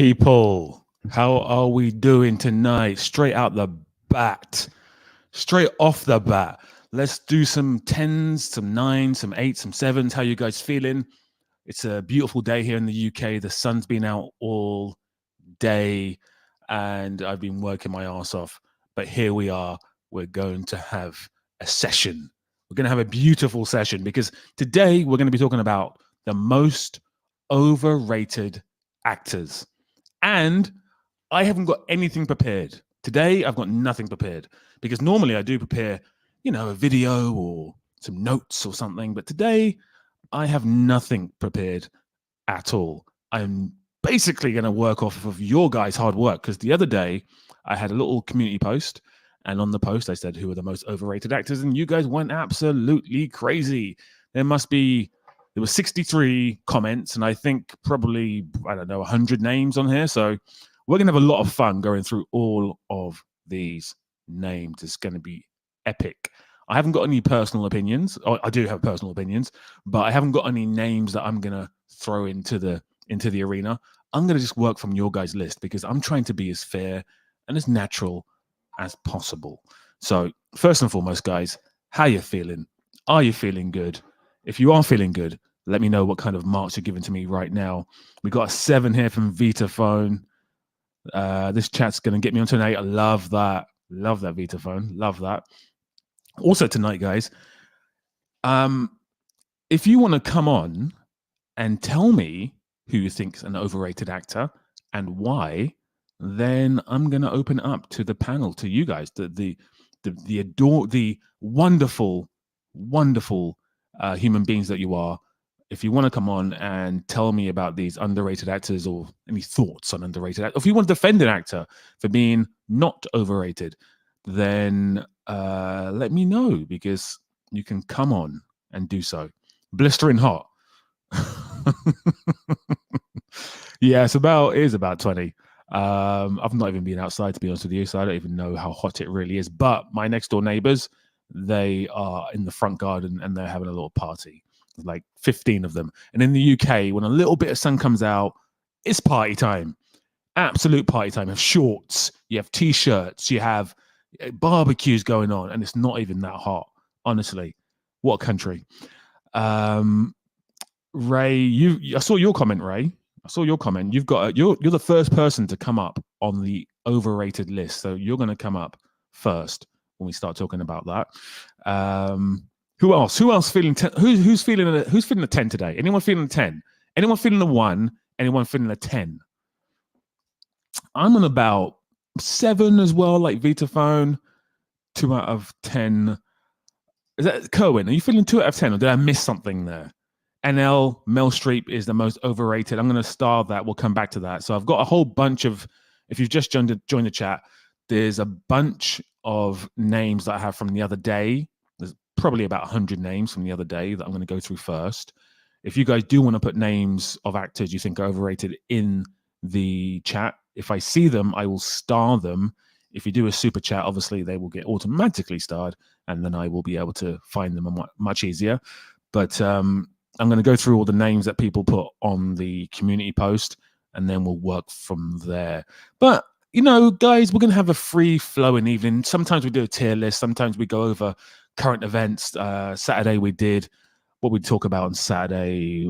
people? How are we doing tonight? Straight out the bat, straight off the bat. Let's do some 10s, some 9s, some 8s, some 7s. How you guys feeling? It's a beautiful day here in the UK. The sun's been out all day and I've been working my ass off. But here we are. We're going to have a session. We're going to have a beautiful session because today we're going to be talking about the most overrated actors. And I haven't got anything prepared. Today, I've got nothing prepared because normally I do prepare, a video or some notes or something. But today, I have nothing prepared at all. I'm basically going to work off of your guys' hard work because the other day, I had a little community post. And on the post, I said, who are the most overrated actors? And you guys went absolutely crazy. There were 63 comments, and I think probably, 100 names on here. So we're going to have a lot of fun going through all of these names. It's going to be epic. I haven't got any personal opinions. Oh, I do have personal opinions, but I haven't got any names that I'm going to throw into the arena. I'm going to just work from your guys' list because I'm trying to be as fair and as natural as possible. So first and foremost, guys, how you feeling? Are you feeling good? If you are feeling good, let me know what kind of marks you're giving to me right now. We got a 7 here from Vitaphone. This chat's going to get me on tonight. I love that. Love that Vitaphone. Love that. Also tonight, guys, if you want to come on and tell me who you think's an overrated actor and why, then I'm going to open it up to the panel, to you guys, the wonderful, wonderful human beings that you are. If you want to come on and tell me about these underrated actors or any thoughts on underrated actors, if you want to defend an actor for being not overrated, then let me know because you can come on and do so. Blistering hot. Yeah, it is about 20. I've not even been outside, to be honest with you, so I don't even know how hot it really is. But my next door neighbors, they are in the front garden and they're having a little party. There's like 15 of them. And in the UK, when a little bit of sun comes out, it's party time. Absolute party time. You have shorts, you have t-shirts, you have barbecues going on, and it's not even that hot. Honestly, what a country. Ray, I saw your comment, Ray. I saw your comment. You're the first person to come up on the overrated list, so you're going to come up first when we start talking about that. Who else? Who else feeling? Who's feeling a 10 today? Anyone feeling a 10? Anyone feeling a 1? Anyone feeling a 10? I'm on about 7 as well, like Vitaphone. 2 out of 10. Is that Kerwin? Are you feeling 2 out of 10, or did I miss something there? Meryl Streep is the most overrated. I'm going to star that. We'll come back to that. So I've got a whole bunch of, if you've just joined the chat, there's a bunch of names that I have from the other day. There's probably about 100 names from the other day that I'm going to go through first. If you guys do want to put names of actors you think are overrated in the chat, if I see them, I will star them. If you do a super chat, obviously they will get automatically starred, and then I will be able to find them much easier. But I'm going to go through all the names that people put on the community post, and then we'll work from there. But, guys, we're going to have a free-flowing evening. Sometimes we do a tier list. Sometimes we go over current events. Saturday we did what we talk about on Saturday.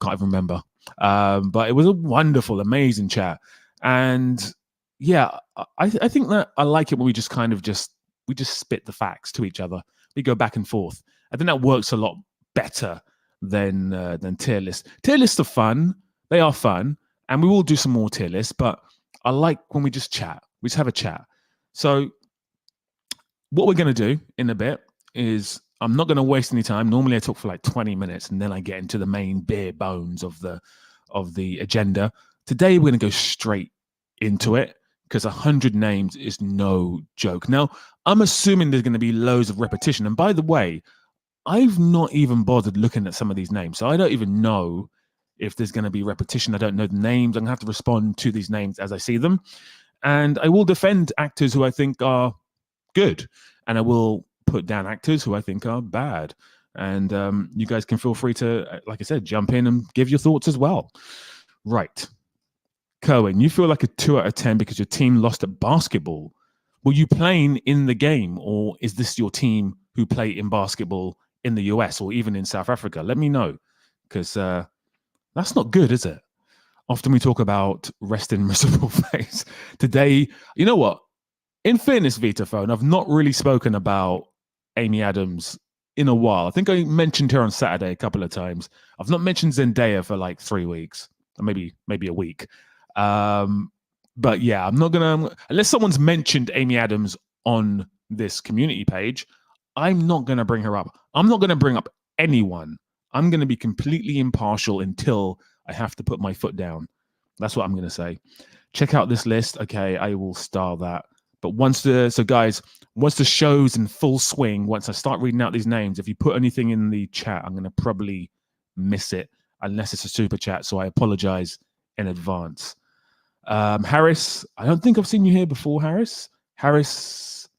Can't even remember. But it was a wonderful, amazing chat. And, yeah, I think that I like it when we just kind of we just spit the facts to each other. We go back and forth. I think that works a lot better than tier lists. Tier lists are fun. They are fun. And we will do some more tier lists, but I like when we just chat. We just have a chat. So what we're going to do in a bit is I'm not going to waste any time. Normally I talk for like 20 minutes and then I get into the main bare bones of the agenda. Today we're going to go straight into it because 100 names is no joke. Now, I'm assuming there's going to be loads of repetition. And by the way, I've not even bothered looking at some of these names. So I don't even know if there's going to be repetition. I don't know the names. I'm going to have to respond to these names as I see them. And I will defend actors who I think are good. And I will put down actors who I think are bad. And you guys can feel free to, like I said, jump in and give your thoughts as well. Right. Cohen, you feel like a 2 out of 10 because your team lost at basketball. Were you playing in the game, or is this your team who play in basketball in the US or even in South Africa? Let me know, because that's not good, is it? Often we talk about rest in miserable face. Today, you know what? In fairness, Vitaphone, I've not really spoken about Amy Adams in a while. I think I mentioned her on Saturday a couple of times. I've not mentioned Zendaya for like 3 weeks, or maybe a week. But yeah, I'm not gonna, unless someone's mentioned Amy Adams on this community page, I'm not gonna bring her up. I'm not gonna bring up anyone. I'm gonna be completely impartial until I have to put my foot down. That's what I'm gonna say. Check out this list. Okay, I will star that. But once the show's in full swing, once I start reading out these names, if you put anything in the chat, I'm gonna probably miss it unless it's a super chat. So I apologize in advance. Harris, I don't think I've seen you here before, Harris. Harris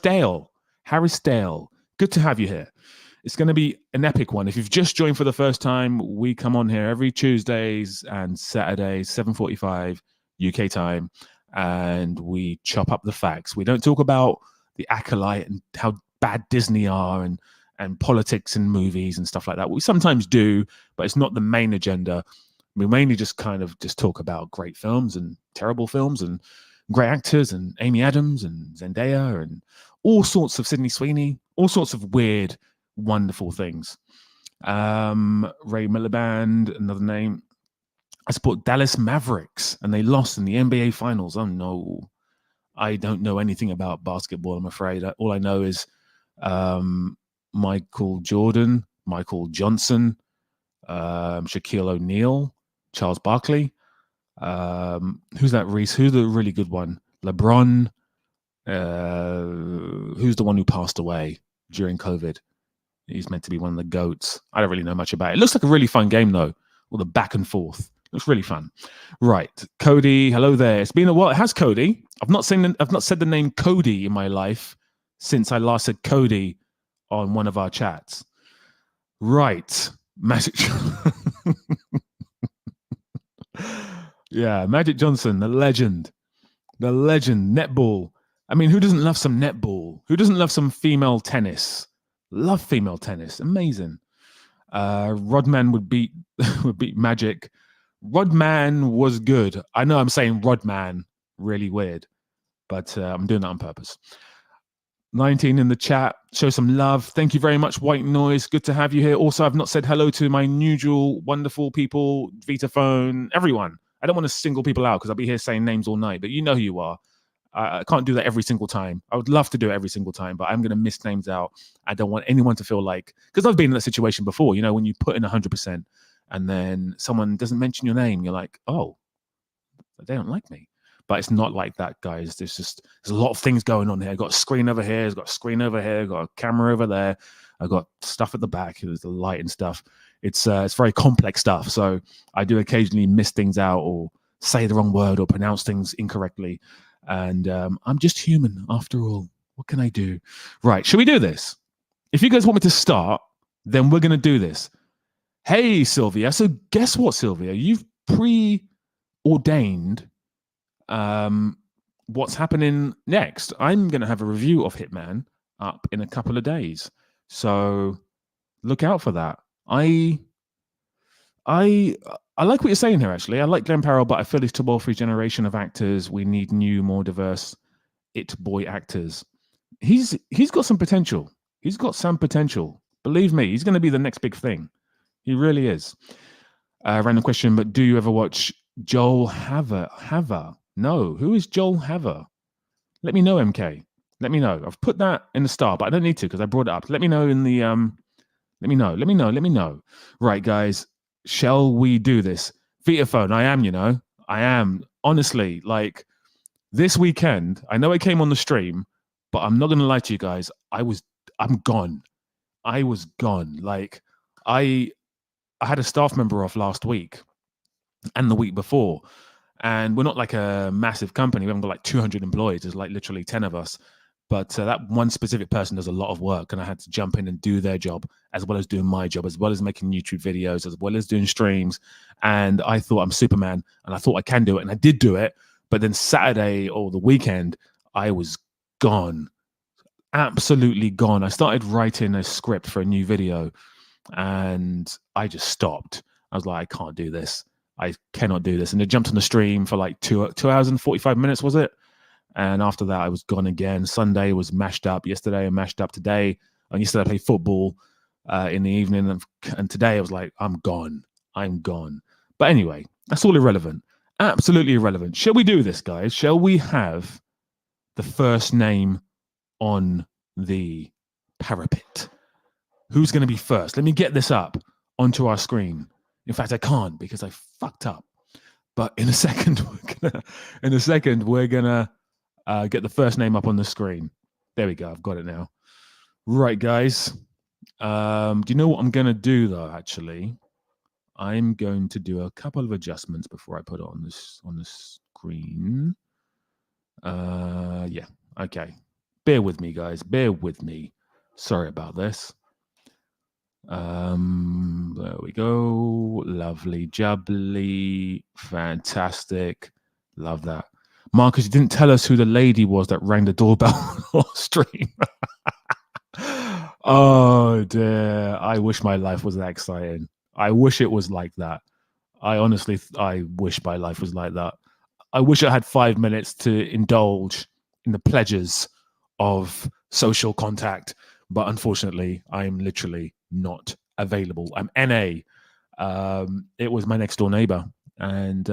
Dale. Good to have you here. It's going to be an epic one. If you've just joined for the first time, we come on here every Tuesdays and Saturdays, 7:45 UK time, and we chop up the facts. We don't talk about the acolyte and how bad Disney are and politics and movies and stuff like that. We sometimes do, but it's not the main agenda. We mainly just kind of just talk about great films and terrible films and great actors and Amy Adams and Zendaya and all sorts of Sydney Sweeney, all sorts of weird, wonderful things. Ray Miliband, another name. I support Dallas Mavericks and they lost in the NBA Finals. Oh no, I don't know anything about basketball, I'm afraid. All I know is Michael Jordan, Michael Johnson, Shaquille O'Neal, Charles Barkley. Who's that, Reese? Who's the really good one? LeBron. Who's the one who passed away during COVID? He's meant to be one of the GOATs. I don't really know much about it. It looks like a really fun game, though. All the back and forth. Looks really fun. Right. Cody, hello there. It's been a while. It has, Cody. I've not said the name Cody in my life since I last said Cody on one of our chats. Right. Magic. Yeah, Magic Johnson, the legend, netball. I mean, who doesn't love some netball? Who doesn't love some female tennis? Love female tennis, amazing. Rodman would beat Magic. Rodman was good. I know I'm saying Rodman, really weird, but I'm doing that on purpose. 19 in the chat. Show some love. Thank you very much, White Noise. Good to have you here. Also, I've not said hello to my usual wonderful people, Vitaphone, everyone. I don't want to single people out because I'll be here saying names all night, but you know who you are. I can't do that every single time. I would love to do it every single time, but I'm going to miss names out. I don't want anyone to feel like, because I've been in that situation before, you know, when you put in 100% and then someone doesn't mention your name, you're like, oh, they don't like me. But it's not like that, guys. There's a lot of things going on here. I've got a screen over here. I've got a screen over here. I've got a camera over there. I've got stuff at the back. There's the light and stuff. It's very complex stuff. So I do occasionally miss things out or say the wrong word or pronounce things incorrectly. And I'm just human after all. What can I do? Right. Should we do this? If you guys want me to start, then we're going to do this. Hey, Sylvia. So guess what, Sylvia? You've preordained what's happening next. I'm going to have a review of Hitman up in a couple of days. So look out for that. I like what you're saying here, actually. I like Glenn Powell, but I feel it's too old for his generation of actors. We need new, more diverse it boy actors. He's got some potential. He's got some potential. Believe me, he's going to be the next big thing. He really is. Random question, but do you ever watch Joel Haver? No. Who is Joel Haver? Let me know, MK. Let me know. I've put that in the star, but I don't need to because I brought it up. Let me know in the let me know. Right, guys. Shall we do this? Vitaphone, I am. Honestly, like this weekend, I know I came on the stream, but I'm not going to lie to you guys. I'm gone. I was gone. Like I had a staff member off last week and the week before. And we're not like a massive company. We haven't got like 200 employees. There's like literally 10 of us. But that one specific person does a lot of work, and I had to jump in and do their job as well as doing my job, as well as making YouTube videos, as well as doing streams. And I thought I'm Superman, and I thought I can do it, and I did do it. But then Saturday or the weekend, I was gone, absolutely gone. I started writing a script for a new video, and I just stopped. I was like, I can't do this. I cannot do this. And I jumped on the stream for like 2 hours and 45 minutes, was it? And after that, I was gone again. Sunday was mashed up. Yesterday, I mashed up today. And yesterday, I played football in the evening. And today, I was like, I'm gone. I'm gone. But anyway, that's all irrelevant. Absolutely irrelevant. Shall we do this, guys? Shall we have the first name on the parapet? Who's going to be first? Let me get this up onto our screen. In fact, I can't because I fucked up. But in a second, we're gonna get the first name up on the screen. There we go. I've got it now. Right, guys. Do you know what I'm gonna do though? Actually, I'm going to do a couple of adjustments before I put it on the screen. Yeah. Okay. Bear with me, guys. Bear with me. Sorry about this. There we go. Lovely, jubbly, fantastic. Love that. Marcus, you didn't tell us who the lady was that rang the doorbell on our stream. Oh dear. I wish my life was that exciting. I wish it was like that. I wish my life was like that. I wish I had 5 minutes to indulge in the pleasures of social contact, but unfortunately, I am literally not available. I'm NA. It was my next door neighbor, and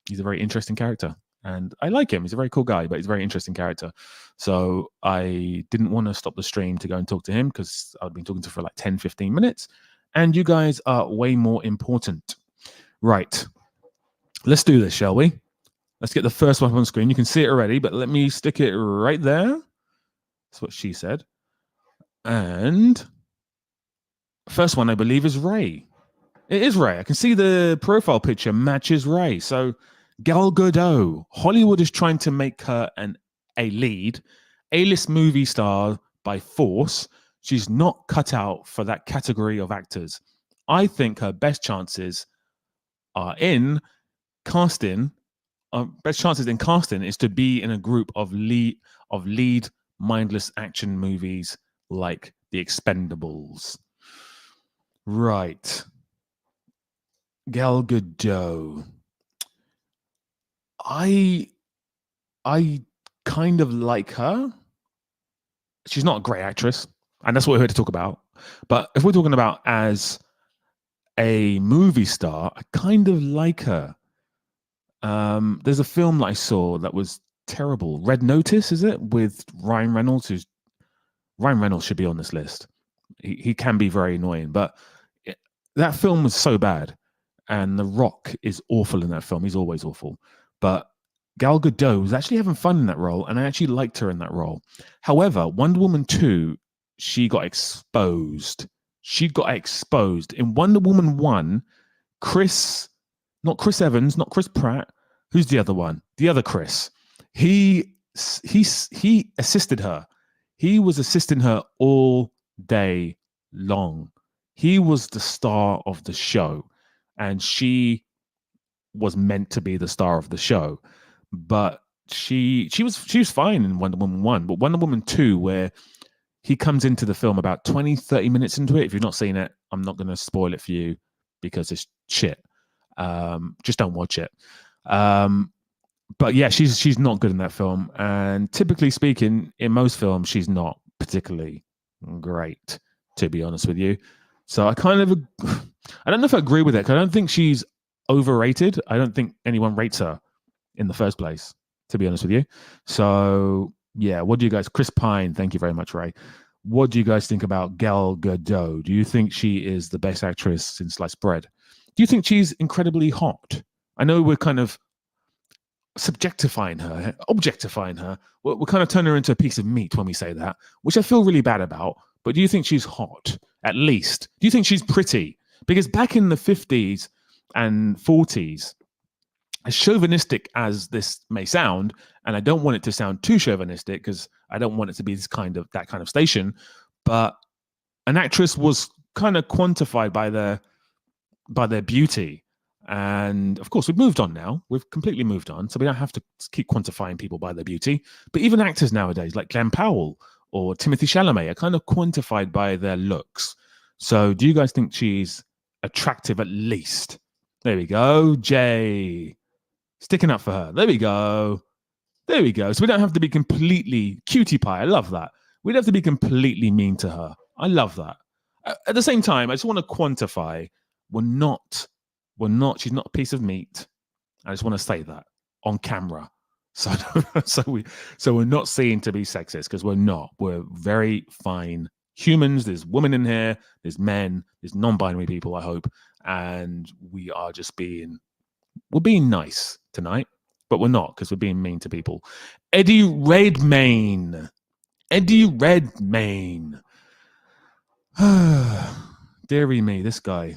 he's a very interesting character, and I like him. He's a very cool guy, but he's a very interesting character. So I didn't want to stop the stream to go and talk to him because I'd been talking to him for like 10, 15 minutes, and you guys are way more important. Right. Let's do this, shall we? Let's get the first one on screen. You can see it already, but let me stick it right there. That's what she said. And first one, I believe, is Ray. It is Ray. I can see the profile picture matches Ray. So Gal Gadot. Hollywood is trying to make her a lead, A-list movie star by force. She's not cut out for that category of actors. I think her best chances are in casting. Best chances in casting is to be in a group of lead mindless action movies like The Expendables. Right. Gal Gadot. I kind of like her. She's not a great actress, and that's what we're here to talk about. But if we're talking about as a movie star, I kind of like her. There's a film that I saw that was terrible. Red Notice, is it? With Ryan Reynolds, Ryan Reynolds should be on this list. He can be very annoying, but that film was so bad, and The Rock is awful in that film. He's always awful. But Gal Gadot was actually having fun in that role, and I actually liked her in that role. However, Wonder Woman 2, she got exposed. In Wonder Woman 1, not Chris Evans, not Chris Pratt. Who's the other one? The other Chris. He assisted her. He was assisting her all day long. He was the star of the show, and she was meant to be the star of the show. But she was fine in Wonder Woman 1, but Wonder Woman 2, where he comes into the film about 20, 30 minutes into it. If you've not seen it, I'm not going to spoil it for you because it's shit. Just don't watch it. But yeah, she's not good in that film. And typically speaking, in most films, she's not particularly great, to be honest with you. So I don't know if I agree with it, because I don't think she's overrated. I don't think anyone rates her in the first place, to be honest with you. So yeah, what do you guys, Chris Pine, thank you very much, Ray. What do you guys think about Gal Gadot? Do you think she is the best actress since sliced bread? Do you think she's incredibly hot? I know we're kind of objectifying her. We're kind of turning her into a piece of meat when we say that, which I feel really bad about. But do you think she's hot, at least? Do you think she's pretty? Because back in the 50s and 40s, as chauvinistic as this may sound, and I don't want it to sound too chauvinistic because I don't want it to be that kind of station. But an actress was kind of quantified by their beauty. And of course, we've moved on now. We've completely moved on. So we don't have to keep quantifying people by their beauty. But even actors nowadays, like Glenn Powell or Timothy Chalamet, are kind of quantified by their looks. So do you guys think she's attractive at least? There we go. Jay. Sticking up for her. There we go. There we go. So we don't have to be completely cutie pie. I love that. We don't have to be completely mean to her. I love that. At the same time, I just want to quantify. We're not. She's not a piece of meat. I just want to say that on camera. So we're not seen to be sexist, because we're not. We're very fine humans. There's women in here. There's men. There's non-binary people, I hope. And we are just we're being nice tonight, but we're not, because we're being mean to people. Eddie Redmayne. Deary me, this guy.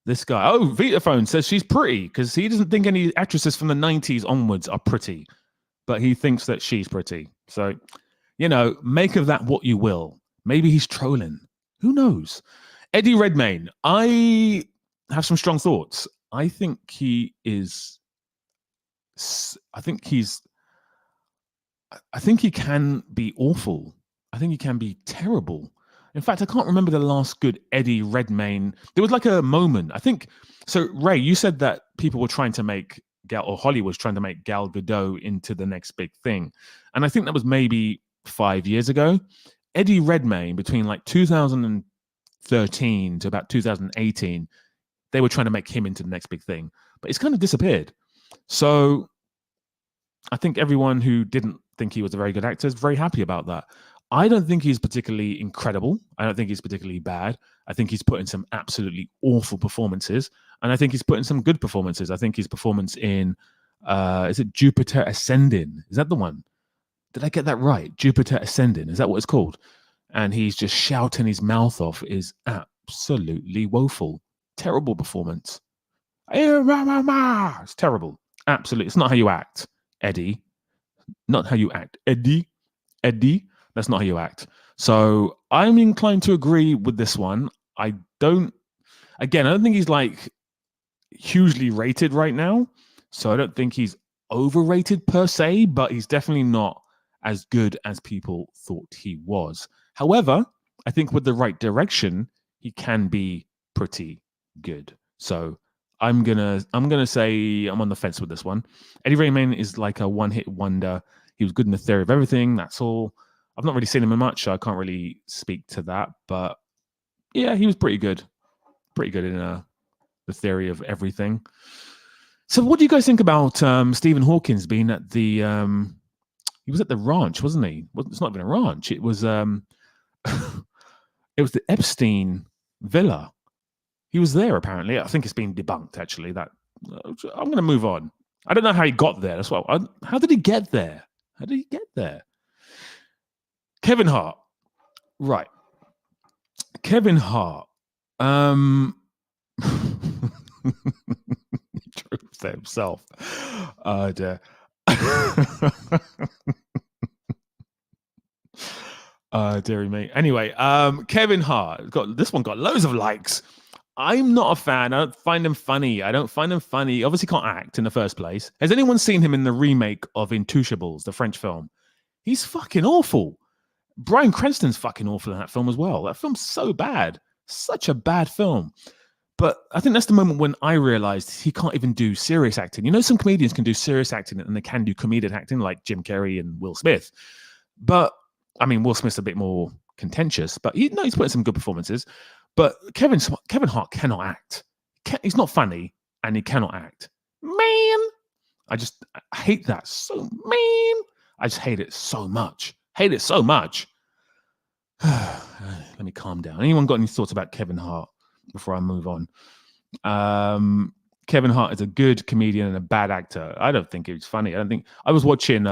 Oh, Vitaphone says she's pretty, because he doesn't think any actresses from the 90s onwards are pretty, but he thinks that she's pretty. So, make of that what you will. Maybe he's trolling. Who knows? Eddie Redmayne. I have some strong thoughts. I think he can be awful. I think he can be terrible. In fact, I can't remember the last good Eddie Redmayne. There was like a moment, I think. So, Ray, you said that people were trying to make Hollywood was trying to make Gal Gadot into the next big thing. And I think that was maybe 5 years ago. Eddie Redmayne, between like 2013 to about 2018, they were trying to make him into the next big thing. But it's kind of disappeared. So I think everyone who didn't think he was a very good actor is very happy about that. I don't think he's particularly incredible. I don't think he's particularly bad. I think he's put in some absolutely awful performances. And I think he's put in some good performances. I think his performance in, is it Jupiter Ascending? Is that the one? Did I get that right? Jupiter Ascending. Is that what it's called? And he's just shouting his mouth off is absolutely woeful. Terrible performance. It's terrible. Absolutely. It's not how you act, Eddie. Not how you act. Eddie. That's not how you act. So I'm inclined to agree with this one. I don't think he's like hugely rated right now. So I don't think he's overrated per se, but he's definitely not as good as people thought he was. However, I think with the right direction, he can be pretty good. So I'm gonna say I'm on the fence with this one. Eddie Redmayne is like a one-hit wonder. He was good in The Theory of Everything. That's all. I've not really seen him in much, so I can't really speak to that. But yeah, he was pretty good. Pretty good in The Theory of Everything. So what do you guys think about Stephen Hawkins being at the... he was at the ranch, wasn't he? Well, it's not even a ranch. It was it was the Epstein villa. He was there, apparently. I think it's been debunked, actually. That I'm going to move on. I don't know how he got there. That's what. How did he get there? Kevin Hart. Right. Kevin Hart. Truth to himself. Oh, dear. Dearie me. Anyway, Kevin Hart. This one got loads of likes. I'm not a fan. I don't find him funny. Obviously can't act in the first place. Has anyone seen him in the remake of Intouchables, the French film? He's fucking awful. Bryan Cranston's fucking awful in that film as well. That film's so bad. Such a bad film. But I think that's the moment when I realized he can't even do serious acting. You know, some comedians can do serious acting and they can do comedic acting like Jim Carrey and Will Smith. But, I mean, Will Smith's a bit more contentious, but he's putting some good performances. But Kevin Hart cannot act. He's not funny and he cannot act. Man, I hate that so, man. I just hate it so much. Let me calm down. Anyone got any thoughts about Kevin Hart before I move on? Kevin Hart is a good comedian and a bad actor. I don't think he's funny. I was watching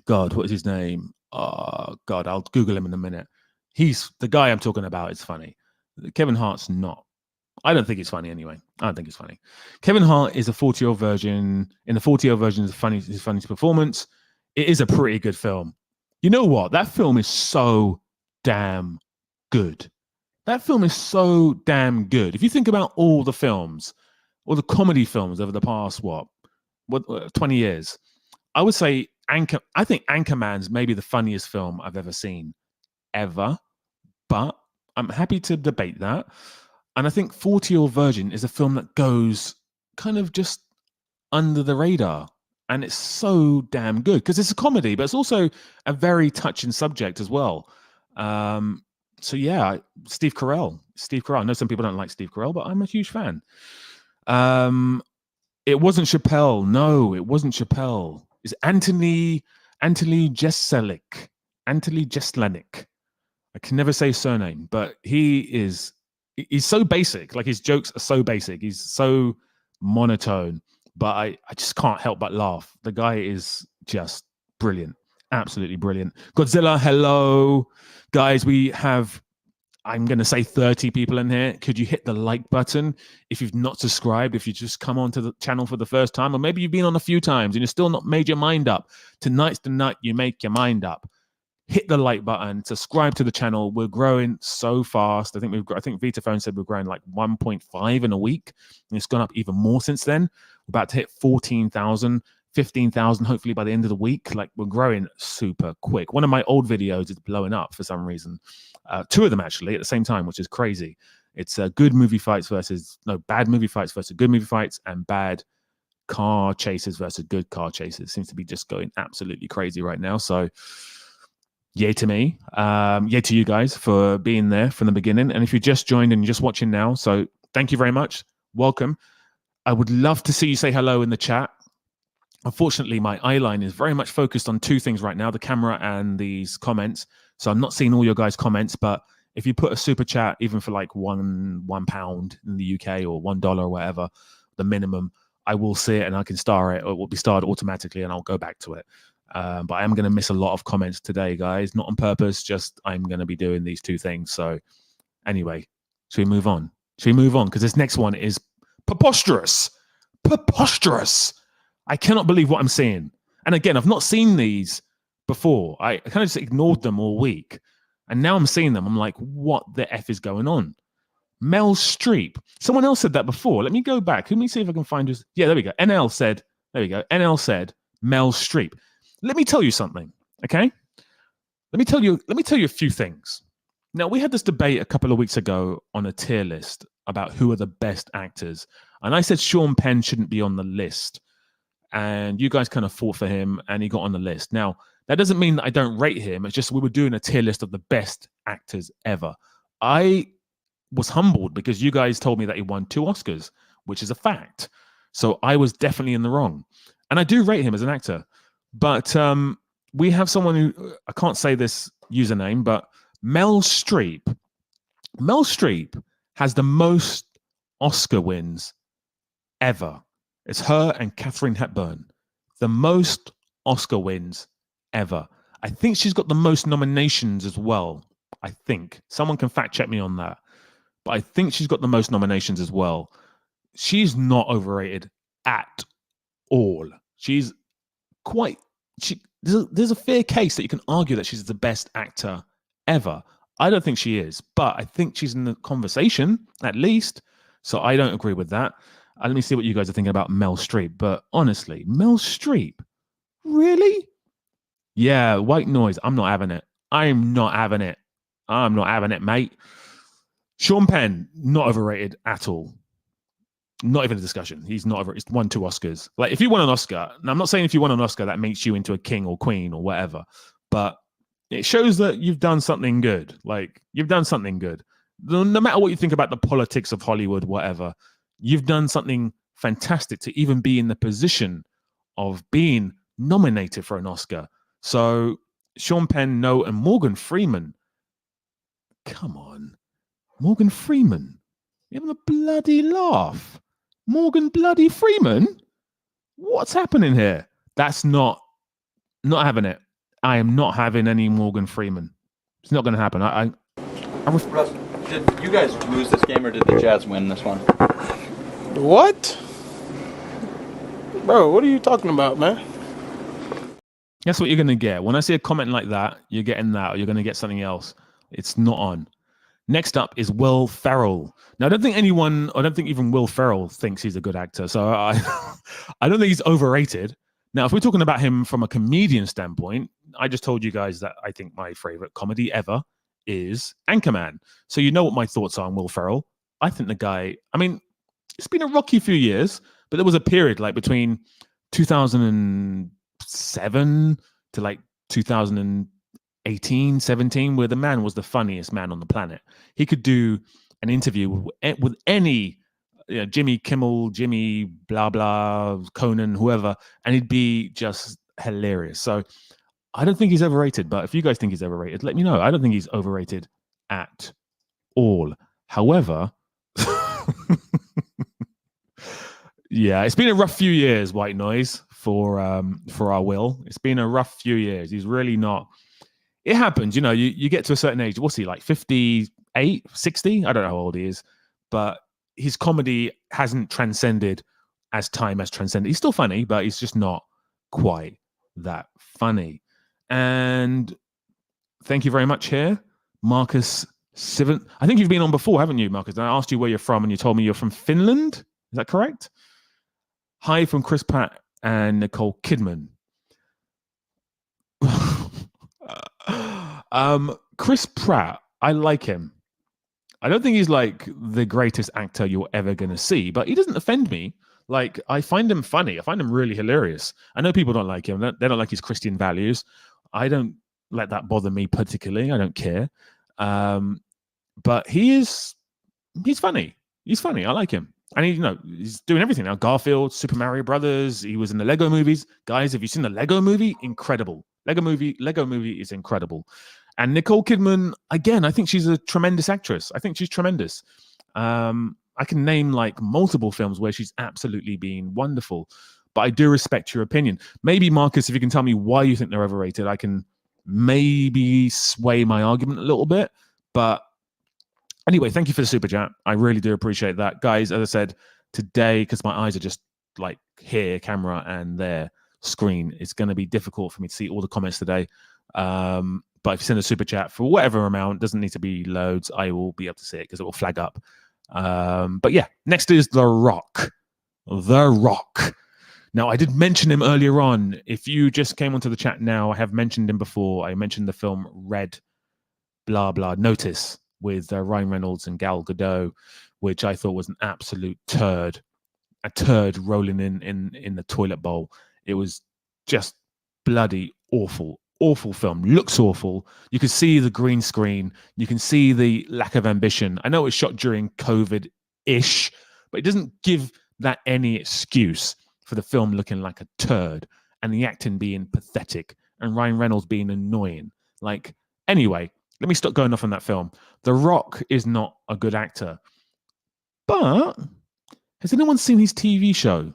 God, what is his name? Oh God, I'll Google him in a minute. He's the guy I'm talking about is funny. Kevin Hart's not. I don't think he's funny anyway. I don't think he's funny. Kevin Hart is a 40-year-old version. In the 40-year-old version, his funniest performance. It is a pretty good film. You know what? That film is so damn good. That film is so damn good. If you think about all the films, all the comedy films over the past, what 20 years, I would say I think Anchorman's maybe the funniest film I've ever seen, ever. But I'm happy to debate that. And I think 40-Year-Old Virgin is a film that goes kind of just under the radar. And it's so damn good because it's a comedy, but it's also a very touching subject as well. So yeah, Steve Carell. I know some people don't like Steve Carell, but I'm a huge fan. It wasn't Chappelle. No, it wasn't Chappelle. It's Anthony Jeselnik. Anthony Jeselnik. I can never say his surname, but he's so basic. Like his jokes are so basic. He's so monotone, but I just can't help but laugh. The guy is just brilliant. Absolutely brilliant. Godzilla, hello. Guys, we have, I'm going to say 30 people in here. Could you hit the like button if you've not subscribed, if you just come onto the channel for the first time, or maybe you've been on a few times and you're still not made your mind up. Tonight's the night you make your mind up. Hit the like button, subscribe to the channel. We're growing so fast. I think Vitaphone said we're growing like 1.5 in a week, and it's gone up even more since then. We're about to hit 14,000, 15,000, hopefully by the end of the week. Like, we're growing super quick. One of my old videos is blowing up for some reason. Two of them actually at the same time, which is crazy. It's bad movie fights versus good movie fights, and bad car chases versus good car chases. Seems to be just going absolutely crazy right now. So yay to me. Yay to you guys for being there from the beginning. And if you just joined and you're just watching now, so thank you very much. Welcome. I would love to see you say hello in the chat. Unfortunately, my eye line is very much focused on two things right now, the camera and these comments. So I'm not seeing all your guys' comments, but if you put a super chat, even for like £1 in the UK or $1 or whatever, the minimum, I will see it and I can star it, or it will be starred automatically and I'll go back to it. But I am going to miss a lot of comments today, guys. Not on purpose, just I'm going to be doing these two things. So anyway, should we move on? Because this next one is preposterous. I cannot believe what I'm seeing. And again, I've not seen these before. I kind of just ignored them all week. And now I'm seeing them. I'm like, what the F is going on? Meryl Streep. Someone else said that before. Let me go back. Let me see if I can find this. Yeah, there we go. NL said Meryl Streep. Let me tell you something, okay? Let me tell you a few things. Now, we had this debate a couple of weeks ago on a tier list about who are the best actors. And I said Sean Penn shouldn't be on the list. And you guys kind of fought for him and he got on the list. Now, that doesn't mean that I don't rate him. It's just we were doing a tier list of the best actors ever. I was humbled because you guys told me that he won 2 Oscars, which is a fact. So I was definitely in the wrong. And I do rate him as an actor. But we have someone who, I can't say this username, but Meryl Streep has the most Oscar wins ever. It's her and Katharine Hepburn. The most Oscar wins ever. I think she's got the most nominations as well. I think. Someone can fact check me on that. But I think she's got the most nominations as well. She's not overrated at all. She's quite... There's a fair case that you can argue that she's the best actor ever. I don't think she is, but I think she's in the conversation, at least. So I don't agree with that. Let me see what you guys are thinking about Meryl Streep. But honestly, Meryl Streep? Really? Yeah, white noise. I'm not having it. I'm not having it, mate. Sean Penn, not overrated at all. Not even a discussion. He's not overrated. He's won 2 Oscars. Like, if you won an Oscar, and I'm not saying if you won an Oscar, that makes you into a king or queen or whatever, but it shows that you've done something good. Like, you've done something good. No matter what you think about the politics of Hollywood, whatever, you've done something fantastic to even be in the position of being nominated for an Oscar. So Sean Penn, no, and Morgan Freeman. Come on. Morgan Freeman. You're having a bloody laugh. Morgan bloody Freeman? What's happening here? That's not having it. I am not having any Morgan Freeman. It's not going to happen. Russ, did you guys lose this game or did the Jazz win this one? What? Bro, what are you talking about, man? That's what you're going to get. When I see a comment like that, you're getting that, or you're going to get something else. It's not on. Next up is Will Ferrell. Now, I don't think even Will Ferrell thinks he's a good actor. So I don't think he's overrated. Now, if we're talking about him from a comedian standpoint, I just told you guys that I think my favorite comedy ever is Anchorman. So you know what my thoughts are on Will Ferrell. I think the guy, I mean, it's been a rocky few years, but there was a period like between 2007 to like 2018, 17, where the man was the funniest man on the planet. He could do an interview with any Jimmy Kimmel, Jimmy blah blah, Conan, whoever, and he'd be just hilarious. So I don't think he's overrated, but if you guys think he's overrated, let me know. I don't think he's overrated at all. However, yeah, it's been a rough few years, White Noise, for our Will. It's been a rough few years. He's really not. It happens, you get to a certain age. What's he, like 58, 60? I don't know how old he is, but his comedy hasn't transcended as time has transcended. He's still funny, but he's just not quite that funny. And thank you very much here, Marcus Sivan. I think you've been on before, haven't you, Marcus? And I asked you where you're from, and you told me you're from Finland. Is that correct? Hi from Chris Pratt and Nicole Kidman. Chris Pratt, I like him. I don't think he's like the greatest actor you're ever going to see, but he doesn't offend me. Like, I find him funny. I find him really hilarious. I know people don't like him. They don't like his Christian values. I don't let that bother me particularly. I don't care. But he's funny. He's funny. I like him. And he's doing everything now. Garfield, Super Mario Brothers. He was in the Lego movies. Guys, have you seen the Lego movie? Incredible. Lego movie is incredible. And Nicole Kidman, again, I think she's a tremendous actress. I think she's tremendous. I can name like multiple films where she's absolutely been wonderful. But I do respect your opinion. Maybe, Marcus, if you can tell me why you think they're overrated, I can maybe sway my argument a little bit. But anyway, thank you for the super chat. I really do appreciate that. Guys, as I said, today, because my eyes are just like here, camera, and there, screen, it's going to be difficult for me to see all the comments today. But if you send a super chat for whatever amount, doesn't need to be loads, I will be able to see it because it will flag up. But yeah, next is The Rock. The Rock. Now, I did mention him earlier on. If you just came onto the chat now, I have mentioned him before. I mentioned the film Red, blah, blah, Notice with Ryan Reynolds and Gal Gadot, which I thought was an absolute turd. A turd rolling in the toilet bowl. It was just bloody awful. Awful film. Looks awful. You can see the green screen. You can see the lack of ambition. I know it's shot during COVID-ish, but it doesn't give that any excuse for the film looking like a turd and the acting being pathetic and Ryan Reynolds being annoying. Like, anyway, let me stop going off on that film. The Rock is not a good actor. But has anyone seen his TV show?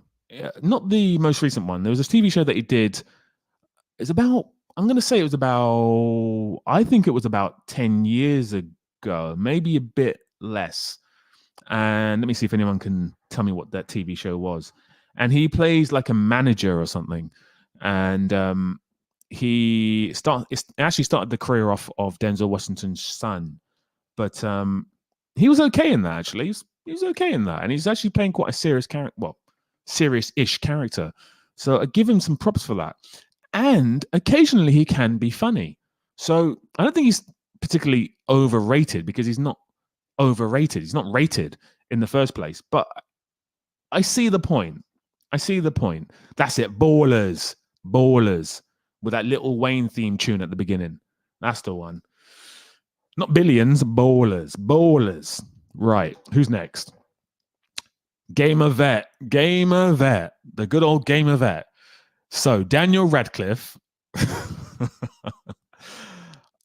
Not the most recent one. There was a TV show that he did. It's about, I'm going to say it was about, I think it was about 10 years ago, maybe a bit less. And let me see if anyone can tell me what that TV show was. And he plays like a manager or something. And he actually started the career off of Denzel Washington's son. But he was okay in that, actually. He was okay in that. And he's actually playing quite a serious character, well, serious-ish character. So I give him some props for that. And occasionally he can be funny. So I don't think he's particularly overrated because he's not overrated. He's not rated in the first place. But I see the point. I see the point. That's it. Ballers. Ballers. With that Little Wayne theme tune at the beginning. That's the one. Not Billions. Ballers. Ballers. Right. Who's next? Gamer Vet. Gamer Vet. The good old Gamer Vet. So Daniel Radcliffe.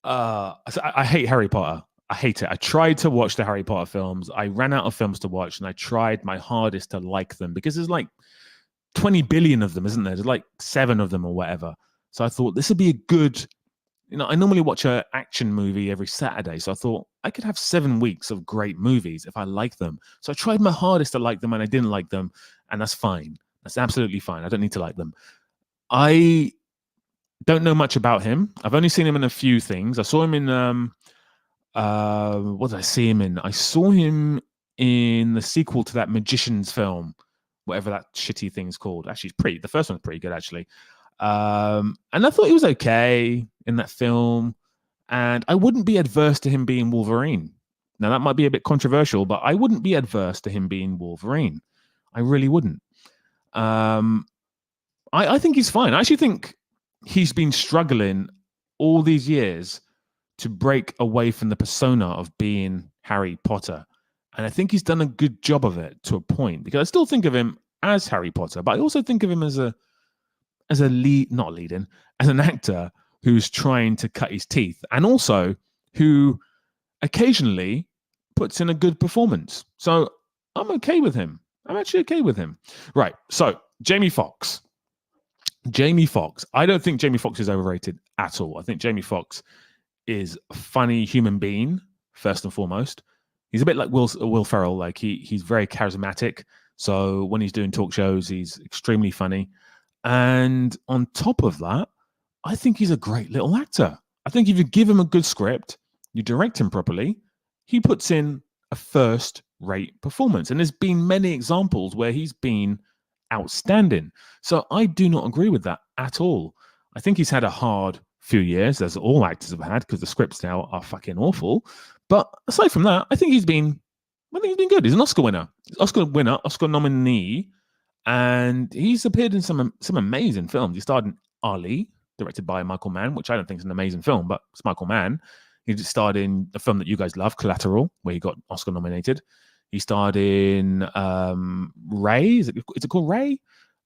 I hate Harry Potter. I hate it. I tried to watch the Harry Potter films. I ran out of films to watch, and I tried my hardest to like them because there's like 20 billion of them, isn't there? There's like 7 of them or whatever. So I thought this would be a good, I normally watch an action movie every Saturday. So I thought I could have 7 weeks of great movies if I like them. So I tried my hardest to like them, and I didn't like them. And that's fine. That's absolutely fine. I don't need to like them. I Don't know much about him. I've only seen him in a few things. I saw him in what did I see him in? I saw him in the sequel to that Magician's film, whatever that shitty thing's called. Actually, the first one's pretty good, actually. And I thought he was okay in that film. And I wouldn't be adverse to him being Wolverine. Now, that might be a bit controversial, but I wouldn't be adverse to him being Wolverine. I really wouldn't. I think he's fine. I actually think he's been struggling all these years to break away from the persona of being Harry Potter. And I think he's done a good job of it to a point, because I still think of him as Harry Potter, but I also think of him as an actor who's trying to cut his teeth, and also who occasionally puts in a good performance. So I'm okay with him. I'm actually okay with him. Right. So Jamie Foxx. I don't think Jamie Foxx is overrated at all. I think Jamie Foxx is a funny human being, first and foremost. He's a bit like Will Ferrell. Like he's very charismatic. So when he's doing talk shows, he's extremely funny. And on top of that, I think he's a great little actor. I think if you give him a good script, you direct him properly, he puts in a first-rate performance. And there's been many examples where he's been outstanding. So I do not agree with that at all. I think he's had a hard few years, as all actors have had, because the scripts now are fucking awful. But aside from that, I think he's been good. He's an Oscar winner, Oscar nominee, and he's appeared in some amazing films. He starred in Ali, directed by Michael Mann, which I don't think is an amazing film, but it's Michael Mann. He just starred in a film that you guys love, Collateral, where he got Oscar nominated. He starred in Ray. Is it called Ray?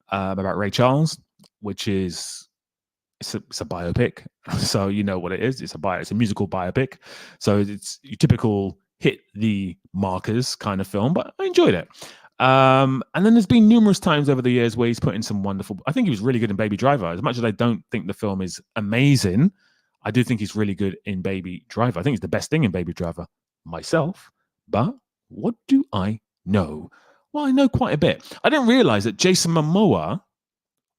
About Ray Charles, which is it's a biopic. So you know what it is. It's a musical biopic. So it's your typical hit the markers kind of film, but I enjoyed it. And then there's been numerous times over the years where he's put in some wonderful. I think he was really good in Baby Driver. As much as I don't think the film is amazing, I do think he's really good in Baby Driver. I think it's the best thing in Baby Driver myself. But what do I know? Well, I know quite a bit. I didn't realize that Jason Momoa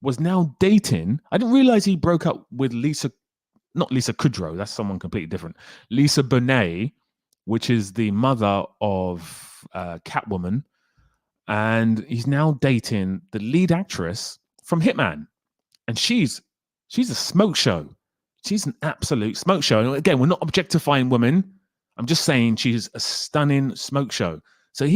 was now dating. I didn't realize he broke up with not Lisa Kudrow. That's someone completely different. Lisa Bonet, which is the mother of Catwoman. And he's now dating the lead actress from Hitman. And she's a smoke show. She's an absolute smoke show. And again, we're not objectifying women. I'm just saying she's a stunning smoke show. So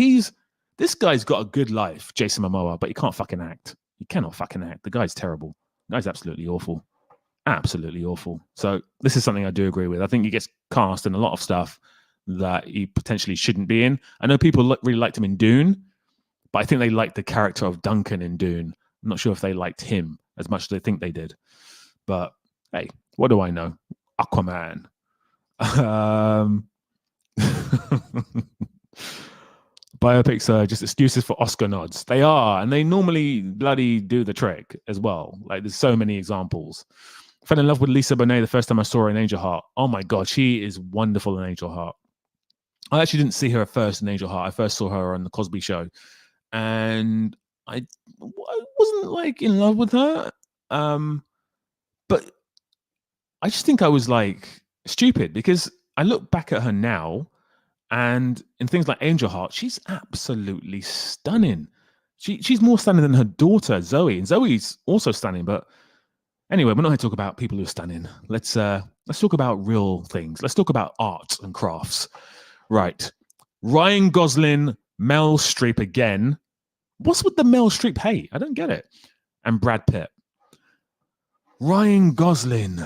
this guy's got a good life, Jason Momoa, but he can't fucking act. He cannot fucking act. The guy's terrible. The guy's absolutely awful. Absolutely awful. So this is something I do agree with. I think he gets cast in a lot of stuff that he potentially shouldn't be in. I know people really liked him in Dune, but I think they liked the character of Duncan in Dune. I'm not sure if they liked him as much as they think they did. But hey, what do I know? Aquaman. Biopics are just excuses for Oscar nods. They are, and they normally bloody do the trick as well. Like there's so many examples. Fell in love with Lisa Bonet the first time I saw her in Angel Heart. Oh my God, she is wonderful in Angel Heart. I actually didn't see her first in Angel Heart. I first saw her on the Cosby Show, and I wasn't like in love with her. But I just think I was like stupid, because I look back at her now, and in things like Angel Heart, she's absolutely stunning. She's more stunning than her daughter, Zoe. And Zoe's also stunning. But anyway, we're not here to talk about people who are stunning. Let's talk about real things. Let's talk about art and crafts. Right. Ryan Gosling, Meryl Streep again. What's with the Meryl Streep hate? I don't get it. And Brad Pitt. Ryan Gosling.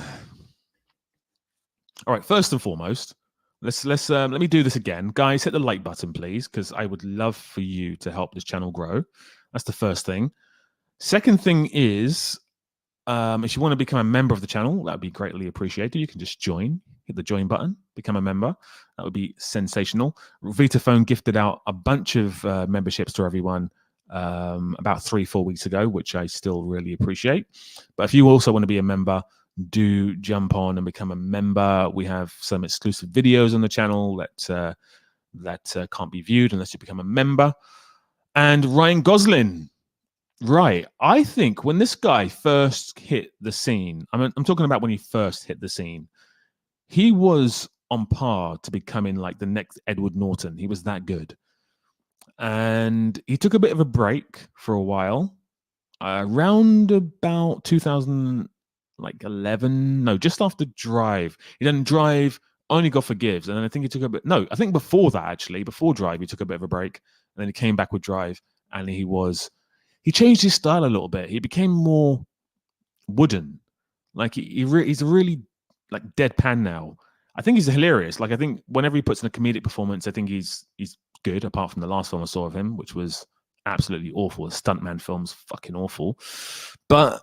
All right, first and foremost, let me do this again. Guys, hit the like button, please, because I would love for you to help this channel grow. That's the first thing. Second thing is, if you want to become a member of the channel, that would be greatly appreciated. You can just join, hit the join button, become a member. That would be sensational. Vitaphone gifted out a bunch of memberships to everyone about 3-4 weeks ago, which I still really appreciate. But if you also want to be a member, do jump on and become a member. We have some exclusive videos on the channel that can't be viewed unless you become a member. And Ryan Gosling. Right. I think when this guy first hit the scene, I'm talking about when he first hit the scene, he was on par to becoming like the next Edward Norton. He was that good. And he took a bit of a break for a while. Around about 2011, no, just after Drive. He done Drive, Only God Forgives, and then I think he took a bit. No, I think before that actually, before Drive, he took a bit of a break, and then he came back with Drive, and he changed his style a little bit. He became more wooden, like he's a really like deadpan now. I think he's hilarious. Like I think whenever he puts in a comedic performance, I think he's good. Apart from the last film I saw of him, which was absolutely awful. The stuntman film's fucking awful. But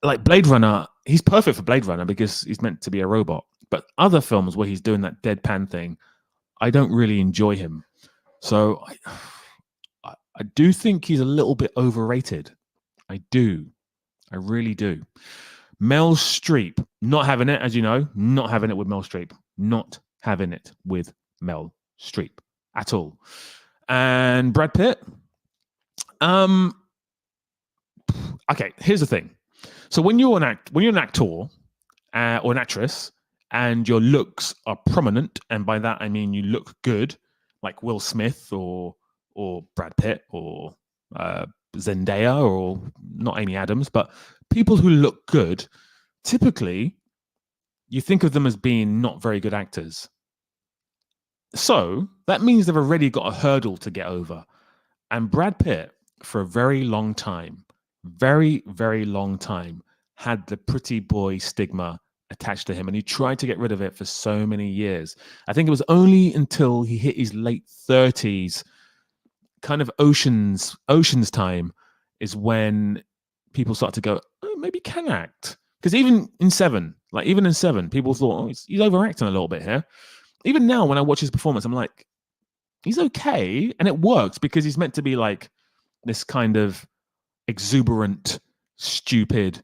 like Blade Runner, he's perfect for Blade Runner because he's meant to be a robot. But other films where he's doing that deadpan thing, I don't really enjoy him. So I do think he's a little bit overrated. I do. I really do. Meryl Streep, not having it, as you know, not having it with Meryl Streep. Not having it with Meryl Streep at all. And Brad Pitt. Okay, here's the thing. So when you're an actor or an actress, and your looks are prominent, and by that I mean you look good, like Will Smith or Brad Pitt or Zendaya, or not Amy Adams, but people who look good, typically you think of them as being not very good actors. So that means they've already got a hurdle to get over. And Brad Pitt, for a very long time, very, very long time, had the pretty boy stigma attached to him. And he tried to get rid of it for so many years. I think it was only until he hit his late 30s, kind of Ocean's time, is when people start to go, oh, maybe he can act. Because even in Seven, people thought, oh, he's overacting a little bit here. Even now, when I watch his performance, I'm like, he's okay. And it works because he's meant to be like this kind of exuberant, stupid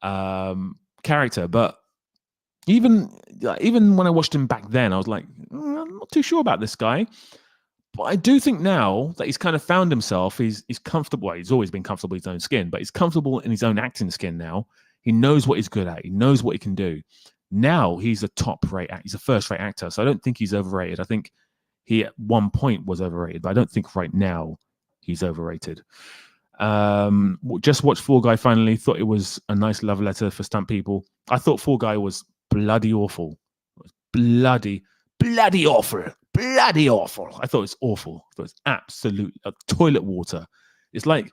character. But even when I watched him back then, I was like, I'm not too sure about this guy. But I do think now that he's kind of found himself, he's comfortable. Well, he's always been comfortable in his own skin, but he's comfortable in his own acting skin now. He knows what he's good at. He knows what he can do. Now he's a top-rate actor. He's a first-rate actor. So I don't think he's overrated. I think he at one point was overrated, but I don't think right now he's overrated. Just watched Fall Guy finally. Thought it was a nice love letter for stunt people. I thought Fall Guy was bloody awful. It was bloody awful. Bloody awful. I thought it was awful. I thought it was absolute toilet water. It's like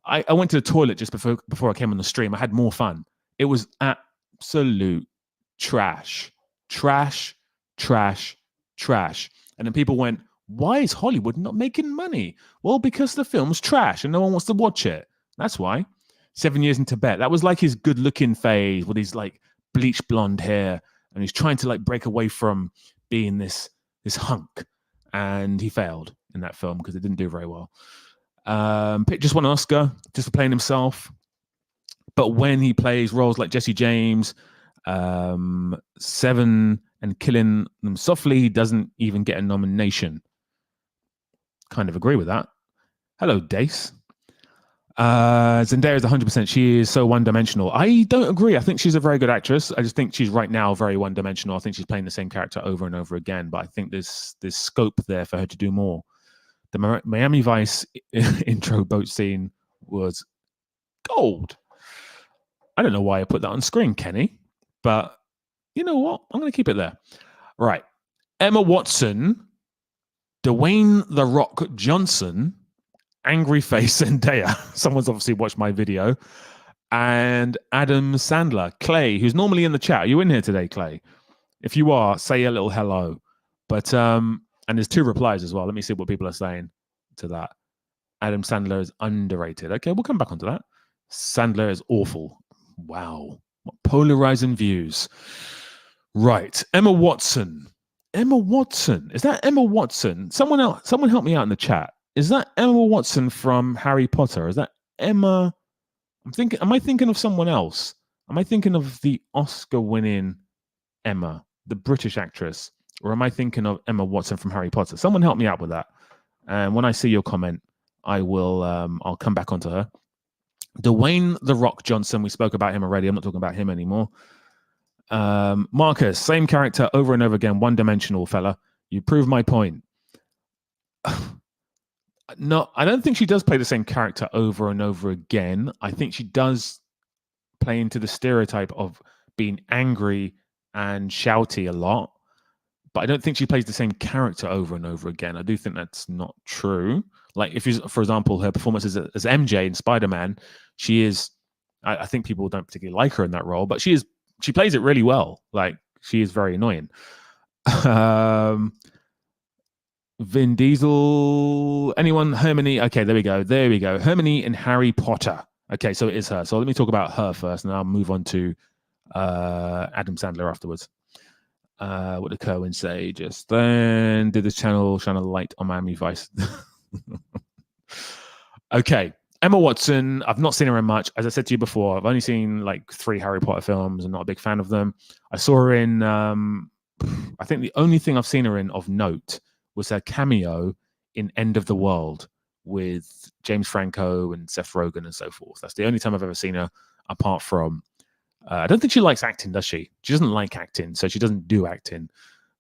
I went to the toilet just before I came on the stream. I had more fun. It was absolute trash. And then people went, why is Hollywood not making money? Well, because the film's trash and no one wants to watch it. That's why. 7 Years in Tibet. That was like his good-looking phase with his like bleached blonde hair, and he's trying to like break away from being this hunk, and he failed in that film because it didn't do very well. Pitt just won an Oscar just for playing himself, but when he plays roles like Jesse James, Seven, and Killing Them Softly, he doesn't even get a nomination. Kind of agree with that. Hello, Dace. Zendaya is 100%. She is so one-dimensional. I don't agree. I think she's a very good actress. I just think she's right now very one-dimensional. I think she's playing the same character over and over again, but I think there's scope there for her to do more. The Miami Vice intro boat scene was gold. I don't know why I put that on screen, Kenny, but you know what? I'm going to keep it there. Right. Emma Watson, Dwayne The Rock Johnson, Angry Face Zendaya. Someone's obviously watched my video. And Adam Sandler. Clay, who's normally in the chat. Are you in here today, Clay? If you are, say a little hello. But and there's 2 replies as well. Let me see what people are saying to that. Adam Sandler is underrated. Okay, we'll come back onto that. Sandler is awful. Wow. What polarizing views. Right. Emma Watson. Emma Watson. Is that Emma Watson? Someone help me out in the chat. Is that Emma Watson from Harry Potter? Is that Emma? Am I thinking of someone else? Am I thinking of the Oscar-winning Emma, the British actress? Or am I thinking of Emma Watson from Harry Potter? Someone help me out with that. And when I see your comment, I'll come back onto her. Dwayne The Rock Johnson, we spoke about him already. I'm not talking about him anymore. Marcus, same character over and over again, one-dimensional fella. You prove my point. No, I don't think she does play the same character over and over again. I think she does play into the stereotype of being angry and shouty a lot, but I don't think she plays the same character over and over again. I do think that's not true. Like if you, for example, her performance as MJ in Spider-Man, she is, I think people don't particularly like her in that role, but she plays it really well. Like she is very annoying. Vin Diesel, anyone? Hermione. Okay, there we go. Hermione in Harry Potter. Okay, so it is her. So let me talk about her first, and I'll move on to Adam Sandler afterwards. What did Kerwin say just then? Did this channel shine a light on Miami Vice? Okay, Emma Watson. I've not seen her in much. As I said to you before, I've only seen like 3 Harry Potter films. I'm not a big fan of them. I saw her in, I think the only thing I've seen her in of note was her cameo in End of the World with James Franco and Seth Rogen and so forth. That's the only time I've ever seen her, apart from, I don't think she likes acting, does she? She doesn't like acting, so she doesn't do acting.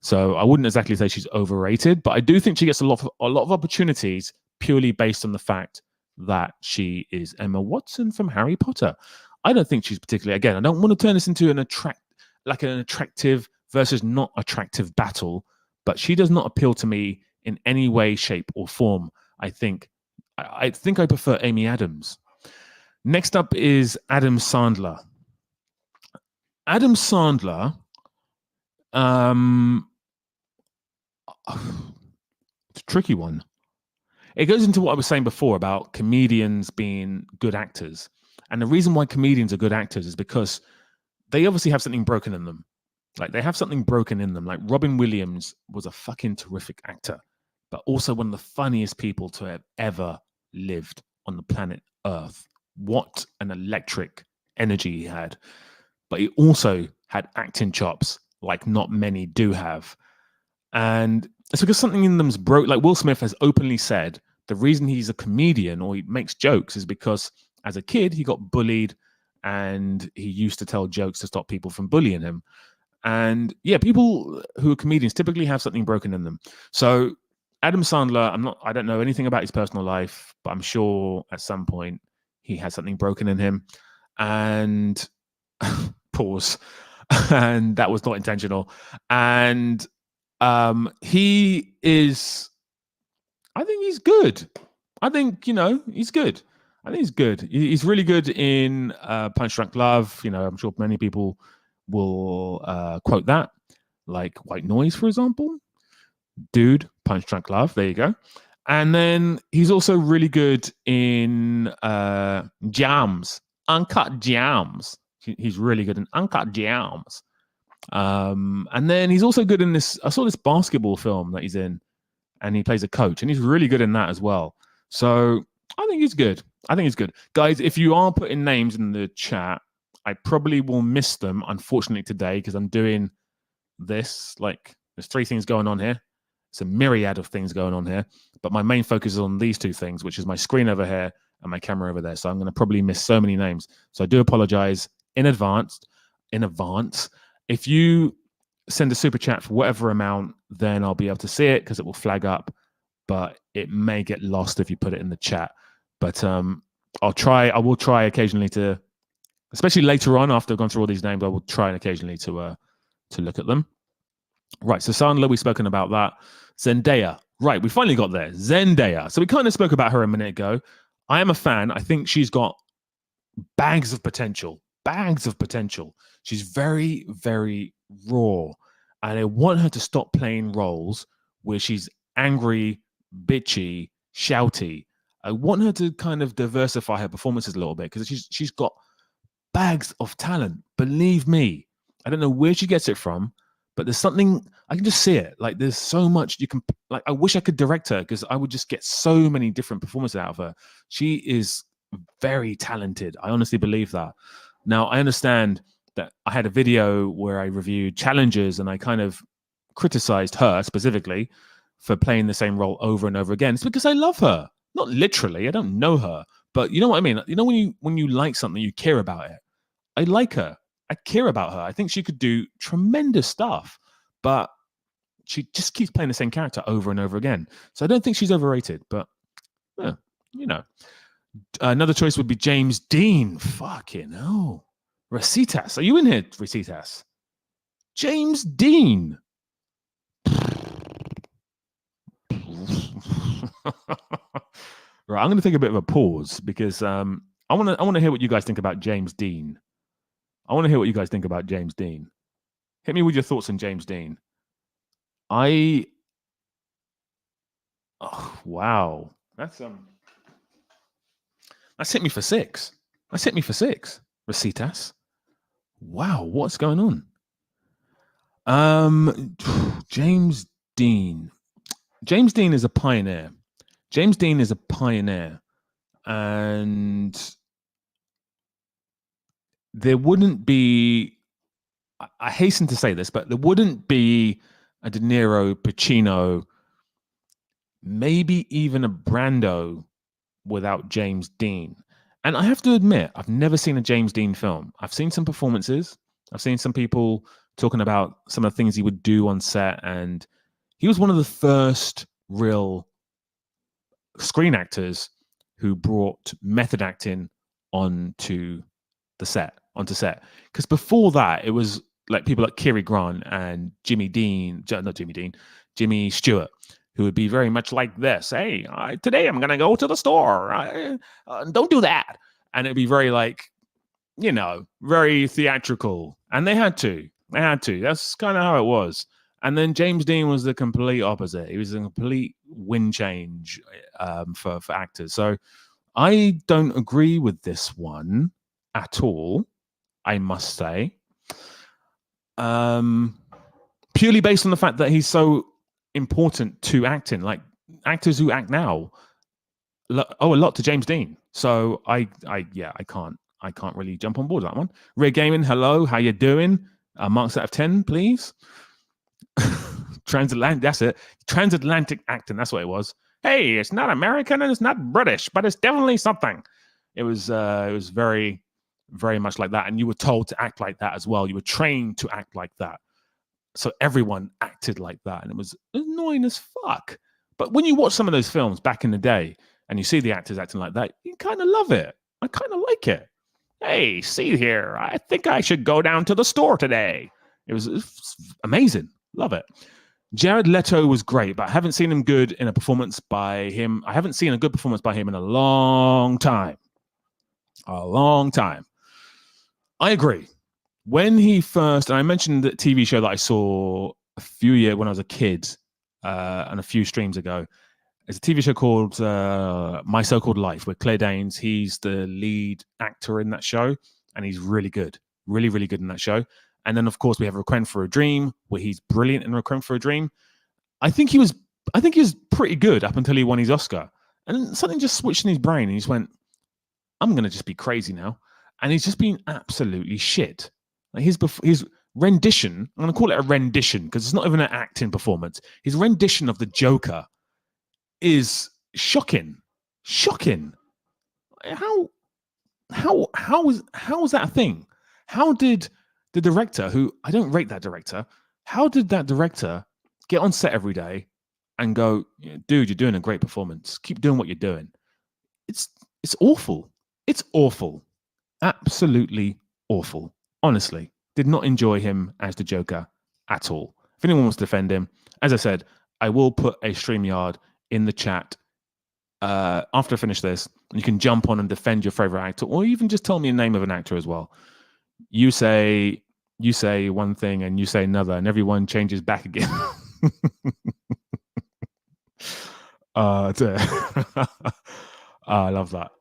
So I wouldn't exactly say she's overrated, but I do think she gets a lot of opportunities purely based on the fact that she is Emma Watson from Harry Potter. I don't think she's particularly, again, I don't want to turn this into an attractive versus not attractive battle, but she does not appeal to me in any way, shape, or form. I think I prefer Amy Adams. Next up is Adam Sandler. Adam Sandler, it's a tricky one. It goes into what I was saying before about comedians being good actors. And the reason why comedians are good actors is because they obviously have something broken in them. Like they have something broken in them. Like Robin Williams was a fucking terrific actor, but also one of the funniest people to have ever lived on the planet Earth. What an electric energy he had. But he also had acting chops like not many do have. And it's because something in them's broke. Like Will Smith has openly said, the reason he's a comedian or he makes jokes is because as a kid, he got bullied and he used to tell jokes to stop people from bullying him. And yeah, people who are comedians typically have something broken in them. So Adam Sandler, I don't know anything about his personal life, but I'm sure at some point he has something broken in him. And pause. And that was not intentional. And he is, I think he's good. I think, he's good. I think he's good. He's really good in Punch Drunk Love. I'm sure many people will quote that, like White Noise, for example. Dude, Punch Drunk Love. There you go. And then he's also really good in Jams, Uncut Jams. He's really good in Uncut Jams. And then he's also good in this. I saw this basketball film that he's in, and he plays a coach, and he's really good in that as well. So I think he's good. Guys, if you are putting names in the chat, I probably will miss them, unfortunately, today, because I'm doing this. Like, there's 3 things going on here. It's a myriad of things going on here. But my main focus is on these 2 things, which is my screen over here and my camera over there. So I'm going to probably miss so many names. So I do apologize in advance. If you send a super chat for whatever amount, then I'll be able to see it because it will flag up. But it may get lost if you put it in the chat. But I will try occasionally to, especially later on after I've gone through all these names, I will try and occasionally to look at them. Right, so Sandler, we've spoken about that. Zendaya, right, we finally got there. Zendaya. So we kind of spoke about her a minute ago. I am a fan. I think she's got bags of potential. She's very, very raw. And I want her to stop playing roles where she's angry, bitchy, shouty. I want her to kind of diversify her performances a little bit because she's got bags of talent. Believe me. I don't know where she gets it from, but there's something, I can just see it. Like there's so much you can, like I wish I could direct her because I would just get so many different performances out of her. She is very talented. I honestly believe that. Now, I understand that I had a video where I reviewed Challengers and I kind of criticized her specifically for playing the same role over and over again. It's because I love her. Not literally, I don't know her, but you know what I mean? You know when you like something, you care about it. I like her. I care about her. I think she could do tremendous stuff, but she just keeps playing the same character over and over again. So I don't think she's overrated, but you know. Another choice would be James Dean. Fucking hell. Recitas. Are you in here, Recitas? James Dean. Right, I'm going to take a bit of a pause because I want to hear what you guys think about James Dean. I want to hear what you guys think about James Dean. Hit me with your thoughts on James Dean. Wow. That's hit me for 6. That's hit me for 6. Recitas. Wow, what's going on? James Dean. James Dean is a pioneer. James Dean is a pioneer. And there wouldn't be, I hasten to say this, but there wouldn't be a De Niro, Pacino, maybe even a Brando without James Dean. And I have to admit, I've never seen a James Dean film. I've seen some performances. I've seen some people talking about some of the things he would do on set. And he was one of the first real screen actors who brought method acting onto set. Because before that, it was like people like Cary Grant and Jimmy Stewart, who would be very much like this. Hey, today I'm going to go to the store. Don't do that. And it'd be very like, very theatrical. And they had to. That's kind of how it was. And then James Dean was the complete opposite. He was a complete wind change for actors. So I don't agree with this one at all, I must say. Purely based on the fact that he's so important to acting. Like actors who act now owe a lot to James Dean. So I can't really jump on board with that one. Ray Gaming, hello, how you doing? Marks out of 10, please. Transatlantic, that's it. Transatlantic acting, that's what it was. Hey, it's not American and it's not British, but it's definitely something. It was very, very much like that. And you were told to act like that as well. You were trained to act like that. So everyone acted like that. And it was annoying as fuck. But when you watch some of those films back in the day and you see the actors acting like that, you kind of love it. I kind of like it. Hey, see here, I think I should go down to the store today. It was amazing. Love it. Jared Leto was great, but I haven't seen him good in a performance by him. I haven't seen a good performance by him in a long time. A long time. I agree. When he first, and I mentioned the TV show that I saw a few years when I was a kid and a few streams ago. It's a TV show called My So-Called Life with Claire Danes. He's the lead actor in that show, and he's really good. Really, really good in that show. And then, of course, we have Requiem for a Dream, where he's brilliant in Requiem for a Dream. I think he was pretty good up until he won his Oscar. And then something just switched in his brain, and he just went, I'm going to just be crazy now. And he's just been absolutely shit. Like his rendition, I'm going to call it a rendition, because it's not even an acting performance. His rendition of the Joker is shocking. How is that a thing? How did the director, who I don't rate that director, how did that director get on set every day and go, dude, you're doing a great performance. Keep doing what you're doing. It's awful. It's awful. Absolutely awful. Honestly, did not enjoy him as the Joker at all. If anyone wants to defend him, as I said, I will put a StreamYard in the chat after I finish this. You can jump on and defend your favorite actor, or even just tell me the name of an actor as well. You say one thing and you say another, and everyone changes back again. I love that.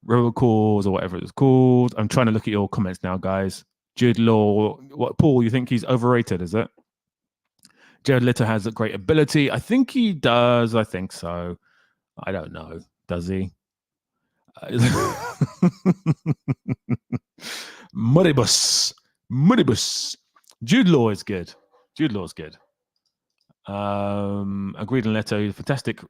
Rebel Calls or whatever it's called. I'm trying to look at your comments now, guys. Jude Law, what, Paul, you think he's overrated, is it? Jared Leto has a great ability. I think he does. I think so. I don't know. Does he? Mudibus. Jude Law is good. Agreed on Leto. Fantastic.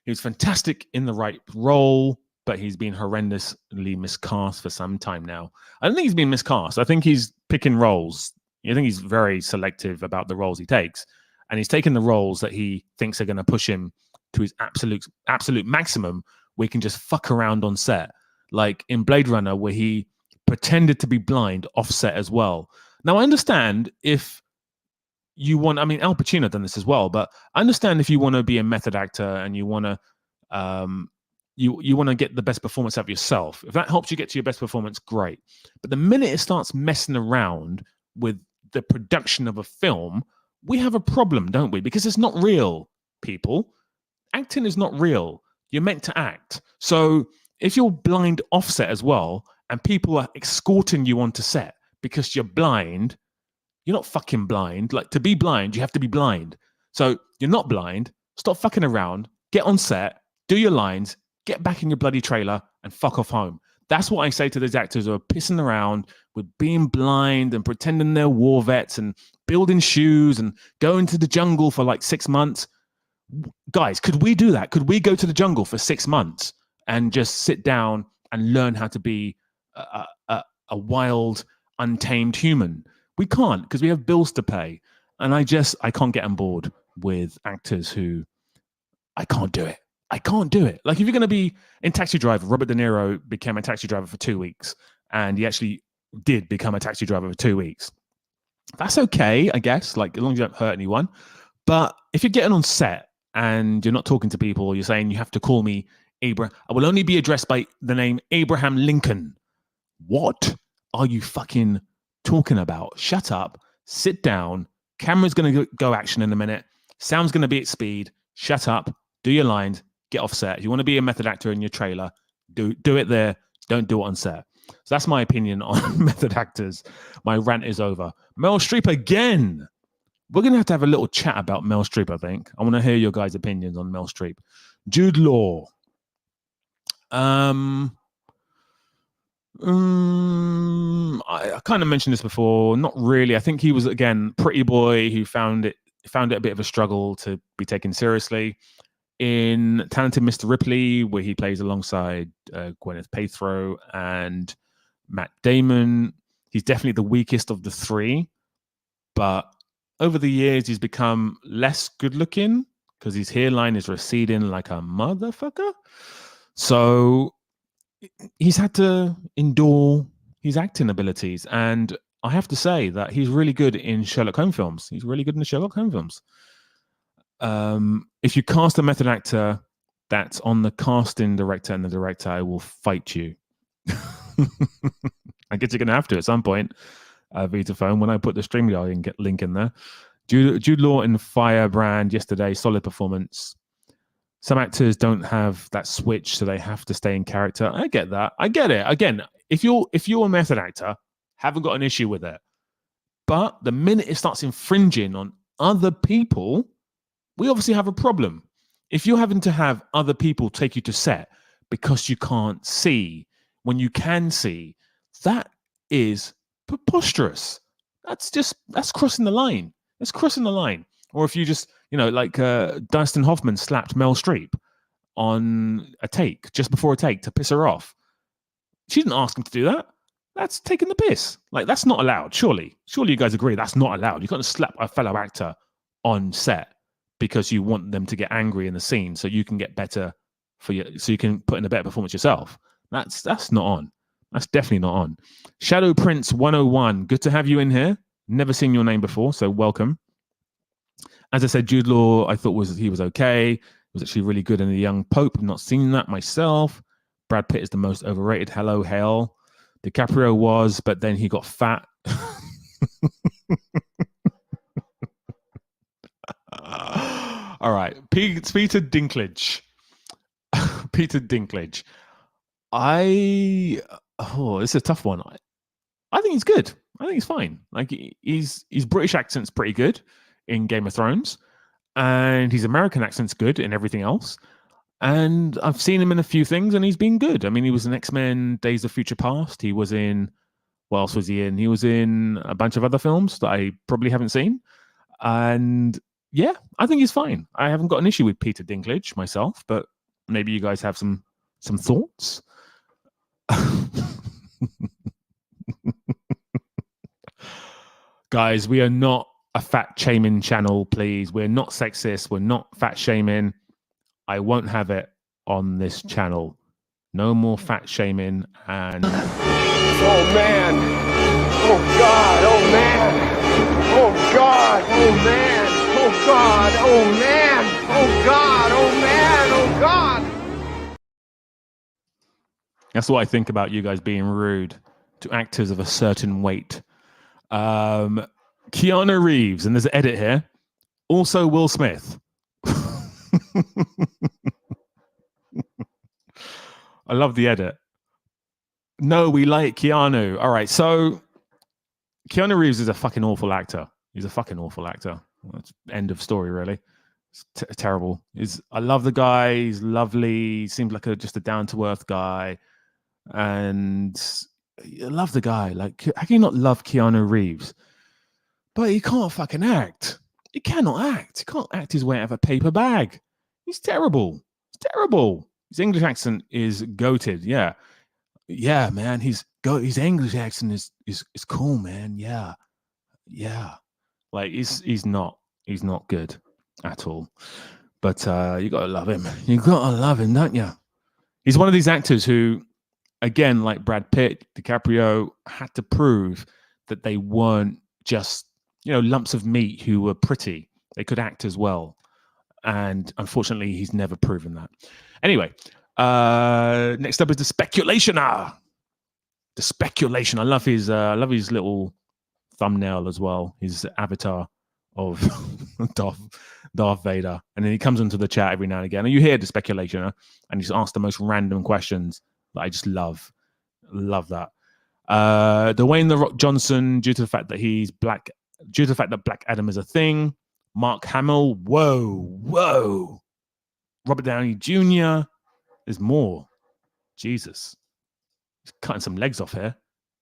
He was fantastic in the right role, but he's been horrendously miscast for some time now. I don't think he's been miscast. I think he's picking roles. I think he's very selective about the roles he takes, and he's taken the roles that he thinks are going to push him to his absolute maximum, where he can just fuck around on set, like in Blade Runner, where he pretended to be blind off set as well. Now, I understand if you want, I mean, Al Pacino done this as well, but I understand if you want to be a method actor and you want to, you want to get the best performance out of yourself. If that helps you get to your best performance, great. But the minute it starts messing around with the production of a film, we have a problem, don't we? Because it's not real, people. Acting is not real. You're meant to act. So if you're blind offset as well, and people are escorting you onto set because you're blind, you're not fucking blind. Like, to be blind, you have to be blind. So you're not blind. Stop fucking around. Get on set. Do your lines. Get back in your bloody trailer and fuck off home. That's what I say to those actors who are pissing around with being blind and pretending they're war vets and building shoes and going to the jungle for like 6 months. Guys, could we do that? Could we go to the jungle for 6 months and just sit down and learn how to be a wild, untamed human? We can't, because we have bills to pay. And I can't get on board with actors who, I can't do it. I can't do it. Like, if you're going to be in Taxi Driver, Robert De Niro became a taxi driver for 2 weeks, and he actually did become a taxi driver for 2 weeks. That's okay, I guess, like, as long as you don't hurt anyone. But if you're getting on set and you're not talking to people, you're saying you have to call me Abraham, I will only be addressed by the name Abraham Lincoln. What are you fucking talking about? Shut up, sit down, camera's going to go action in a minute, sound's going to be at speed, shut up, do your lines, get off set. If you want to be a method actor in your trailer, do it there, don't do it on set. So that's my opinion on method actors. My rant is over. Meryl Streep again. We're going to have a little chat about Meryl Streep, I think. I want to hear your guys' opinions on Meryl Streep. Jude Law. I kind of mentioned this before. Not really. I think he was, again, pretty boy who found it a bit of a struggle to be taken seriously. In Talented Mr. Ripley, where he plays alongside Gwyneth Paltrow and Matt Damon, he's definitely the weakest of the three. But over the years, he's become less good looking because his hairline is receding like a motherfucker. So he's had to endure his acting abilities. And I have to say that he's really good in Sherlock Holmes films. He's really good in the Sherlock Holmes films. If you cast a method actor that's on the casting director and the director, I will fight you. I guess you're going to have to at some point, Vitaphone, when I put the StreamYard link in there. Jude Law in Firebrand yesterday, solid performance. Some actors don't have that switch, so they have to stay in character. I get that. I get it. Again, if you're a method actor, haven't got an issue with it. But the minute it starts infringing on other people, we obviously have a problem. If you're having to have other people take you to set because you can't see when you can see, that is preposterous. That's crossing the line. It's crossing the line. Or if you just, like Dustin Hoffman slapped Meryl Streep on a take, just before a take, to piss her off. She didn't ask him to do that. That's taking the piss. Like, that's not allowed, surely. Surely you guys agree that's not allowed. You can't slap a fellow actor on set because you want them to get angry in the scene so you can get better so you can put in a better performance yourself. That's not on. That's definitely not on. Shadow Prince 101, good to have you in here. Never seen your name before, so welcome. As I said, Jude Law, I thought he was okay. He was actually really good in The Young Pope. I've not seen that myself. Brad Pitt is the most overrated. Hello, hell. DiCaprio was, but then he got fat. All right. Peter Dinklage. Peter Dinklage. This is a tough one. I think he's good. I think he's fine. Like, his British accent's pretty good in Game of Thrones, and his American accent's good in everything else. And I've seen him in a few things, and he's been good. I mean, he was in X-Men Days of Future Past. He was in, what else was he in? He was in a bunch of other films that I probably haven't seen. And yeah, I think he's fine. I haven't got an issue with Peter Dinklage myself, but Maybe you guys have some thoughts. Guys, we are not a fat shaming channel, please. We're not sexist. We're not fat shaming. I won't have it on this channel. No more fat shaming and... Oh, man. Oh, God. Oh, man. Oh, God. Oh, man. Oh, God. Oh, man. Oh, God. Oh, man. Oh, God. That's what I think about you guys being rude to actors of a certain weight. Keanu Reeves, and there's an edit here. Also Will Smith. I love the edit. No, we like Keanu. All right, so Keanu Reeves is a fucking awful actor. He's a fucking awful actor. That's end of story, really. It's terrible. I love the guy. He's lovely. He seems like just a down-to-earth guy. And I love the guy. Like, how can you not love Keanu Reeves? But he can't fucking act. He cannot act. He can't act his way out of a paper bag. He's terrible. He's terrible. His English accent is goated. Yeah. Yeah, man. His English accent is cool, man. Yeah. Yeah. Like he's not good at all. But you gotta love him. You gotta love him, don't you? He's one of these actors who, again, like Brad Pitt, DiCaprio, had to prove that they weren't just, lumps of meat who were pretty. They could act as well. And unfortunately, he's never proven that. Anyway, next up is the speculationer. The speculation. I love his little thumbnail as well. His avatar of Darth Vader. And then he comes into the chat every now and again. And you hear the speculationer, and he's asked the most random questions that I just love. Love that. Dwayne The Rock Johnson, due to the fact that Black Adam is a thing. Mark Hamill, whoa. Robert Downey Jr. There's more. Jesus. He's cutting some legs off here.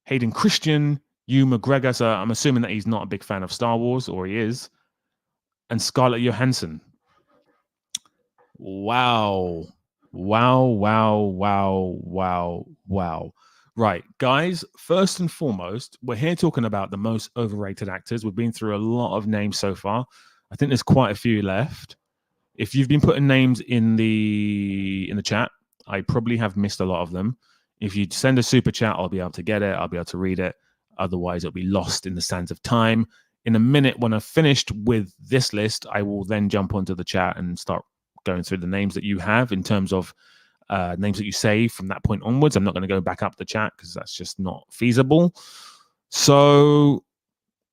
Hayden Christian, Ewan McGregor. So I'm assuming that he's not a big fan of Star Wars, or he is. And Scarlett Johansson. Wow. Right, guys, first and foremost, we're here talking about the most overrated actors. We've been through a lot of names so far. I think there's quite a few left. If you've been putting names in the chat, I probably have missed a lot of them. If you send a super chat, I'll be able to get it. I'll be able to read it. Otherwise, it'll be lost in the sands of time. In a minute, when I've finished with this list, I will then jump onto the chat and start going through the names that you have in terms of names that you say from that point onwards. I'm not going to go back up the chat because that's just not feasible. So,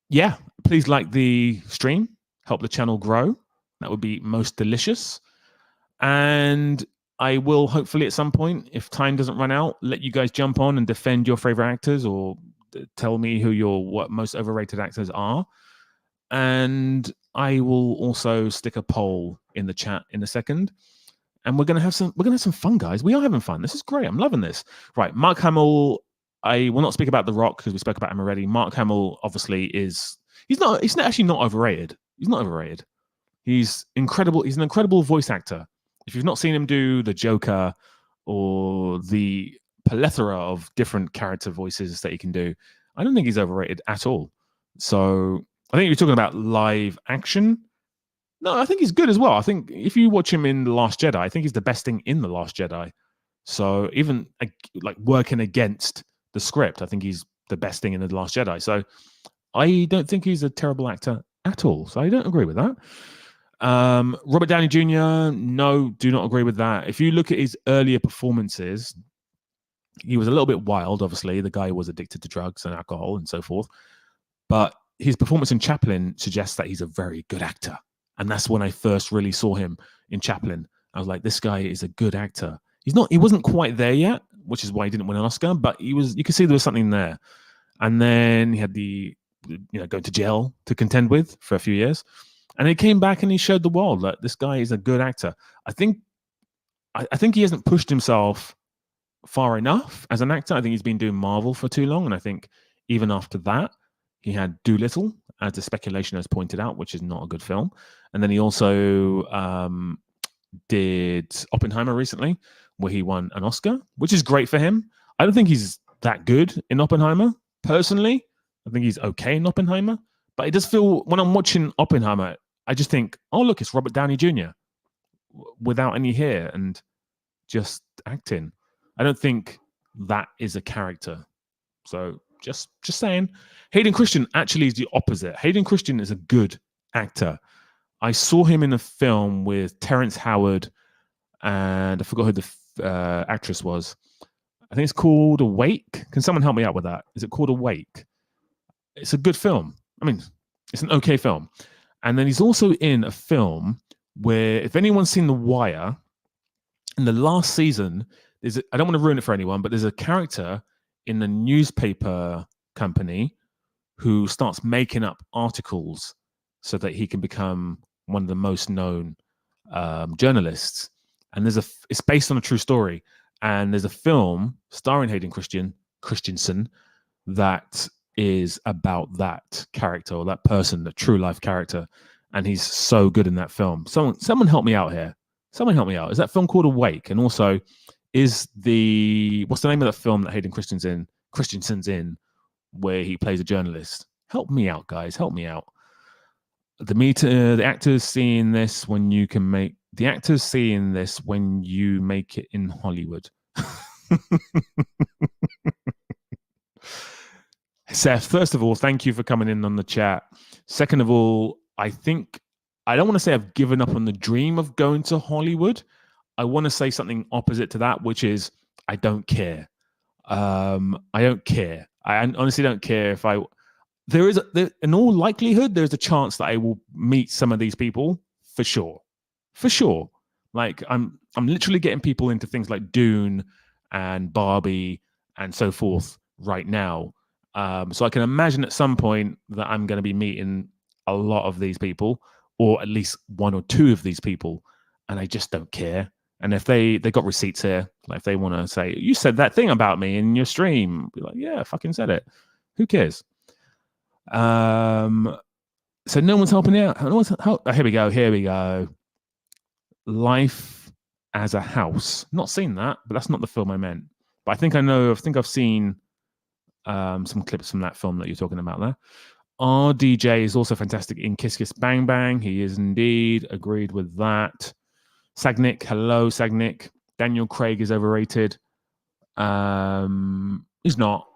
yeah, please like the stream. Help the channel grow. That would be most delicious. And I will hopefully at some point, if time doesn't run out, let you guys jump on and defend your favorite actors or tell me who your most overrated actors are. And I will also stick a poll in the chat in a second. And we're gonna have some fun, guys. We are having fun. This is great. I'm loving this. Right, Mark Hamill. I will not speak about The Rock because we spoke about him already. Mark Hamill obviously he's actually not overrated. He's not overrated. He's incredible. He's an incredible voice actor. If you've not seen him do the Joker or the plethora of different character voices that he can do, I don't think he's overrated at all. So I think if you're talking about live action, no, I think he's good as well. I think if you watch him in The Last Jedi, I think he's the best thing in The Last Jedi. So even like working against the script, I think he's the best thing in The Last Jedi. So I don't think he's a terrible actor at all. So I don't agree with that. Robert Downey Jr., no, do not agree with that. If you look at his earlier performances, he was a little bit wild, obviously. The guy was addicted to drugs and alcohol and so forth. But his performance in Chaplin suggests that he's a very good actor. And that's when I first really saw him in Chaplin. I was like, this guy is a good actor. He wasn't quite there yet, which is why he didn't win an Oscar, but you could see there was something there. And then he had going to jail to contend with for a few years. And he came back and he showed the world that this guy is a good actor. I think he hasn't pushed himself far enough as an actor. I think he's been doing Marvel for too long. And I think even after that, he had Doolittle, as the speculation has pointed out, which is not a good film. And then he also did Oppenheimer recently, where he won an Oscar, which is great for him. I don't think he's that good in Oppenheimer, personally. I think he's okay in Oppenheimer. But it does feel, when I'm watching Oppenheimer, I just think, oh, look, it's Robert Downey Jr. Without any hair and just acting. I don't think that is a character. So just saying. Hayden Christensen actually is the opposite. Hayden Christensen is a good actor. I saw him in a film with Terrence Howard, and I forgot who the actress was. I think it's called Awake. Can someone help me out with that? Is it called Awake? It's a good film. I mean, it's an okay film. And then he's also in a film where, if anyone's seen The Wire, in the last season, I don't want to ruin it for anyone, but there's a character in the newspaper company who starts making up articles so that he can become one of the most known journalists. And it's based on a true story. And there's a film starring Hayden Christensen that is about that character, or that person, the true life character. And he's so good in that film. Someone help me out here. Someone help me out. Is that film called Awake? And also, what's the name of that film that Hayden Christensen's in, where he plays a journalist? Help me out, guys. Help me out. The actors seeing this when you can make the actors seeing this when you make it in Hollywood. Seth, first of all, thank you for coming in on the chat. Second of all, I think I don't want to say I've given up on the dream of going to Hollywood. I want to say something opposite to that, which is I don't care. I don't care. I honestly don't care if in all likelihood, there's a chance that I will meet some of these people for sure. For sure. Like I'm literally getting people into things like Dune and Barbie and so forth right now. So I can imagine at some point that I'm going to be meeting a lot of these people, or at least one or two of these people, and I just don't care. And if they got receipts here, like if they want to say, you said that thing about me in your stream, be like, yeah, I fucking said it. Who cares? So no one's helping out. Here we go. Life as a House. Not seen that, but that's not the film I meant. But I think I've seen some clips from that film that you're talking about there. RDJ is also fantastic in Kiss Kiss Bang Bang. He is indeed. Agreed with that. Sagnick, hello, Sagnick. Daniel Craig is overrated. He's not,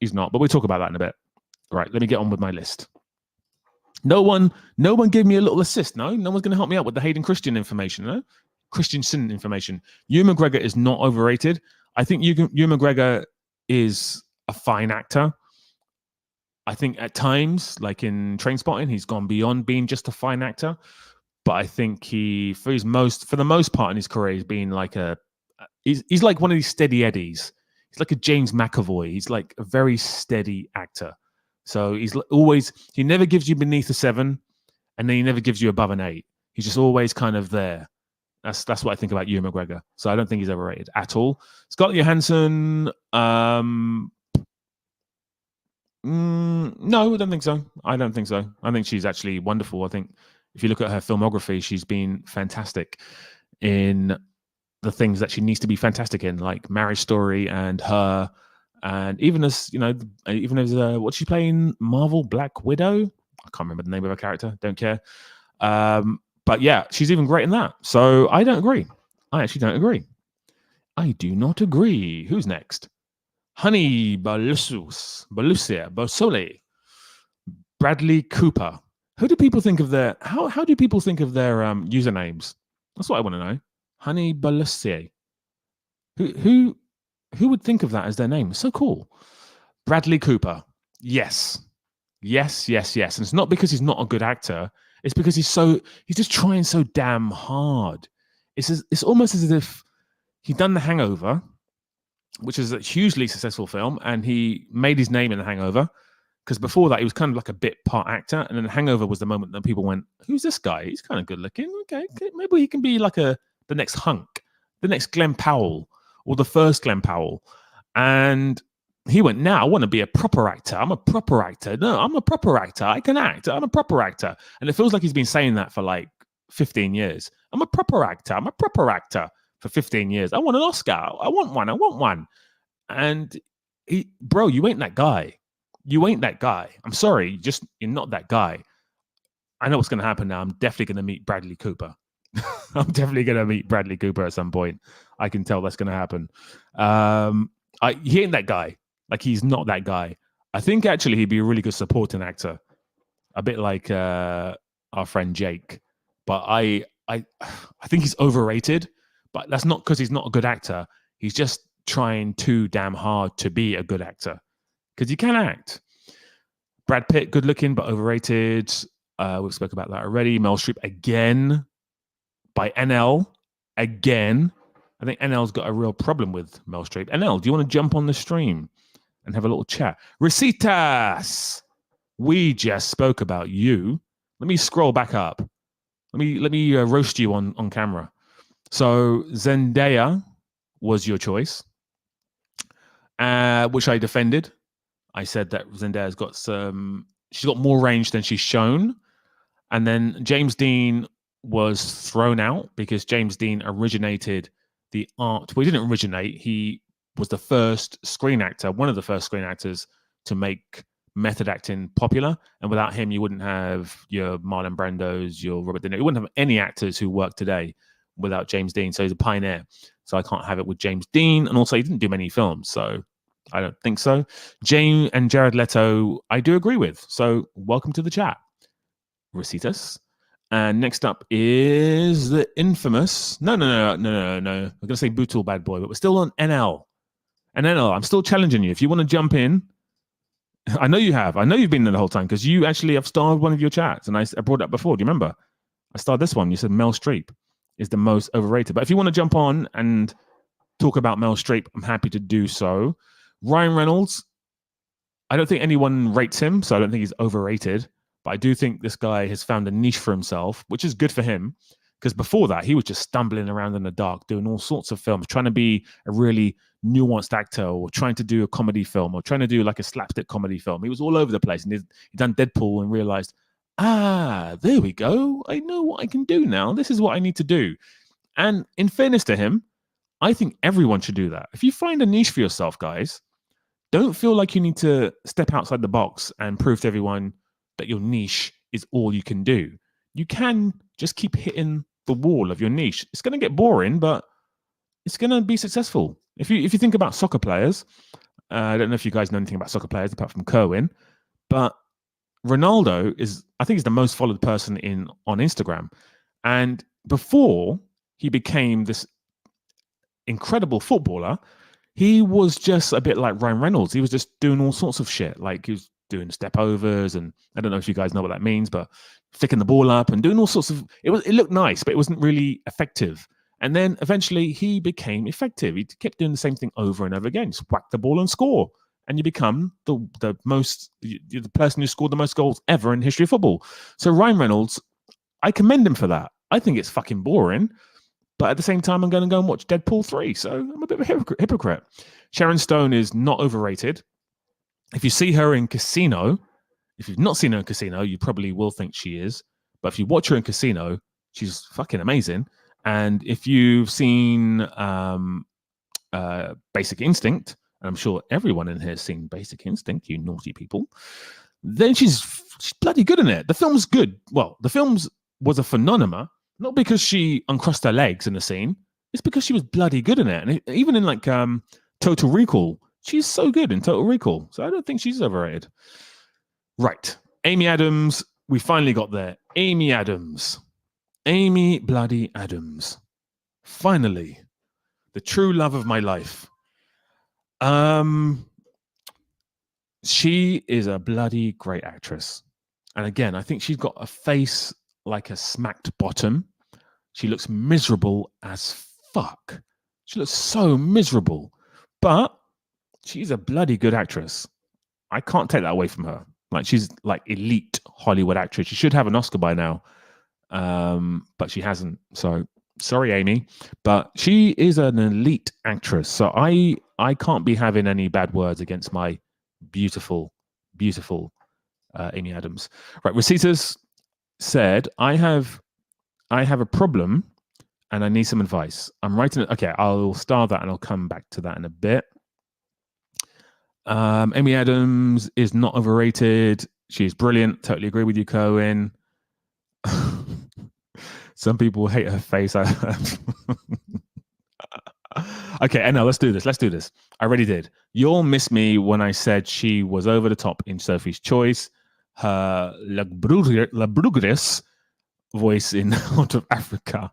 but we'll talk about that in a bit. Right, let me get on with my list. No one gave me a little assist. No one's going to help me out with the Hayden Christensen information. No, Christensen information. Ewan McGregor is not overrated. I think Ewan McGregor is a fine actor. I think at times, like in Trainspotting, he's gone beyond being just a fine actor. But I think for the most part in his career, he's been like he's like one of these steady eddies. He's like a James McAvoy. He's like a very steady actor. So he never gives you beneath a 7, and then he never gives you above an 8. He's just always kind of there. That's what I think about Ewan McGregor. So I don't think he's overrated at all. Scarlett Johansson, no, I don't think so. I think she's actually wonderful. I think if you look at her filmography, she's been fantastic in the things that she needs to be fantastic in, like Marriage Story and Her. And even as what's she playing? Marvel Black Widow? I can't remember the name of her character. Don't care. But yeah, she's even great in that. So I don't agree. I actually don't agree. I do not agree. Who's next? Honey Bosole. Bradley Cooper. How do people think of their usernames? That's what I want to know. Honey Bosole. Who would think of that as their name? It's so cool. Bradley Cooper. Yes. And it's not because he's not a good actor. It's because he's just trying so damn hard. It's almost as if he'd done The Hangover, which is a hugely successful film, and he made his name in The Hangover. Because before that, he was kind of like a bit part actor. And then The Hangover was the moment that people went, who's this guy? He's kind of good looking. Okay, maybe he can be like the next Hunk, the next Glenn Powell, or the first Glenn Powell. And he went, now I want to be a proper actor. I'm a proper actor. No, I'm a proper actor. I can act. I'm a proper actor. And it feels like he's been saying that for like 15 years. I'm a proper actor. I'm a proper actor for 15 years. I want an Oscar. I want one. I want one. And bro, you ain't that guy. You ain't that guy. I'm sorry. You're not that guy. I know what's going to happen now. I'm definitely going to meet Bradley Cooper. I'm definitely going to meet Bradley Cooper at some point. I can tell that's going to happen. He ain't that guy. Like, he's not that guy. I think actually he'd be a really good supporting actor, a bit like our friend Jake. But I think he's overrated. But that's not because he's not a good actor. He's just trying too damn hard to be a good actor, because he can act. Brad Pitt, good looking but overrated. We've spoke about that already. Meryl Streep again by NL again. I think NL's got a real problem with Meryl Streep. NL, do you want to jump on the stream and have a little chat? Recetas, we just spoke about you. Let me scroll back up. Let me roast you on camera. So Zendaya was your choice, which I defended. I said that Zendaya's got she's got more range than she's shown. And then James Dean was thrown out because James Dean originated the art. Well, he didn't originate. He was the first screen actor, one of the first screen actors to make method acting popular. And without him, you wouldn't have your Marlon Brandos, your Robert De Niro. You wouldn't have any actors who work today without James Dean. So he's a pioneer. So I can't have it with James Dean. And also, he didn't do many films. So I don't think so. Jane and Jared Leto, I do agree with. So welcome to the chat, Recetas. And next up is the infamous. No. I'm going to say Bootle Bad Boy, but we're still on NL. And NL, I'm still challenging you. If you want to jump in, I know you have. I know you've been there the whole time because you actually have starred one of your chats. And I brought it up before. Do you remember? I starred this one. You said Meryl Streep is the most overrated. But if you want to jump on and talk about Meryl Streep, I'm happy to do so. Ryan Reynolds, I don't think anyone rates him, so I don't think he's overrated. But I do think this guy has found a niche for himself, which is good for him. Because before that, he was just stumbling around in the dark, doing all sorts of films, trying to be a really nuanced actor, or trying to do a comedy film, or trying to do like a slapstick comedy film. He was all over the place. And he'd done Deadpool and realized, there we go. I know what I can do now. This is what I need to do. And in fairness to him, I think everyone should do that. If you find a niche for yourself, guys, don't feel like you need to step outside the box and prove to everyone that your niche is all you can do. You can just keep hitting the wall of your niche. It's going to get boring, but it's going to be successful. If you think about soccer players, I don't know if you guys know anything about soccer players apart from Kerwin, but Ronaldo I think he's the most followed person on Instagram. And before he became this incredible footballer, he was just a bit like Ryan Reynolds. He was just doing all sorts of shit. Like, he was doing step overs, and I don't know if you guys know what that means, but flicking the ball up and doing all sorts of. It looked nice, but it wasn't really effective. And then eventually he became effective. He kept doing the same thing over and over again. Just whack the ball and score, and you become the person who scored the most goals ever in history of football. So Ryan Reynolds, I commend him for that. I think it's fucking boring, but at the same time, I'm going to go and watch Deadpool 3. So I'm a bit of a hypocrite. Sharon Stone is not overrated. If you see her in Casino, if you've not seen her in Casino, you probably will think she is. But if you watch her in Casino, she's fucking amazing. And if you've seen Basic Instinct, and I'm sure everyone in here has seen Basic Instinct, you naughty people, then she's bloody good in it. The film's good. Well, the film was a phenomenon, not because she uncrossed her legs in the scene. It's because she was bloody good in it. And even in like Total Recall, she's so good in Total Recall. So I don't think she's overrated. Right. Amy Adams. We finally got there. Amy Adams. Amy bloody Adams. Finally. The true love of my life. She is a bloody great actress. And again, I think she's got a face like a smacked bottom. She looks miserable as fuck. She looks so miserable. But she's a bloody good actress. I can't take that away from her. Like, she's like elite Hollywood actress. She should have an Oscar by now. But she hasn't. So sorry, Amy. But she is an elite actress. So I can't be having any bad words against my beautiful, beautiful Amy Adams. Right. Recetas said, I have I have a problem and I need some advice. I'm writing it. Okay, I'll star that and I'll come back to that in a bit. Amy Adams is not overrated. She's brilliant. Totally agree with you, Cohen. Some people hate her face. Okay, no, let's do this. I already did. You'll miss me when I said she was over the top in Sophie's Choice. Her lugubrious voice in Out of Africa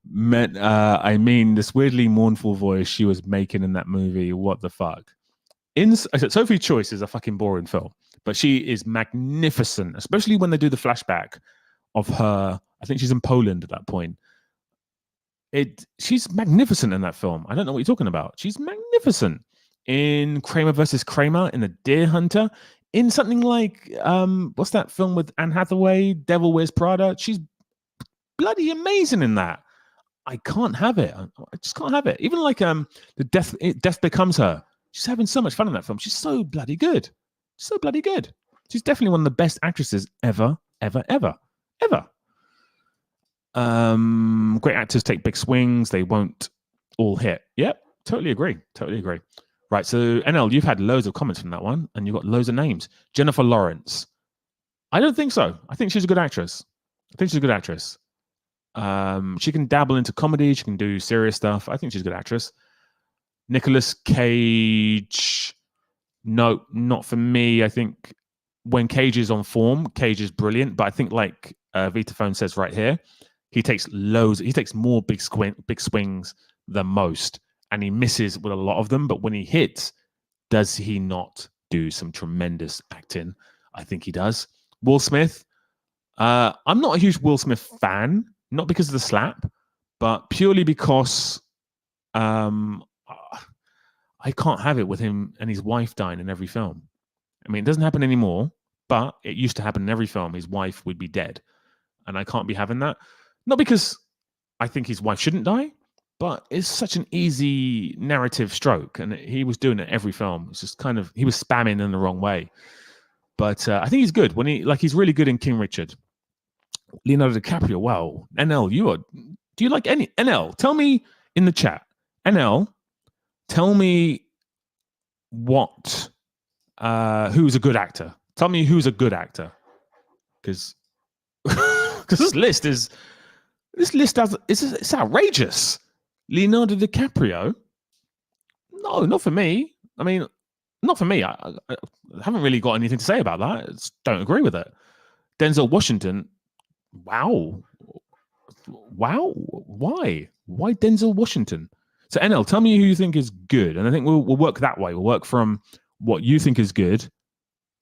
meant, I mean, this weirdly mournful voice she was making in that movie. What the fuck? Sophie's Choice is a fucking boring film, but she is magnificent, especially when they do the flashback of her. I think she's in Poland at that point. She's magnificent in that film. I don't know what you're talking about. She's magnificent in Kramer versus Kramer, in The Deer Hunter, in something like what's that film with Anne Hathaway, Devil Wears Prada. She's bloody amazing in that. I can't have it. I just can't have it. Even like the Death Becomes Her. She's having so much fun in that film. She's so bloody good. So bloody good. She's definitely one of the best actresses ever. Great actors take big swings. They won't all hit. Yep, totally agree. Right, so NL, you've had loads of comments from that one, and you've got loads of names. Jennifer Lawrence. I don't think so. I think she's a good actress. She can dabble into comedy. She can do serious stuff. I think she's a good actress. Nicolas Cage. No, not for me. I think when Cage is on form, Cage is brilliant. But I think, like Vitaphone says right here, he takes more big swings than most, and he misses with a lot of them. But when he hits, does he not do some tremendous acting? I think he does. Will Smith. I'm not a huge Will Smith fan, not because of the slap, but purely because I can't have it with him and his wife dying in every film. I mean, it doesn't happen anymore, but it used to happen in every film. His wife would be dead, and I can't be having that. Not because I think his wife shouldn't die, but it's such an easy narrative stroke, and he was doing it every film. It's just kind of, he was spamming in the wrong way. But I think he's good when he's really good in King Richard. Leonardo DiCaprio, wow. NL, do you like any NL? Tell me in the chat. NL, tell me who's a good actor. Tell me who's a good actor. Because this list it's outrageous. Leonardo DiCaprio? No, not for me. I mean, not for me. I haven't really got anything to say about that. I just don't agree with it. Denzel Washington. Wow. Why Denzel Washington? So NL, tell me who you think is good, and I think we'll work that way. We'll work from what you think is good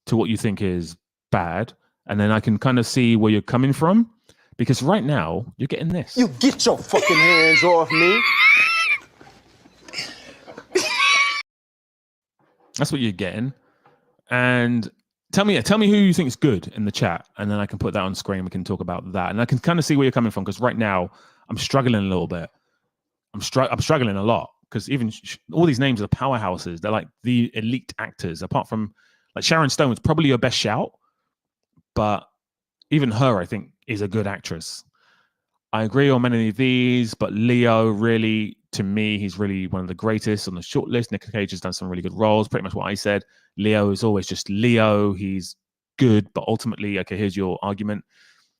to what you think is bad, and then I can kind of see where you're coming from. Because right now you're getting this. You get your fucking hands off me. That's what you're getting. And tell me who you think is good in the chat, and then I can put that on screen. We can talk about that, and I can kind of see where you're coming from. Because right now I'm struggling a little bit. I'm struggling a lot because even all these names are powerhouses. They're like the elite actors. Apart from like Sharon Stone is probably your best shout, but even her, I think, is a good actress. I agree on many of these, but Leo, really, to me, he's really one of the greatest on the short list. Nick Cage has done some really good roles. Pretty much what I said. Leo is always just Leo. He's good, but ultimately, okay, here's your argument.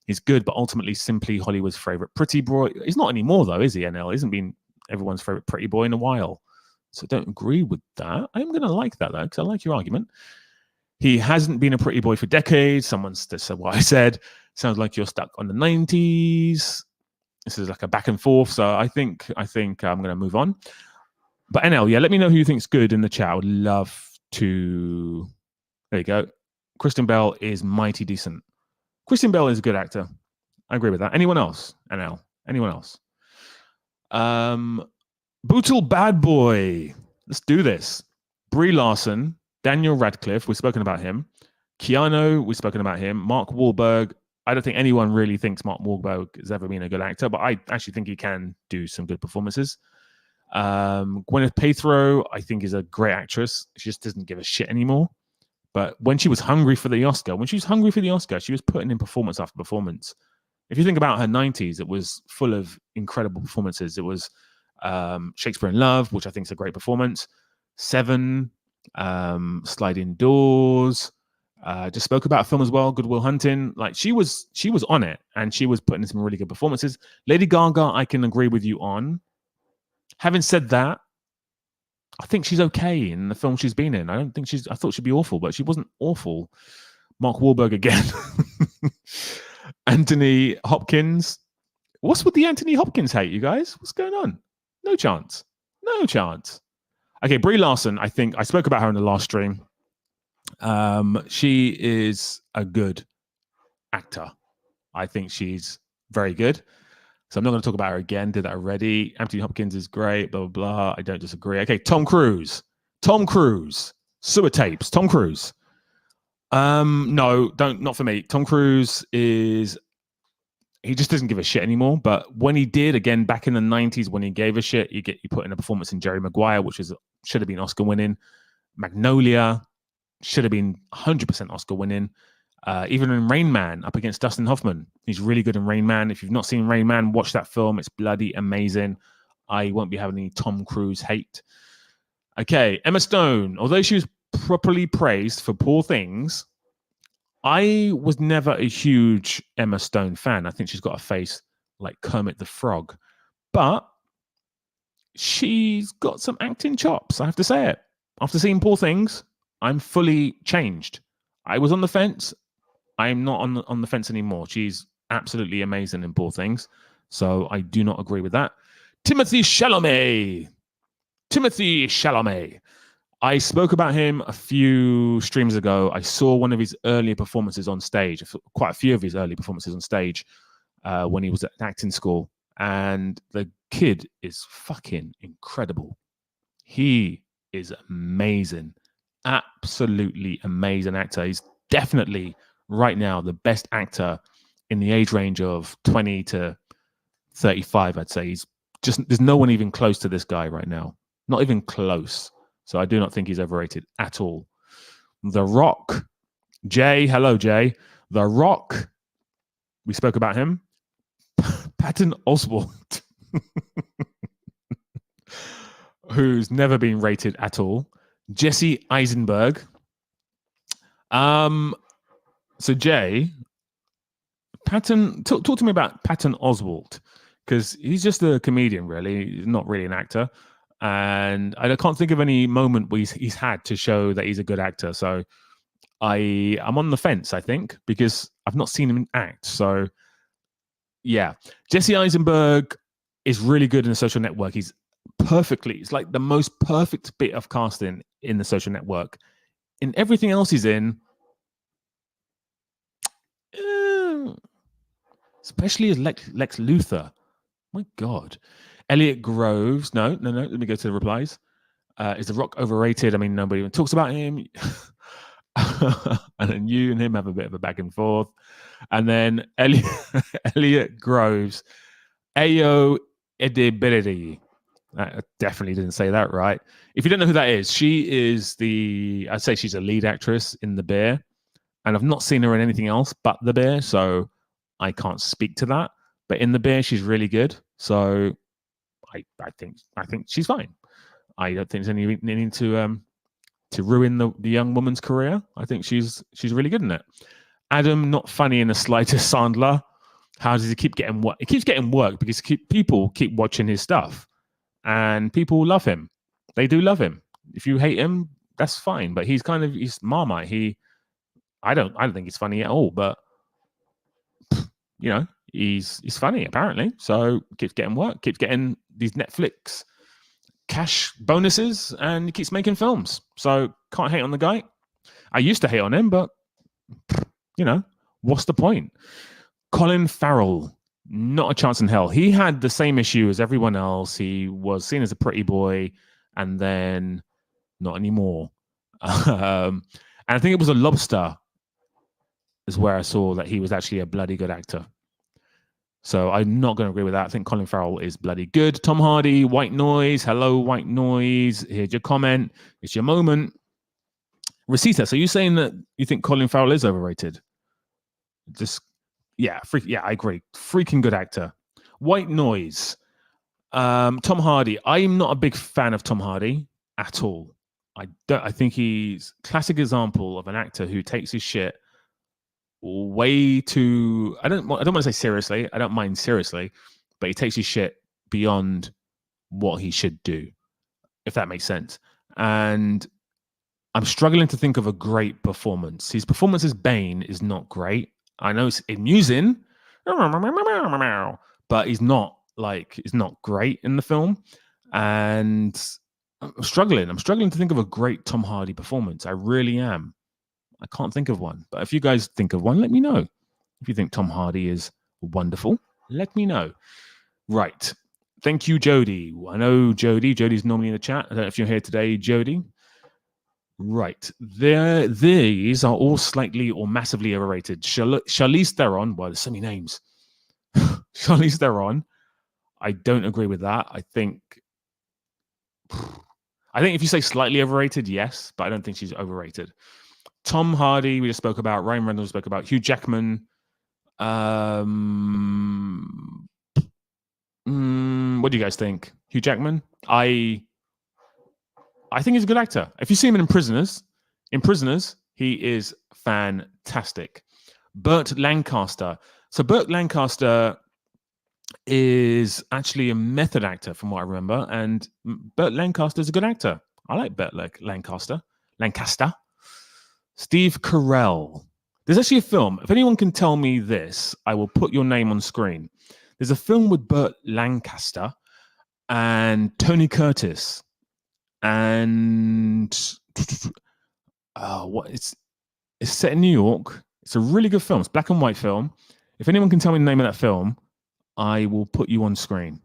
He's good, but ultimately simply Hollywood's favorite pretty boy. He's not anymore, though, is he, NL? He hasn't been everyone's favorite pretty boy in a while. So don't agree with that. I'm going to like that, though, because I like your argument. He hasn't been a pretty boy for decades. Someone's just said what I said. Sounds like you're stuck on the 90s. This is like a back and forth. So I think I'm going to move on. But NL, yeah, let me know who you think's good in the chat. I would love to. There you go. Kristen Bell is mighty decent. Kristen Bell is a good actor. I agree with that. Anyone else? NL? Anyone else? Bootle Bad Boy. Let's do this. Brie Larson, Daniel Radcliffe, we've spoken about him. Keanu, we've spoken about him. Mark Wahlberg. I don't think anyone really thinks Mark Wahlberg has ever been a good actor, but I actually think he can do some good performances. Gwyneth Paltrow, I think, is a great actress. She just doesn't give a shit anymore. But when she was hungry for the Oscar, she was putting in performance after performance. If you think about her 90s, it was full of incredible performances. It was Shakespeare in Love, which I think is a great performance. Seven, Sliding Doors. Just spoke about a film as well, Good Will Hunting. Like she was on it, and she was putting in some really good performances. Lady Gaga, I can agree with you on. Having said that, I think she's okay in the film she's been in. I thought she'd be awful, but she wasn't awful. Mark Wahlberg again. Anthony Hopkins. What's with the Anthony Hopkins hate, you guys? What's going on? No chance. No chance. Okay, Brie Larson, I think I spoke about her in the last stream. She is a good actor. I think she's very good. So I'm not going to talk about her again. Did that already. Anthony Hopkins is great, blah, blah, blah. I don't disagree. Okay, Tom Cruise. Sewer tapes. Tom Cruise. No, not for me. Tom Cruise he just doesn't give a shit anymore. But when he did, again, back in the 90s, when he gave a shit, you put in a performance in Jerry Maguire, which should have been Oscar winning. Magnolia should have been 100% Oscar winning. Even in Rain Man, up against Dustin Hoffman, he's really good in Rain Man. If you've not seen Rain Man, watch that film. It's bloody amazing. I won't be having any Tom Cruise hate. Okay, Emma Stone. Although she was properly praised for Poor Things, I was never a huge Emma Stone fan. I think she's got a face like Kermit the Frog, but she's got some acting chops. I have to say it. After seeing Poor Things, I'm fully changed. I was on the fence. I'm not on the fence anymore. She's absolutely amazing in Poor Things. So I do not agree with that. Timothée Chalamet. I spoke about him a few streams ago. I saw one of his earlier performances on stage, quite a few of his early performances on stage when he was at acting school. And the kid is fucking incredible. He is amazing. Absolutely amazing actor. He's definitely right now the best actor in the age range of 20 to 35, I'd say. There's no one even close to this guy right now. Not even close. So I do not think he's overrated at all. The Rock. Jay. Hello, Jay. The Rock. We spoke about him. Patton Oswalt. Who's never been rated at all. Jesse Eisenberg. So Jay, Patton, talk to me about Patton Oswalt, because he's just a comedian, really. He's not really an actor. And I can't think of any moment where he's had to show that he's a good actor. So I'm on the fence, I think, because I've not seen him act. So yeah, Jesse Eisenberg is really good in The Social Network. It's like the most perfect bit of casting in The Social Network. In everything else he's in, especially as Lex Luthor. My God. Elliot Groves. No. Let me go to the replies. Is The Rock overrated? I mean, nobody even talks about him. And then you and him have a bit of a back and forth. And then Elliot Groves. Ayo Edibility. I definitely didn't say that right. If you don't know who that is, she is I'd say she's a lead actress in The Bear. And I've not seen her in anything else but The Bear, so I can't speak to that. But in The Bear, she's really good. So I think she's fine. I don't think there's any need to ruin the young woman's career. I think she's really good in it. Adam, not funny in the slightest. Sandler. How does he keep getting work? He keeps getting work because people keep watching his stuff, and people love him. They do love him. If you hate him, that's fine. But he's Marmite. I don't think he's funny at all. But he's funny apparently. So keeps getting work, keeps getting these Netflix cash bonuses, and he keeps making films. So can't hate on the guy. I used to hate on him, but what's the point? Colin Farrell, not a chance in hell. He had the same issue as everyone else. He was seen as a pretty boy, and then not anymore. And I think it was a Lobster is where I saw that he was actually a bloody good actor. So I'm not going to agree with that. I think Colin Farrell is bloody good. Tom Hardy, White Noise. Hello, White Noise. Here's your comment. It's your moment. Rosita, so you're saying that you think Colin Farrell is overrated? Just Yeah, I agree. Freaking good actor. White Noise. Tom Hardy. I'm not a big fan of Tom Hardy at all. I think he's classic example of an actor who takes his shit way too. I don't want to say seriously. I don't mind seriously, but he takes his shit beyond what he should do, if that makes sense. And I'm struggling to think of a great performance. His performance as Bane is not great. I know it's amusing, but he's not great in the film. And I'm struggling. I'm struggling to think of a great Tom Hardy performance. I really am. I can't think of one. But if you guys think of one, let me know. If you think Tom Hardy is wonderful, let me know. Right. Thank you, Jody. I know Jody. Jody's normally in the chat. I don't know if you're here today, Jody. Right. These are all slightly or massively overrated. Charlize Theron. Well, there's so many names. Charlize Theron. I don't agree with that. I think if you say slightly overrated, yes, but I don't think she's overrated. Tom Hardy, we just spoke about. Ryan Reynolds spoke about. Hugh Jackman. What do you guys think? Hugh Jackman? I think he's a good actor. If you see him in Prisoners, he is fantastic. Burt Lancaster. So Burt Lancaster is actually a method actor, from what I remember, and Burt Lancaster is a good actor. I like Burt Lancaster. Steve Carell. There's actually a film. If anyone can tell me this, I will put your name on screen. There's a film with Burt Lancaster and Tony Curtis. And it's set in New York. It's a really good film. It's a black and white film. If anyone can tell me the name of that film, I will put you on screen.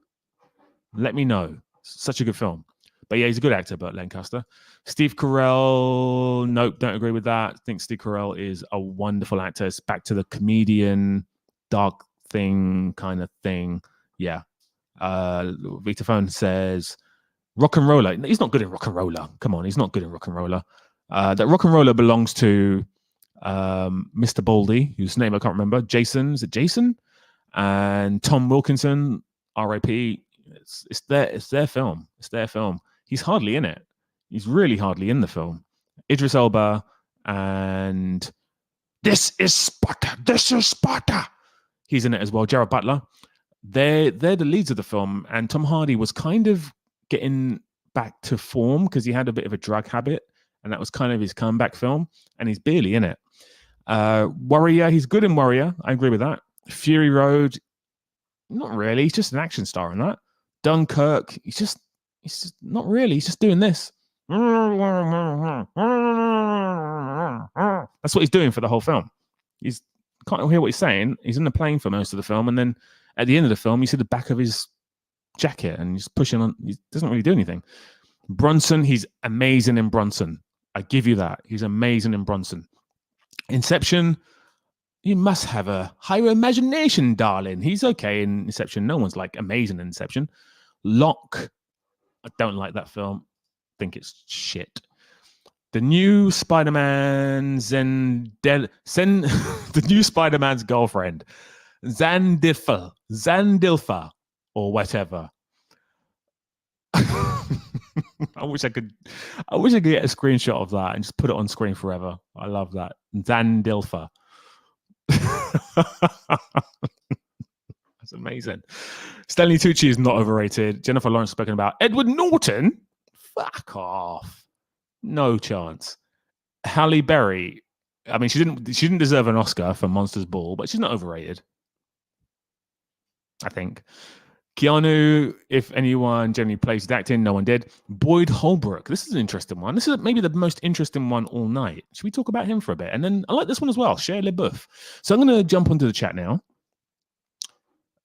Let me know. It's such a good film. But yeah, he's a good actor, Burt Lancaster. Steve Carell, nope, don't agree with that. I think Steve Carell is a wonderful actor. It's back to the comedian, dark thing kind of thing. Yeah. Vita Phone says Rock and Roller. He's not good in Rock and Roller. Come on, he's not good in Rock and Roller. That Rock and Roller belongs to Mr. Baldy, whose name I can't remember. Jason, is it Jason? And Tom Wilkinson, R.I.P. It's their film. It's their film. He's hardly in it. He's really hardly in the film. Idris Elba and This is Sparta. This is Sparta. He's in it as well. Jared Butler. They're the leads of the film. And Tom Hardy was kind of getting back to form because he had a bit of a drug habit. And that was kind of his comeback film. And he's barely in it. Warrior. He's good in Warrior. I agree with that. Fury Road. Not really. He's just an action star in that. Dunkirk. He's just not really. He's just doing this. That's what he's doing for the whole film. He's can't hear what he's saying. He's in the plane for most of the film, and then at the end of the film, you see the back of his jacket, and he's pushing on. He doesn't really do anything. Bronson, he's amazing in Bronson. I give you that. He's amazing in Bronson. Inception, you must have a higher imagination, darling. He's okay in Inception. No one's like amazing in Inception. Locke, I don't like that film. I think it's shit. The new Spider-Man, the new Spider-Man's girlfriend, Zandilfa, or whatever. I wish I could get a screenshot of that and just put it on screen forever. I love that. Zandilfa. That's amazing. Stanley Tucci is not overrated. Jennifer Lawrence spoken about. Edward Norton? Fuck off. No chance. Halle Berry. I mean, she didn't deserve an Oscar for Monsters Ball, but she's not overrated. I think. Keanu, if anyone generally plays acting, no one did. Boyd Holbrook. This is an interesting one. This is maybe the most interesting one all night. Should we talk about him for a bit? And then I like this one as well. Shia LaBeouf. So I'm going to jump onto the chat now.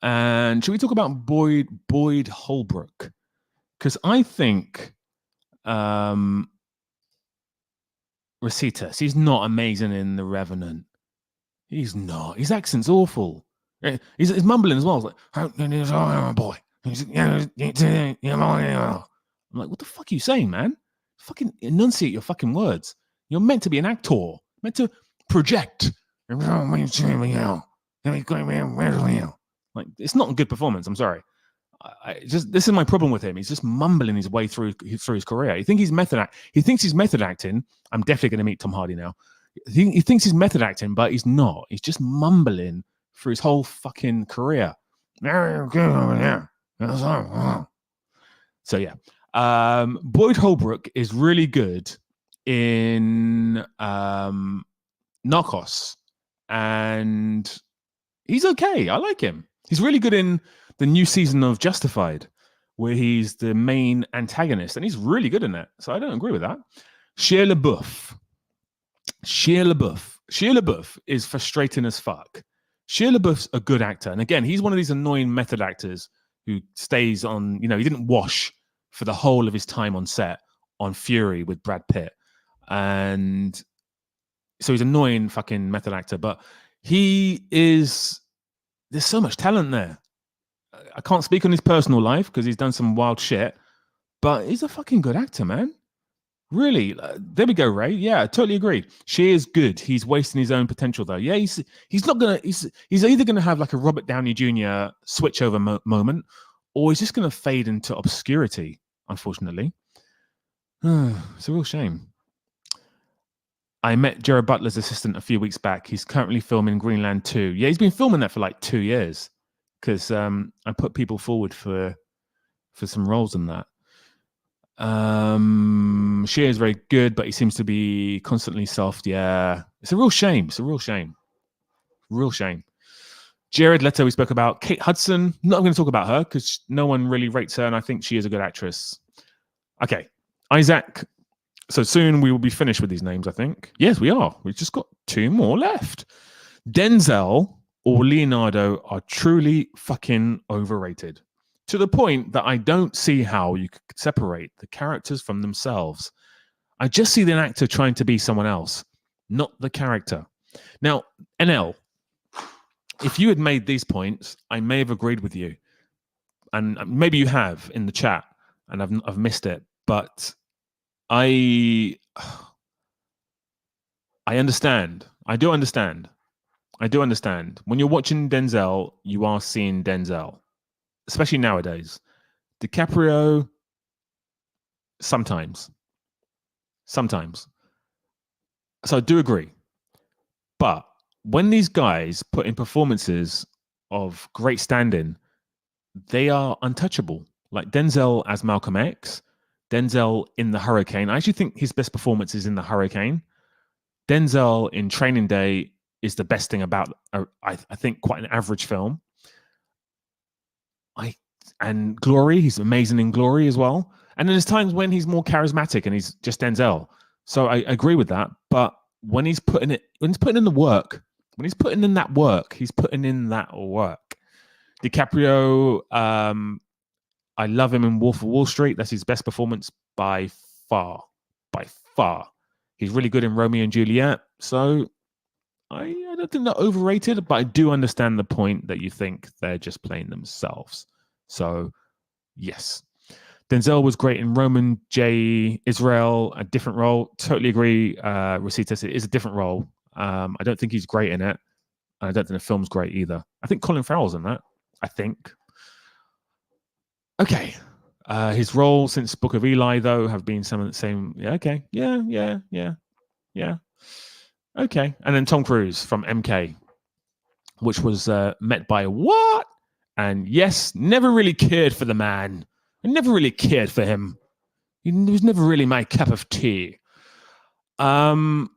And should we talk about Boyd Holbrook? Because I think Rositas, he's not amazing in The Revenant. He's not. His accent's awful. He's mumbling as well. He's like, boy. I'm like, what the fuck are you saying, man? Fucking enunciate your fucking words. You're meant to be an actor, meant to project. Like, it's not a good performance. I'm sorry. This is my problem with him. He's just mumbling his way through his career. He thinks he's method acting. I'm definitely going to meet Tom Hardy now. He thinks he's method acting, but he's not. He's just mumbling through his whole fucking career. So yeah, Boyd Holbrook is really good in Narcos, and he's okay. I like him. He's really good in the new season of Justified, where he's the main antagonist, and he's really good in that. So I don't agree with that. Shia LaBeouf is frustrating as fuck. Shia LaBeouf's a good actor, and again, he's one of these annoying method actors who stays on. You know, he didn't wash for the whole of his time on set on Fury with Brad Pitt, and so he's an annoying fucking method actor. But there's so much talent there. I can't speak on his personal life because he's done some wild shit, but he's a fucking good actor, man. Really, there we go, Ray. Yeah, I totally agree. She is good. He's wasting his own potential, though. Yeah, he's not gonna. He's either gonna have like a Robert Downey Jr. switchover moment, or he's just gonna fade into obscurity. Unfortunately, it's a real shame. I met Gerard Butler's assistant a few weeks back. He's currently filming Greenland 2. Yeah, he's been filming that for like 2 years because I put people forward for some roles in that. Shea is very good, but he seems to be constantly soft. Yeah, it's a real shame. Real shame. Jared Leto, we spoke about. Kate Hudson, not going to talk about her because no one really rates her, and I think she is a good actress. Okay, Isaac. So soon we will be finished with these names, I think. Yes, we are. We've just got 2 more left. Denzel or Leonardo are truly fucking overrated, to the point that I don't see how you could separate the characters from themselves. I just see the actor trying to be someone else, not the character. Now, NL, if you had made these points, I may have agreed with you. And maybe you have in the chat, and I've missed it. But I understand. I do understand. When you're watching Denzel, you are seeing Denzel. Especially nowadays. DiCaprio, sometimes. So I do agree. But when these guys put in performances of great standing, they are untouchable. Like Denzel as Malcolm X, Denzel in The Hurricane. I actually think his best performance is in The Hurricane. Denzel in Training Day is the best thing about, I think, quite an average film. And Glory, he's amazing in Glory as well. And then there's times when he's more charismatic and he's just Denzel. So I agree with that. But when he's putting in that work. DiCaprio, I love him in Wolf of Wall Street. That's his best performance by far. He's really good in Romeo and Juliet. So I don't think they're overrated, but I do understand the point that you think they're just playing themselves. So, yes. Denzel was great in Roman J. Israel, a different role. Totally agree, Rositas. It is a different role. I don't think he's great in it. And I don't think the film's great either. I think Colin Farrell's in that. I think. Okay. His role since Book of Eli, though, have been some of the same. Yeah, okay. Yeah. Okay. And then Tom Cruise from MK, which was met by what? And yes, never really cared for the man. I never really cared for him. He was never really my cup of tea. Right,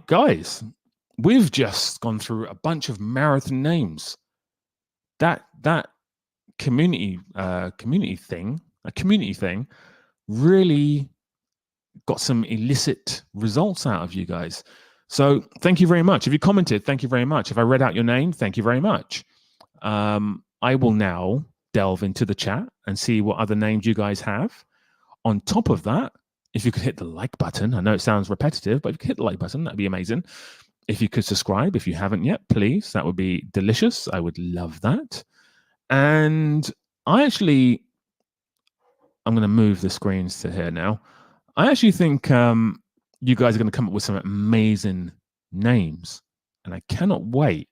guys. We've just gone through a bunch of marathon names. That community thing really got some illicit results out of you guys. So thank you very much. If you commented, thank you very much. If I read out your name, thank you very much. I will now delve into the chat and see what other names you guys have. On top of that, if you could hit the like button, I know it sounds repetitive, but if you could hit the like button, that'd be amazing. If you could subscribe, if you haven't yet, please, that would be delicious. I would love that. And I'm going to move the screens to here now. I actually think you guys are going to come up with some amazing names, and I cannot wait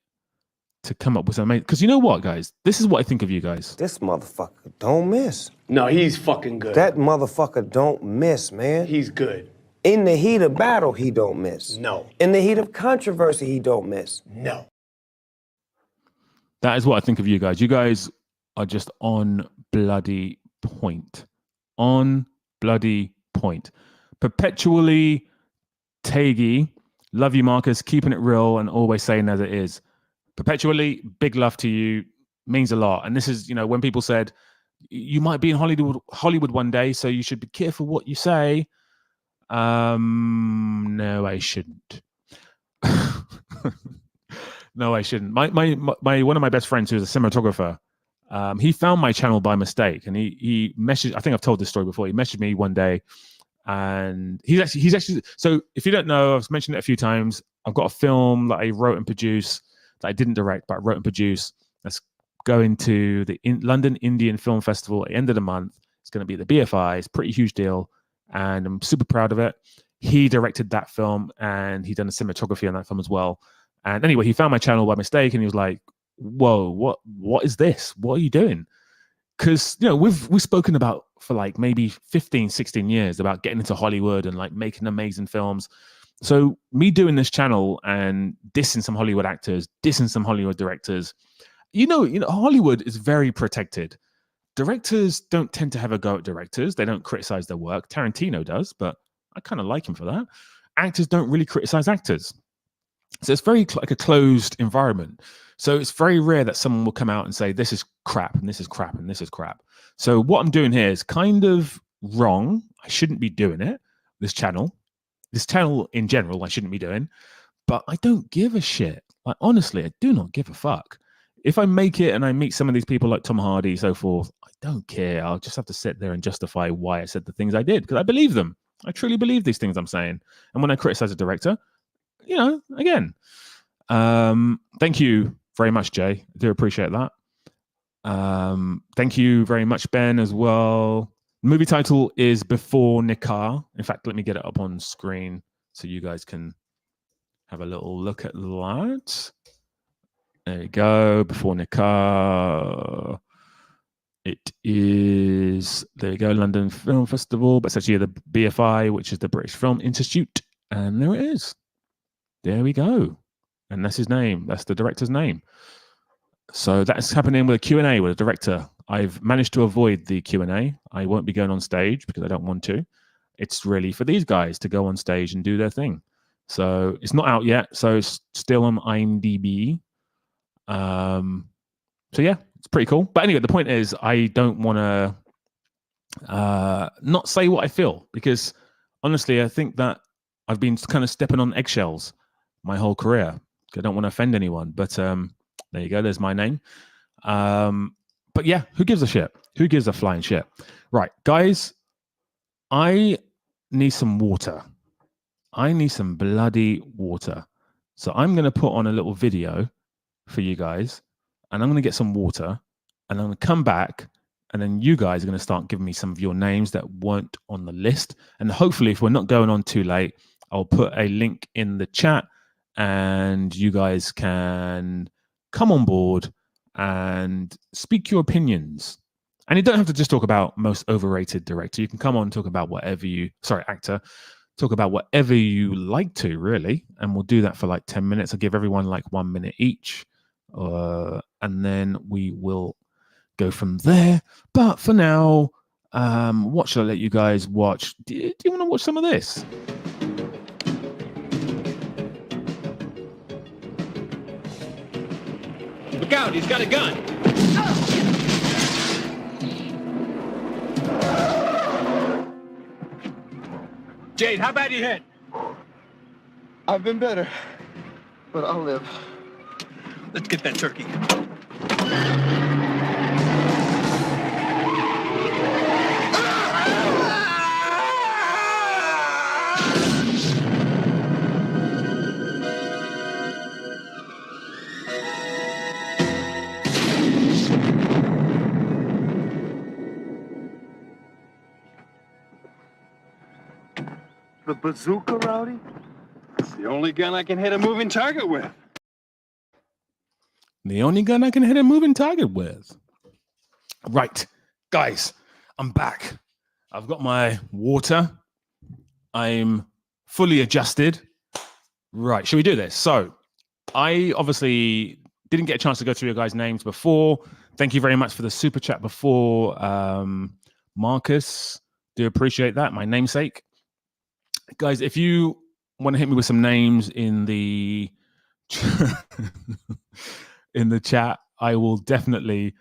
to come up with some amazing. Because you know what, guys? This is what I think of you guys. This motherfucker don't miss. No, he's fucking good. That motherfucker don't miss, man. He's good. In the heat of battle, he don't miss. No. In the heat of controversy, he don't miss. No. That is what I think of you guys. You guys are just on bloody point. On bloody point. Perpetually Taggy. Love you, Marcus. Keeping it real and always saying as it is. Perpetually, big love to you. Means a lot. And this is, when people said, you might be in Hollywood one day, so you should be careful what you say. No, I shouldn't. No, I shouldn't. My one of my best friends, who's a cinematographer, he found my channel by mistake, and he messaged. I think I've told this story before. He messaged me one day, and he's actually. So if you don't know, I've mentioned it a few times. I've got a film that I wrote and produced that I didn't direct, but I wrote and produced. That's going to the London Indian Film Festival at the end of the month. It's going to be the BFI. It's a pretty huge deal, and I'm super proud of it. He directed that film, and he done the cinematography on that film as well. And anyway, he found my channel by mistake, and he was like, "Whoa, what is this? What are you doing?" Because we've spoken about for like maybe 15, 16 years about getting into Hollywood and like making amazing films. So me doing this channel and dissing some Hollywood actors, dissing some Hollywood directors, Hollywood is very protected. Directors don't tend to have a go at directors. They don't criticize their work. Tarantino does, but I kind of like him for that. Actors don't really criticize actors. So it's very like a closed environment. So it's very rare that someone will come out and say, this is crap, and this is crap, and this is crap. So what I'm doing here is kind of wrong. I shouldn't be doing it. This channel in general, I shouldn't be doing. But I don't give a shit. Like, honestly, I do not give a fuck. If I make it and I meet some of these people like Tom Hardy, so forth, I don't care. I'll just have to sit there and justify why I said the things I did, because I believe them. I truly believe these things I'm saying. And when I criticize a director, again, thank you very much, Jay. I do appreciate that. Thank you very much, Ben, as well. The movie title is Before Nikah. In fact, let me get it up on screen so you guys can have a little look at that. There you go. Before Nikah. It is, there you go, London Film Festival, but it's actually the BFI, which is the British Film Institute. And there it is. There we go. And that's his name. That's the director's name. So that's happening with a Q&A with a director. I've managed to avoid the Q&A. I won't be going on stage because I don't want to. It's really for these guys to go on stage and do their thing. So it's not out yet. So it's still on IMDb. So yeah, it's pretty cool. But anyway, the point is I don't want to not say what I feel, because honestly, I think that I've been kind of stepping on eggshells my whole career. I don't want to offend anyone, but there you go. There's my name. But yeah, who gives a shit? Who gives a flying shit? Right, guys, I need some water. I need some bloody water. So I'm going to put on a little video for you guys, and I'm going to get some water, and I'm going to come back, and then you guys are going to start giving me some of your names that weren't on the list. And hopefully, if we're not going on too late, I'll put a link in the chat, and you guys can come on board and speak your opinions. And you don't have to just talk about most overrated director. You can come on and talk about actor. Talk about whatever you like to, really. And we'll do that for like 10 minutes. I'll give everyone like 1 minute each. And then we will go from there. But for now, what should I let you guys watch? Do you want to watch some of this? Look out, he's got a gun. Jade, how bad you hit? I've been better, but I'll live. Let's get that turkey. The bazooka, Rowdy? It's the only gun I can hit a moving target with. The only gun I can hit a moving target with. Right, guys, I'm back. I've got my water. I'm fully adjusted. Right, should we do this? So, I obviously didn't get a chance to go through your guys' names before. Thank you very much for the super chat before, Marcus. Do appreciate that, my namesake. Guys, if you want to hit me with some names in the in the chat, I will definitely.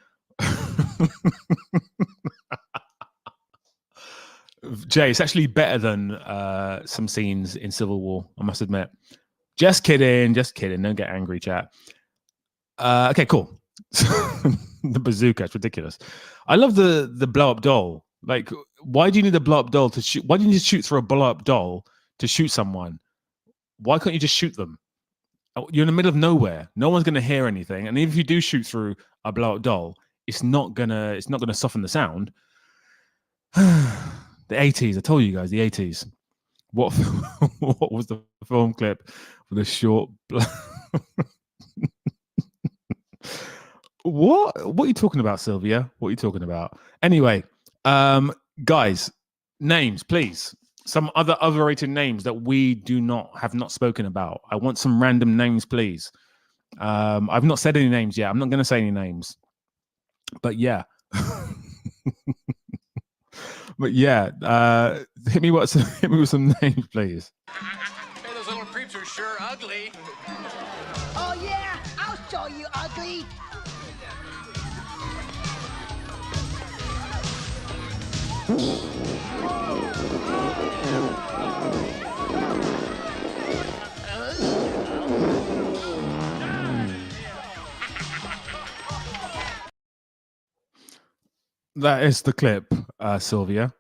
Jay, it's actually better than some scenes in Civil War, I must admit. Just kidding. Don't get angry, chat. Okay, cool. The bazooka, it's ridiculous. I love the blow up doll. Like, why do you need a blow up doll to shoot? Why do you need to shoot through a blow up doll to shoot someone? Why can't you just shoot them? You're in the middle of nowhere. No one's gonna hear anything. And if you do shoot through a blow up doll, it's not gonna soften the sound. The 80s, I told you guys, the 80s. What was the film clip for the short? What are you talking about, Sylvia? What are you talking about? Anyway, guys, names, please. Some other overrated names that we have not spoken about. I want some random names, please. I've not said any names yet. I'm not going to say any names, but yeah. But yeah, hit me with some names, please. Hey, those little creeps are sure ugly. Oh yeah, I'll show you ugly. That is the clip, Sylvia.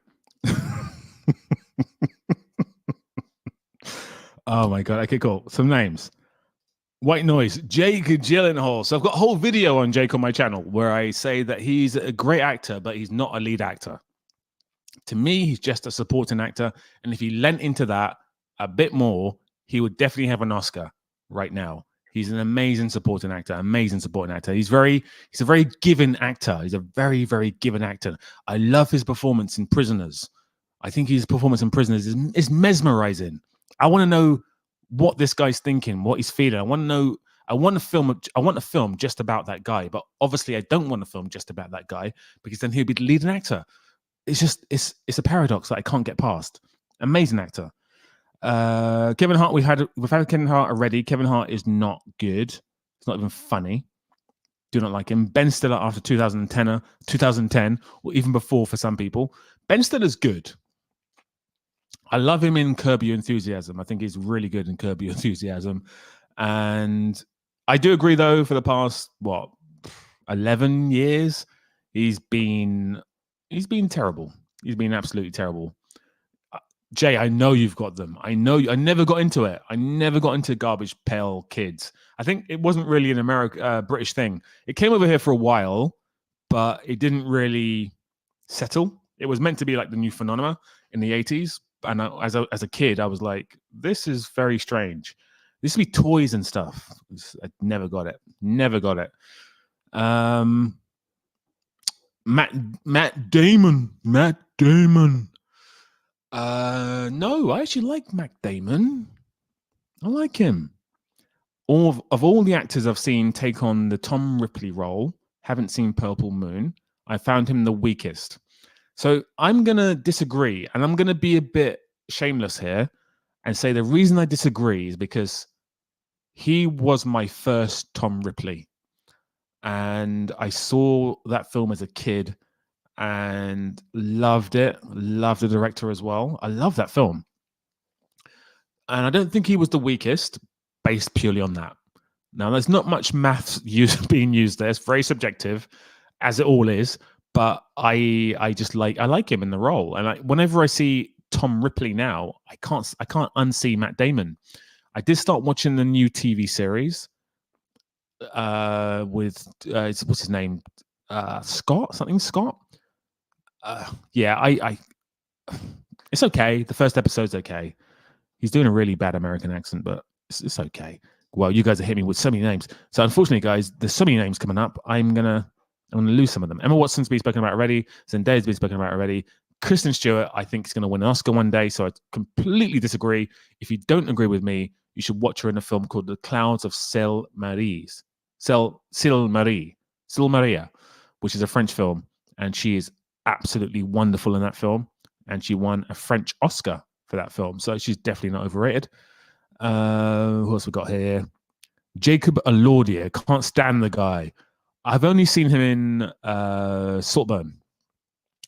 Oh my god. Okay, cool. Some names. White Noise, Jake Gyllenhaal. So I've got a whole video on Jake on my channel where I say that he's a great actor, but he's not a lead actor. To me, he's just a supporting actor. And if he lent into that a bit more, he would definitely have an Oscar right now. He's an amazing supporting actor, He's a very given actor. He's a very, very given actor. I love his performance in Prisoners. I think his performance in Prisoners is mesmerizing. I want to know what this guy's thinking, what he's feeling. I want a film just about that guy, but obviously I don't want a film just about that guy because then he'll be the leading actor. It's a paradox that I can't get past. Amazing actor. Kevin Hart, we've had Kevin Hart already. Kevin Hart is not good. It's not even funny. Do not like him. Ben Stiller after 2010, or even before for some people. Ben Stiller's good. I love him in Curb Your Enthusiasm. I think he's really good in Curb Your Enthusiasm. And I do agree, though, for the past, 11 years, he's been terrible. He's been absolutely terrible. Jay, I know you've got them. I know I never got into it. I never got into Garbage Pail Kids. I think it wasn't really an British thing. It came over here for a while, but it didn't really settle. It was meant to be like the new phenomena in the 80s. And as a kid, I was like, this is very strange. This would be toys and stuff. I never got it. Never got it. Matt Damon. No, I actually like Matt Damon. I like him. Of all the actors I've seen take on the Tom Ripley role, haven't seen Purple Moon, I found him the weakest. So I'm going to disagree, and I'm going to be a bit shameless here and say the reason I disagree is because he was my first Tom Ripley. And I saw that film as a kid and loved it. Loved the director as well. I love that film. And I don't think he was the weakest based purely on that. Now, there's not much maths being used there. It's very subjective, as it all is. But I like him in the role. And whenever I see Tom Ripley now, I can't unsee Matt Damon. I did start watching the new TV series with what's his name? Scott? Yeah, it's okay. The first episode's okay. He's doing a really bad American accent, but it's okay. Well, you guys are hitting me with so many names. So unfortunately, guys, there's so many names coming up. I'm gonna lose some of them. Emma Watson's been spoken about already. Zendaya's been spoken about already. Kristen Stewart, I think, is going to win an Oscar one day. So I completely disagree. If you don't agree with me, you should watch her in a film called The Clouds of Celle Marie, which is a French film, and she is absolutely wonderful in that film. And she won a French Oscar for that film. So she's definitely not overrated. Who else we got here? Jacob Elordi. Can't stand the guy. I've only seen him in Saltburn.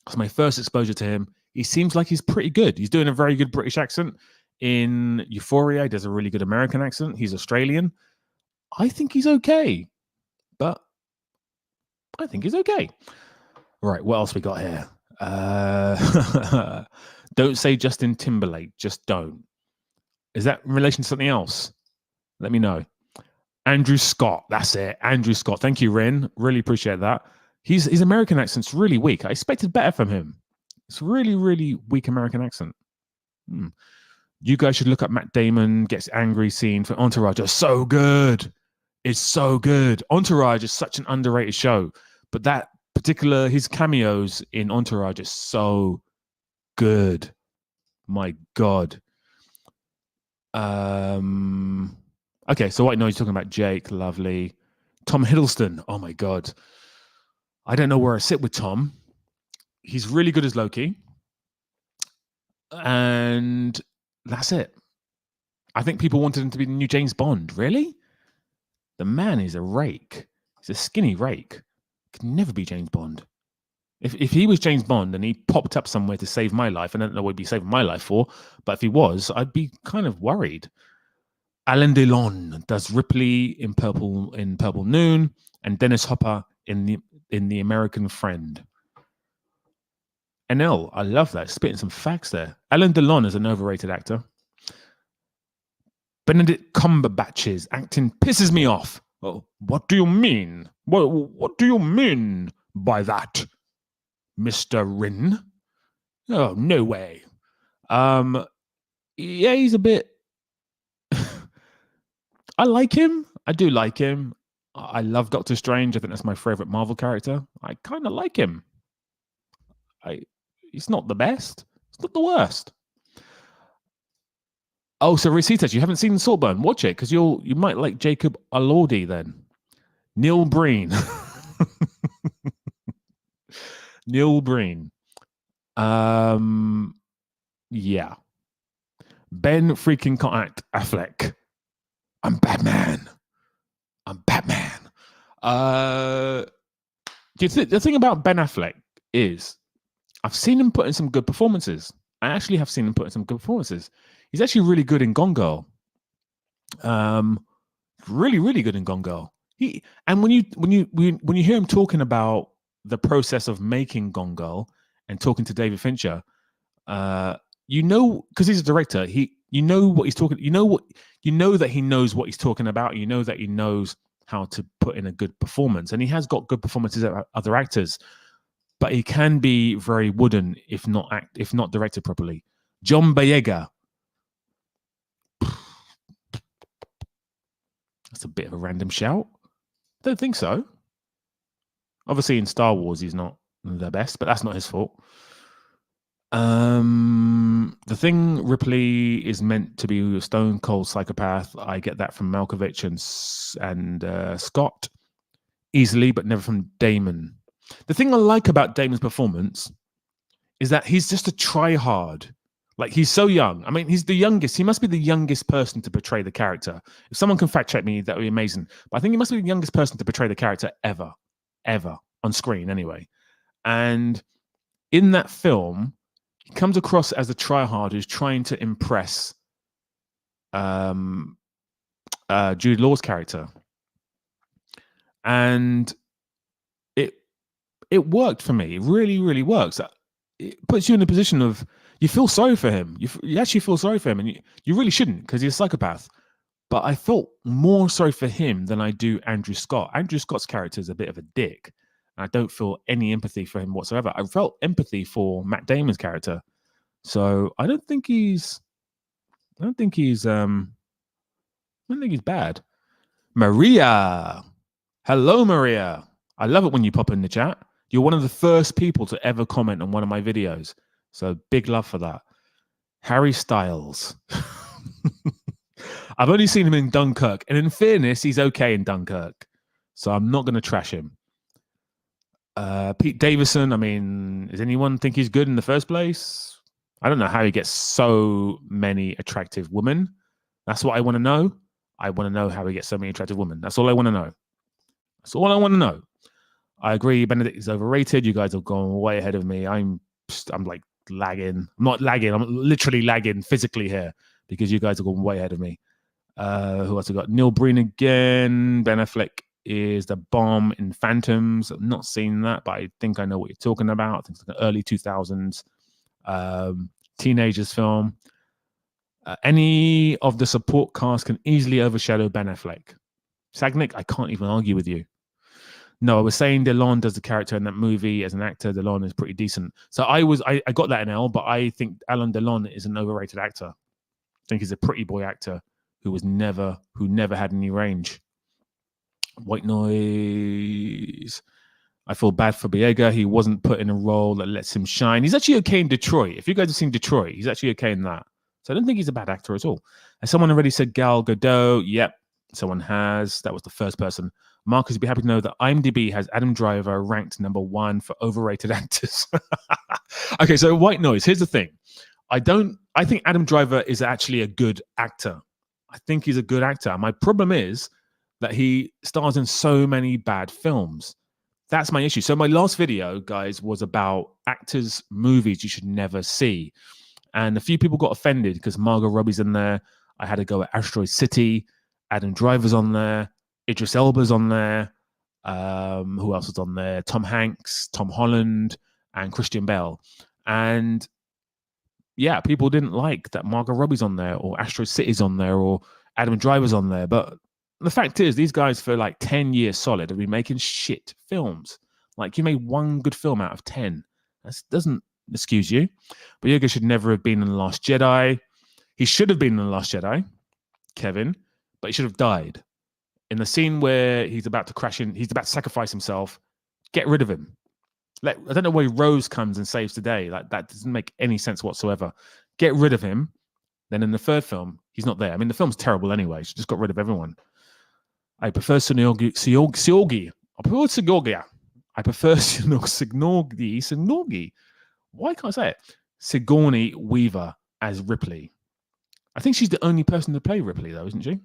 It's my first exposure to him. He seems like he's pretty good. He's doing a very good British accent. In Euphoria, he does a really good American accent. He's Australian. I think he's okay. But I think he's okay. Right, what else we got here? Don't say Justin Timberlake. Just don't. Is that in relation to something else? Let me know. Andrew Scott. That's it. Andrew Scott. Thank you, Ren. Really appreciate that. His American accent's really weak. I expected better from him. It's really, really weak American accent. You guys should look up Matt Damon gets angry scene for Entourage. It's so good. It's so good. Entourage is such an underrated show. But that particular, his cameos in Entourage is so good. My God. Okay, so I know he's talking about Jake. Lovely. Tom Hiddleston. Oh my God. I don't know where I sit with Tom. He's really good as Loki. And that's it. I think people wanted him to be the new James Bond. Really? The man is a rake. He's a skinny rake. Could never be James Bond. If he was James Bond and he popped up somewhere to save my life, I don't know what he'd be saving my life for, but if he was, I'd be kind of worried. Alain Delon does Ripley in Purple Noon, and Dennis Hopper in the American Friend. NL, I love that. Spitting some facts there. Alain Delon is an overrated actor. Benedict Cumberbatch's acting pisses me off. Oh, what do you mean? What do you mean by that, Mr. Rin? Oh, no way. Yeah, he's a bit... I like him. I do like him. I love Doctor Strange. I think that's my favorite Marvel character. I kind of like him. He's not the best. It's not the worst. Oh, so Recetas, you haven't seen Saltburn? Watch it, because you might like Jacob Elordi then. Neil Breen. Neil Breen. Yeah. Ben freaking Affleck. I'm Batman. The thing about Ben Affleck is I've seen him put in some good performances. I actually have seen him put in some good performances. He's actually really good in Gone Girl. Really, really good in Gone Girl. And when you hear him talking about the process of making Gone Girl and talking to David Fincher, because he's a director, you know what he's talking. You know that he knows what he's talking about. You know that he knows how to put in a good performance, and he has got good performances at other actors, but he can be very wooden if not directed properly. John Boyega. That's a bit of a random shout. Don't think so. Obviously, in Star Wars, he's not the best, but that's not his fault. The thing, Ripley is meant to be a stone cold psychopath. I get that from Malkovich and Scott easily, but never from Damon. The thing I like about Damon's performance is that he's just a try-hard. Like, he's so young. I mean, he's the youngest. He must be the youngest person to portray the character. If someone can fact check me, that would be amazing. But I think he must be the youngest person to portray the character ever on screen anyway. And in that film, he comes across as a try-hard who's trying to impress Jude Law's character. And it worked for me. It really, really works. It puts you in a position of, you feel sorry for him. You actually feel sorry for him, and you really shouldn't, because he's a psychopath. But I felt more sorry for him than I do Andrew Scott. Andrew Scott's character is a bit of a dick. And I don't feel any empathy for him whatsoever. I felt empathy for Matt Damon's character. So I don't think he's bad. Maria. Hello, Maria. I love it when you pop in the chat. You're one of the first people to ever comment on one of my videos. So big love for that. Harry Styles. I've only seen him in Dunkirk. And in fairness, he's okay in Dunkirk. So I'm not going to trash him. Pete Davidson, I mean, does anyone think he's good in the first place? I don't know how he gets so many attractive women. That's what I want to know. I want to know how he gets so many attractive women. That's all I want to know. That's all I want to know. I agree. Benedict is overrated. You guys have gone way ahead of me. I'm like lagging. I'm not lagging. I'm literally lagging physically here because you guys have gone way ahead of me. Who else have got? Neil Breen again. Ben Affleck is the bomb in Phantoms. I've not seen that, but I think I know what you're talking about. I think it's like an early 2000s teenagers film. Any of the support cast can easily overshadow Ben Affleck. Sagnick, I can't even argue with you. No, I was saying Delon does the character in that movie as an actor. Delon is pretty decent. So I got that in L, but I think Alain Delon is an overrated actor. I think he's a pretty boy actor who never had any range. White Noise. I feel bad for Boyega. He wasn't put in a role that lets him shine. He's actually okay in Detroit. If you guys have seen Detroit, he's actually okay in that. So I don't think he's a bad actor at all. As someone already said, Gal Gadot. Yep, someone has. That was the first person. Marcus would be happy to know that IMDb has Adam Driver ranked #1 for overrated actors. Okay, so White Noise. Here's the thing. I think Adam Driver is actually a good actor. I think he's a good actor. My problem is that he stars in so many bad films. That's my issue. So my last video, guys, was about actors' movies you should never see. And a few people got offended because Margot Robbie's in there. I had to go at Asteroid City. Adam Driver's on there. Idris Elba's on there. Who else was on there? Tom Hanks, Tom Holland, and Christian Bale. And yeah, people didn't like that Margot Robbie's on there, or Asteroid City's on there, or Adam Driver's on there. But the fact is, these guys for like 10 years solid have been making shit films. Like, you made one good film out of 10. That doesn't excuse you. Boyega should never have been in The Last Jedi. He should have been in The Last Jedi, Kevin, but he should have died. In the scene where he's about to crash in, he's about to sacrifice himself, get rid of him. I don't know why Rose comes and saves the day. Like, that doesn't make any sense whatsoever. Get rid of him. Then in the third film, he's not there. I mean, the film's terrible anyway. She just got rid of everyone. I prefer Siorgi. I prefer Sigourney. Why can't I say it? Sigourney Weaver as Ripley. I think she's the only person to play Ripley, though, isn't she?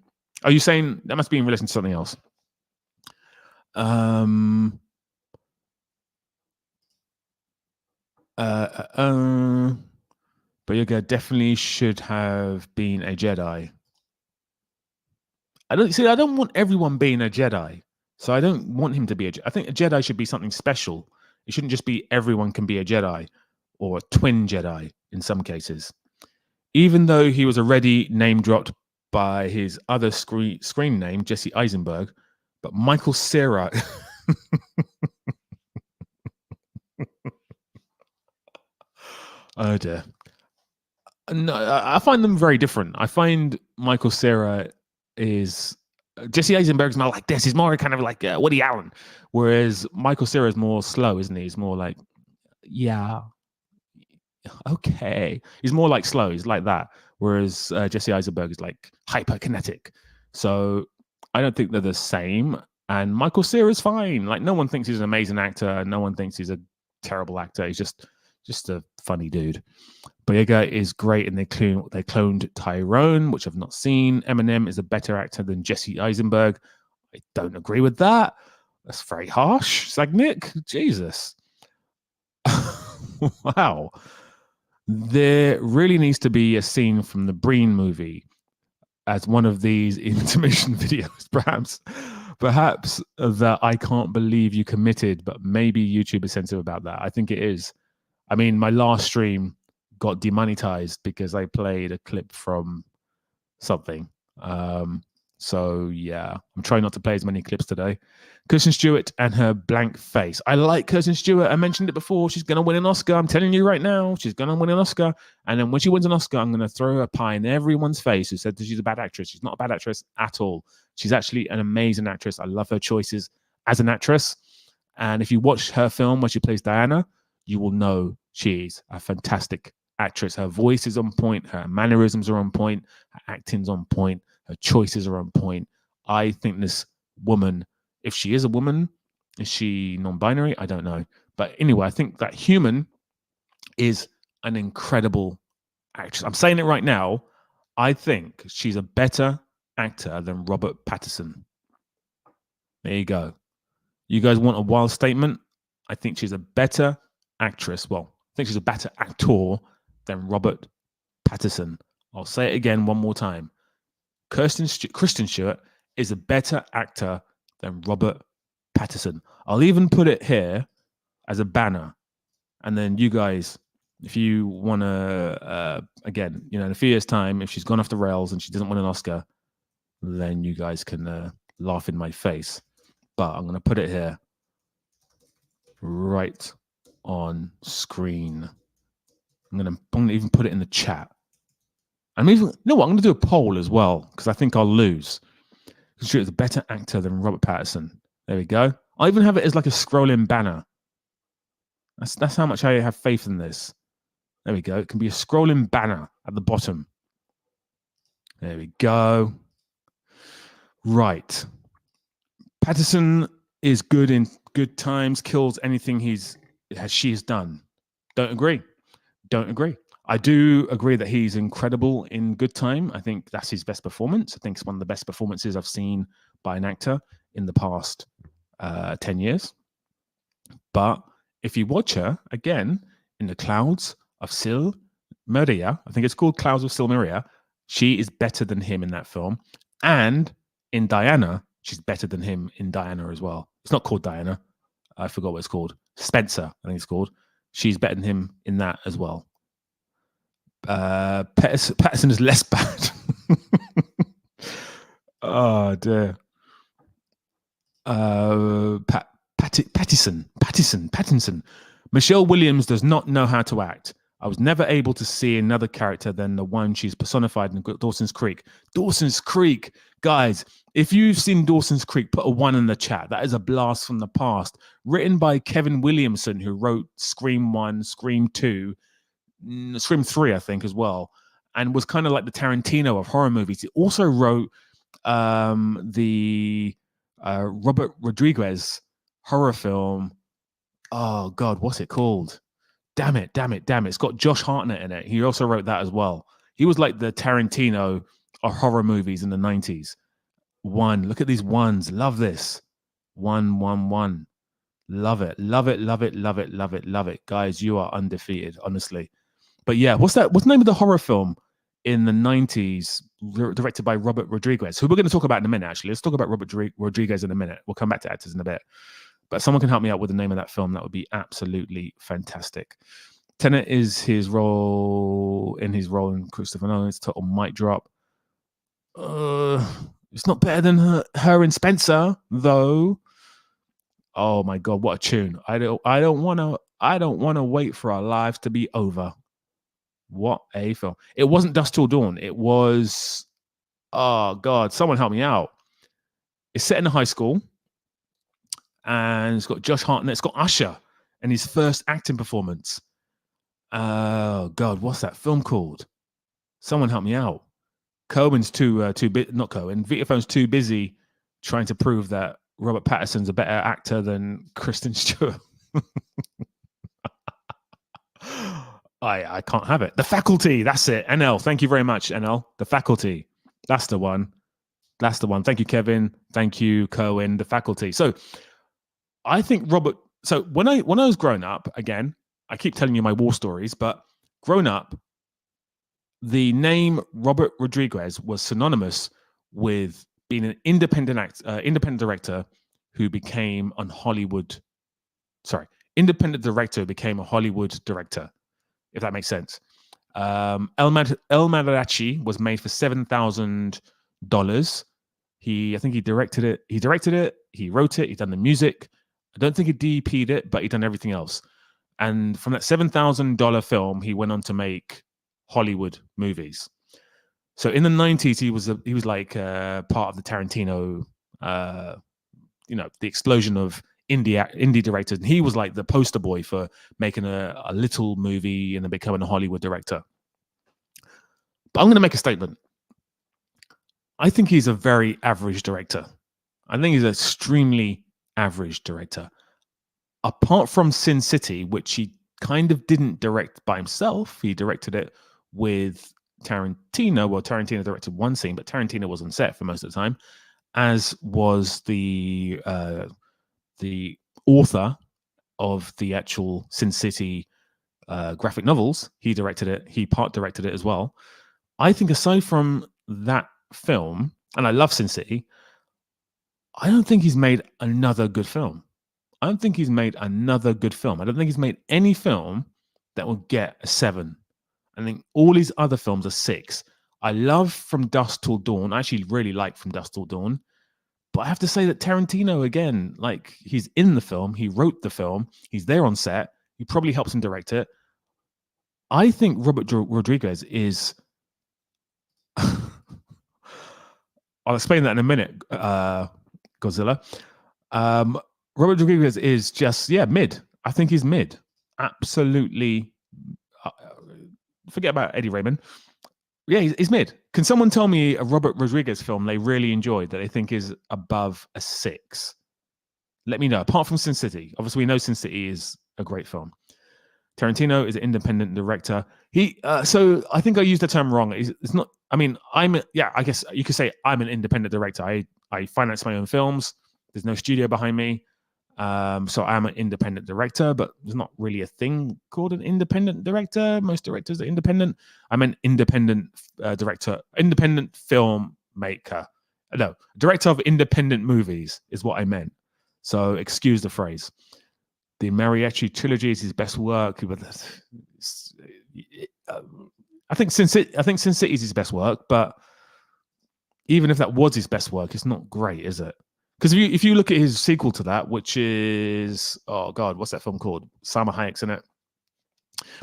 Are you saying that must be in relation to something else? Boyega definitely should have been a Jedi. I don't want everyone being a Jedi. So I don't want him to be a Jedi. I think a Jedi should be something special. It shouldn't just be everyone can be a Jedi, or a twin Jedi in some cases. Even though he was already name dropped by his other screen name, Jesse Eisenberg, but Michael Cera. Oh dear. No, I find them very different. I find Michael Cera is Jesse Eisenberg's more like this. He's more kind of like Woody Allen, whereas Michael Cera is more slow, isn't he? He's more like, yeah, okay. He's more like slow. He's like that. Whereas Jesse Eisenberg is like hyperkinetic. So I don't think they're the same. And Michael Cera is fine. Like, no one thinks he's an amazing actor. No one thinks he's a terrible actor. He's just a funny dude. Boyega is great, and they cloned Tyrone, which I've not seen. Eminem is a better actor than Jesse Eisenberg. I don't agree with that. That's very harsh. Sagnick, Jesus. Wow. There really needs to be a scene from the Breen movie as one of these intermission videos, perhaps that I can't believe you committed, but maybe YouTube is sensitive about that. I think it is. I mean, my last stream got demonetized because I played a clip from something. So yeah, I'm trying not to play as many clips today. Kirsten Stewart and her blank face. I like Kirsten Stewart. I mentioned it before. She's going to win an Oscar. I'm telling you right now, she's going to win an Oscar. And then when she wins an Oscar, I'm going to throw a pie in everyone's face who said that she's a bad actress. She's not a bad actress at all. She's actually an amazing actress. I love her choices as an actress. And if you watch her film where she plays Diana, you will know she's a fantastic actress. Her voice is on point. Her mannerisms are on point. Her acting's on point. Her choices are on point. I think this woman, if she is a woman, is she non-binary? I don't know. But anyway, I think that human is an incredible actress. I'm saying it right now. I think she's a better actor than Robert Pattinson. There you go. You guys want a wild statement? I think she's a better actress. Well, I think she's a better actor than Robert Pattinson. I'll say it again one more time. Kristen Stewart is a better actor than Robert Pattinson. I'll even put it here as a banner. And then you guys, if you want to, again, in a few years' time, if she's gone off the rails and she doesn't win an Oscar, then you guys can laugh in my face. But I'm going to put it here right on screen. I'm going to even put it in the chat. I'm even, you know what? I'm going to do a poll as well because I think I'll lose. She's a better actor than Robert Pattinson. There we go. I'll even have it as like a scrolling banner. That's how much I have faith in this. There we go. It can be a scrolling banner at the bottom. There we go. Right. Pattinson is good in good times, kills anything she has done. Don't agree. I do agree that he's incredible in good time. I think that's his best performance. I think it's one of the best performances I've seen by an actor in the past 10 years. But if you watch her, again, in the Clouds of Silmaria, I think it's called Clouds of Silmaria, she is better than him in that film. And in Diana, she's better than him in Diana as well. It's not called Diana. I forgot what it's called. Spencer, I think it's called. She's better than him in that as well. Pattinson is less bad. Oh dear. Pattinson. Michelle Williams does not know how to act. I was never able to see another character than the one she's personified in Dawson's Creek. Dawson's Creek, guys. If you've seen Dawson's Creek, put a 1 in the chat. That is a blast from the past. Written by Kevin Williamson, who wrote Scream 1, Scream 2, Scream 3, I think, as well, and was kind of like the Tarantino of horror movies. He also wrote the Robert Rodriguez horror film. Oh, God, what's it called? Damn it. It's got Josh Hartnett in it. He also wrote that as well. He was like the Tarantino of horror movies in the 90s. 1. Look at these ones. Love this. 1. Love it. Guys, you are undefeated, honestly. But yeah, what's the name of the horror film in the 90s directed by Robert Rodriguez, who we're going to talk about in a minute, actually. Let's talk about Robert Rodriguez in a minute. We'll come back to actors in a bit. But someone can help me out with the name of that film. That would be absolutely fantastic. Tenet is his role in Christopher Nolan's total mic drop. It's not better than her in Spencer, though. Oh my God, what a tune. I don't want to wait for our lives to be over. What a film. It wasn't Dusk Till Dawn. It was, oh God, someone help me out. It's set in a high school. And it's got Josh Hartnett. It's got Usher and his first acting performance. Oh God, what's that film called? Someone help me out. Cohen's not Cohen. Vitafone's too busy trying to prove that Robert Pattinson's a better actor than Kristen Stewart. I can't have it. The Faculty. That's it. NL. Thank you very much, NL. The Faculty. That's the one. Thank you, Kevin. Thank you, Cohen. The Faculty. So I think Robert. So when I was growing up, again, I keep telling you my war stories, but growing up, the name Robert Rodriguez was synonymous with being an independent director who became a Hollywood director, if that makes sense. El Mariachi was made for $7,000. I think he directed it. He directed it. He wrote it. He done the music. I don't think he DP'd it, but he done everything else. And from that $7,000 film, he went on to make Hollywood movies. So in the 90s, he was like part of the Tarantino, the explosion of indie directors, and he was like the poster boy for making a little movie and then becoming a Hollywood director. But I'm going to make a statement. I think he's a very average director. I think he's an extremely average director. Apart from Sin City, which he kind of didn't direct by himself, he directed it with Tarantino. Well, Tarantino directed one scene, but Tarantino was on set for most of the time, as was the author of the actual Sin City graphic novels. He directed it. He part directed it as well. I think aside from that film, and I love Sin City, I don't think he's made another good film. I don't think he's made another good film. I don't think he's made any film that will get a 7. I think all his other films are 6. I love From Dusk Till Dawn. I actually really like From Dusk Till Dawn. But I have to say that Tarantino, again, like, he's in the film. He wrote the film. He's there on set. He probably helps him direct it. I think Robert Rodriguez is... I'll explain that in a minute, Godzilla. Robert Rodriguez is just, mid. I think he's mid. Absolutely. Forget about Eddie Raymond. Yeah, he's mid. Can someone tell me a Robert Rodriguez film they really enjoyed that they think is above a 6? Let me know. Apart from Sin City. Obviously, we know Sin City is a great film. Tarantino is an independent director. So I think I used the term wrong. It's not, I mean, I guess you could say I'm an independent director. I finance my own films. There's no studio behind me. So I'm an independent director, but there's not really a thing called an independent director. Most directors are independent. I'm an independent director, independent filmmaker. No, director of independent movies is what I meant. So excuse the phrase. The Mariachi trilogy is his best work. I think Sin City is his best work, but even if that was his best work, it's not great, is it? Because if you look at his sequel to that, which is, oh God, what's that film called? Salma Hayek's in it.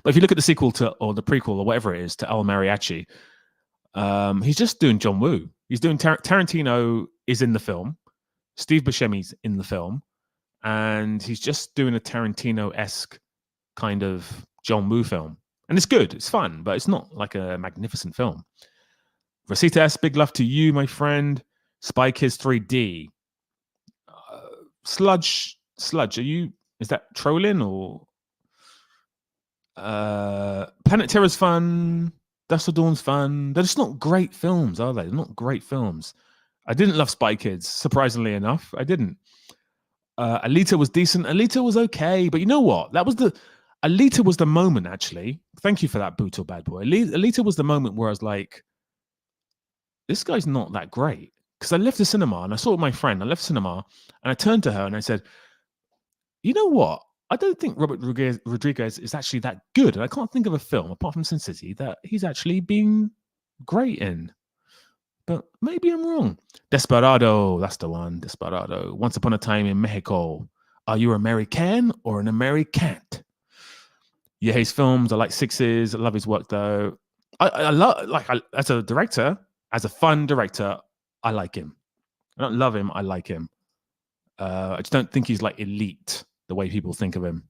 But if you look at the sequel to, or the prequel, or whatever it is, to El Mariachi, he's just doing John Woo. He's doing Tarantino is in the film. Steve Buscemi's in the film. And he's just doing a Tarantino-esque kind of John Woo film. And it's good. It's fun, but it's not like a magnificent film. Rosita S, big love to you, my friend. Spy Kids 3D. Sludge, is that trolling or Planet Terror's fun, Dust of Dawn's fun. They're just not great films, are they? They're not great films. I didn't love Spy Kids, surprisingly enough. I didn't. Alita was decent. Alita was okay, but you know what? Alita was the moment, actually. Thank you for that, Bootle Bad Boy. Alita was the moment where I was like, this guy's not that great. Because I left the cinema and I saw my friend. I left cinema and I turned to her and I said, you know what? I don't think Robert Rodriguez is actually that good. And I can't think of a film, apart from Sin City, that he's actually been great in. But maybe I'm wrong. Desperado, that's the one. Desperado. Once Upon a Time in Mexico. Are you American or an American? Yeah, his films, I like Sixes. I love his work, though. I love, as a director, as a fun director, I like him. I don't love him. I like him. I just don't think he's like elite the way people think of him.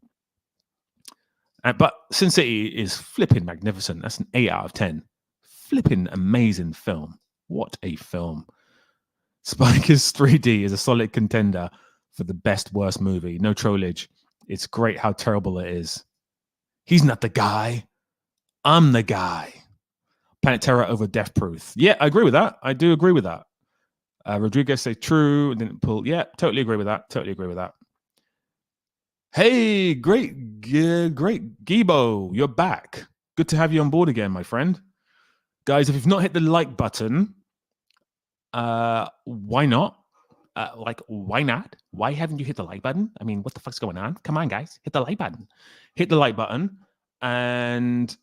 But Sin City is flipping magnificent. That's an 8 out of 10. Flipping amazing film. What a film. Spy Kids 3D is a solid contender for the best worst movie. No trollage. It's great how terrible it is. He's not the guy. I'm the guy. Planet Terror over Death Proof. Yeah, I agree with that. I do agree with that. Rodriguez say true. Didn't pull. Yeah, totally agree with that. Totally agree with that. Hey, great Gibo, you're back. Good to have you on board again, my friend. Guys, if you've not hit the like button, why not? Why not? Why haven't you hit the like button? I mean, what the fuck's going on? Come on, guys, hit the like button. Hit the like button, and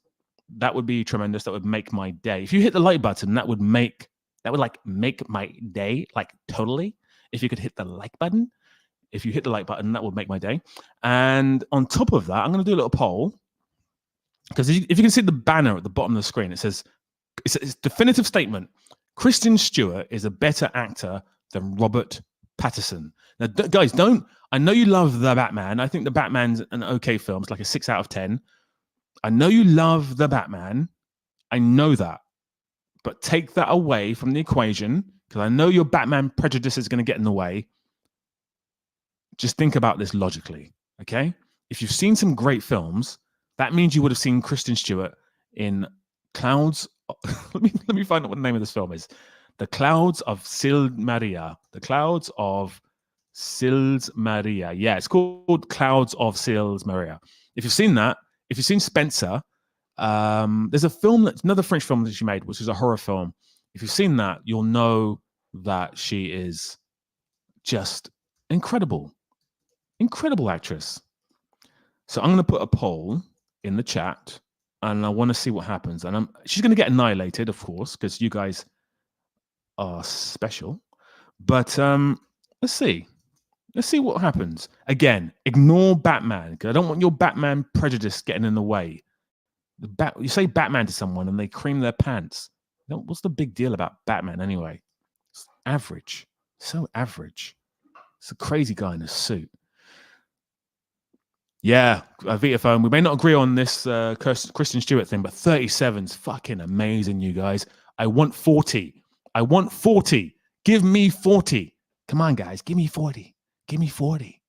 that would be tremendous. That would make my day. If you hit the like button, that would make That would like make my day, like totally. If you could hit the like button, if you hit the like button, that would make my day. And on top of that, I'm going to do a little poll because if you can see the banner at the bottom of the screen, it says it's a definitive statement. Kristen Stewart is a better actor than Robert Pattinson. Now, guys, don't. I know you love the Batman. I think the Batman's an okay film. It's like a 6 out of 10. I know you love the Batman. I know that. But take that away from the equation because I know your Batman prejudice is going to get in the way. Just think about this logically, okay? If you've seen some great films, that means you would have seen Kristen Stewart in Clouds. let me find out what the name of this film is. The Clouds of Silmaria. The Clouds of Silmaria. Yeah, it's called Clouds of Silmaria. If you've seen that, if you've seen Spencer, there's a film that's another French film that she made, which is a horror film. If you've seen that, you'll know that she is just incredible. Incredible actress. So I'm going to put a poll in the chat and I want to see what happens. And she's going to get annihilated, of course, because you guys are special. But let's see. Let's see what happens. Again, ignore Batman because I don't want your Batman prejudice getting in the way. You say Batman to someone and they cream their pants. What's the big deal about Batman anyway? It's average. So average. It's a crazy guy in a suit. Yeah, Vitaphone. We may not agree on this Kristen Stewart thing, but 37's fucking amazing, you guys. I want 40. I want 40. Give me 40. Come on, guys. Give me 40. Give me 40.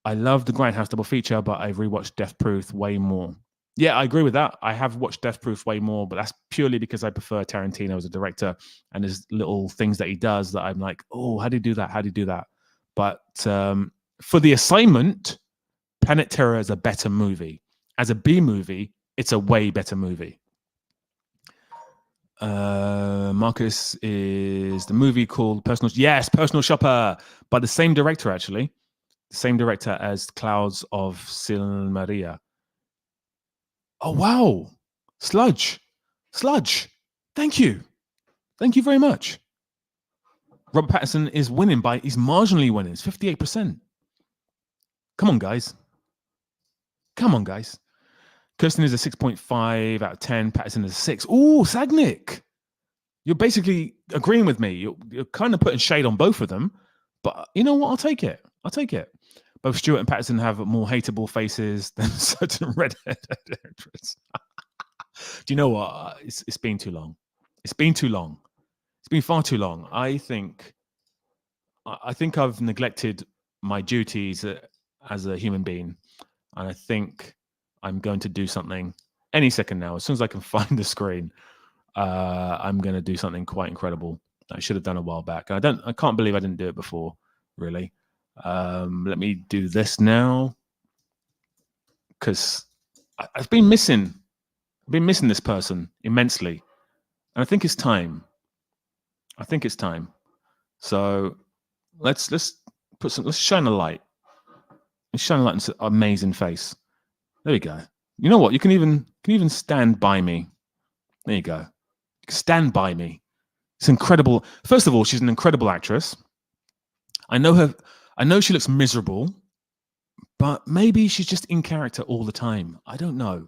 I love the Grindhouse double feature, but I've rewatched Death Proof way more. Yeah, I agree with that. I have watched Death Proof way more, but that's purely because I prefer Tarantino as a director and there's little things that he does that I'm like, oh, how do you do that? How do you do that? But for The Assignment, Planet Terror is a better movie. As a B movie, it's a way better movie. Marcus is the movie called Personal Shopper, by the same director, actually. The same director as Clouds of Silmaria. Oh, wow. Sludge. Thank you. Thank you very much. Robert Pattinson is winning he's marginally winning. It's 58%. Come on, guys. Kirsten is a 6.5 out of 10. Pattinson is a 6. Ooh, Sagnick. You're basically agreeing with me. You're kind of putting shade on both of them. But you know what? I'll take it. Both Stewart and Pattinson have more hateable faces than certain redhead actors. Do you know what? It's been too long. It's been far too long. I think I've neglected my duties as a human being. And I think I'm going to do something any second now. As soon as I can find the screen, I'm going to do something quite incredible. I should have done a while back. I can't believe I didn't do it before, really. Let me do this now because I've been missing this person immensely, and I think it's time. So let's shine a light. Let's shine a light into an amazing face. There we go. You know what? You can even stand by me. There you go. You can stand by me. It's incredible. First of all, she's an incredible actress. I know she looks miserable, but maybe she's just in character all the time. I don't know.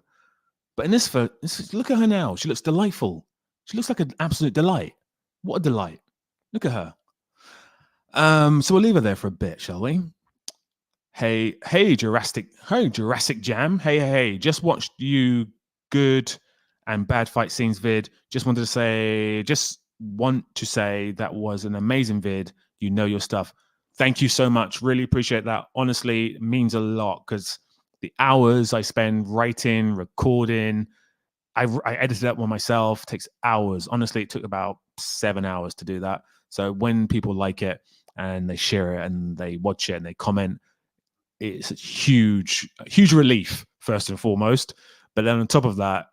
But in this, look at her now. She looks delightful. She looks like an absolute delight. What a delight. Look at her. So we'll leave her there for a bit, shall we? Hey, Jurassic Jam. Hey. Just watched you good and bad fight scenes vid. Just want to say that was an amazing vid. You know your stuff. Thank you so much. Really appreciate that. Honestly, it means a lot because the hours I spend writing, recording, I edited that one myself. It takes hours. Honestly, it took about 7 hours to do that. So when people like it and they share it and they watch it and they comment, it's a huge relief, first and foremost. But then on top of that,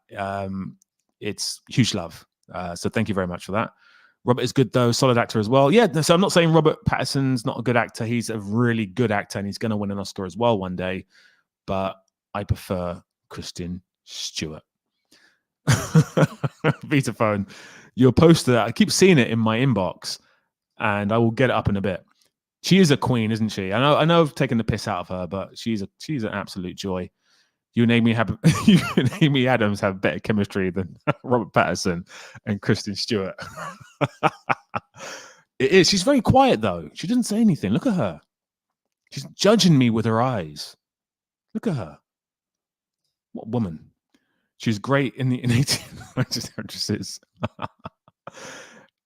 it's huge love. So thank you very much for that. Robert is good, though. Solid actor as well. Yeah, so I'm not saying Robert Pattinson's not a good actor. He's a really good actor, and he's going to win an Oscar as well one day. But I prefer Kristen Stewart. Vitaphone. your poster. I keep seeing it in my inbox, and I will get it up in a bit. She is a queen, isn't she? I know I've taken the piss out of her, but she's an absolute joy. You and Amy Adams have better chemistry than Robert Pattinson and Kristen Stewart. It is. She's very quiet though. She doesn't say anything. Look at her. She's judging me with her eyes. Look at her. What woman. She's great in the 1800s actresses.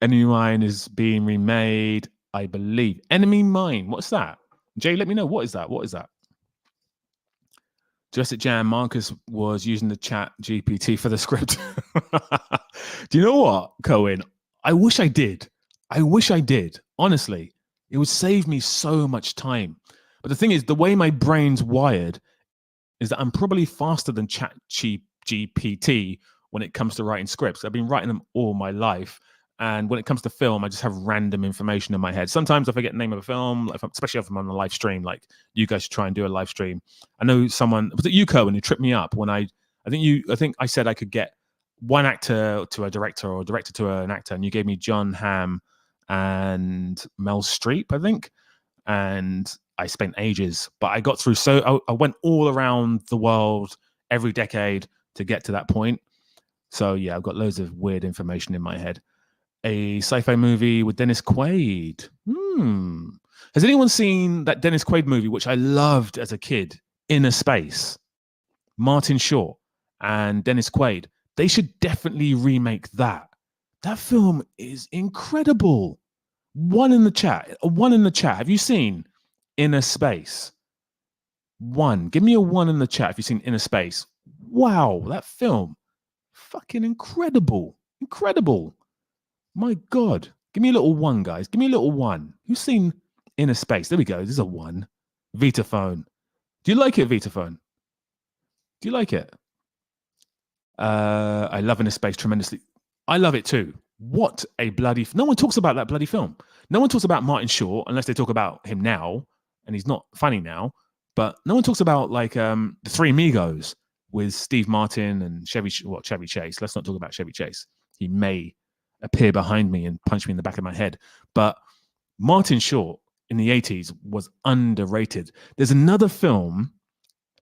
Enemy Mine is being remade, I believe. Enemy Mine. What's that? Jay, let me know. What is that? What is that? Just at Jam, Marcus was using the chat GPT for the script. Do you know what, Cohen? I wish I did. Honestly, it would save me so much time. But the thing is, the way my brain's wired is that I'm probably faster than chat GPT when it comes to writing scripts. I've been writing them all my life. And when it comes to film, I just have random information in my head. Sometimes I forget the name of a film, especially if I'm on a live stream, like you guys should try and do a live stream. I know someone, was it you, Cohen, who tripped me up when I think I said I could get one actor to a director or a director to an actor, and you gave me John Hamm and Meryl Streep, I think. And I spent ages, but I got through. So I went all around the world every decade to get to that point. So yeah, I've got loads of weird information in my head. A sci-fi movie with Dennis Quaid. Has anyone seen that Dennis Quaid movie, which I loved as a kid, Inner Space? Martin Short and Dennis Quaid. They should definitely remake that. That film is incredible. One in the chat. Have you seen Inner Space? One. Give me a one in the chat if you've seen Inner Space. Wow, that film. Fucking incredible. Incredible. My God. Give me a little one, guys. Give me a little one. Who's seen Inner Space? There we go. This is a one. Vitaphone. Do you like it, Vitaphone? Do you like it? I love Inner Space tremendously. I love it too. What a bloody... No one talks about that bloody film. No one talks about Martin Short unless they talk about him now, and he's not funny now. But no one talks about like the Three Amigos with Steve Martin and Chevy Chase. Let's not talk about Chevy Chase. He may appear behind me and punch me in the back of my head. But Martin Short in the 80s was underrated. There's another film,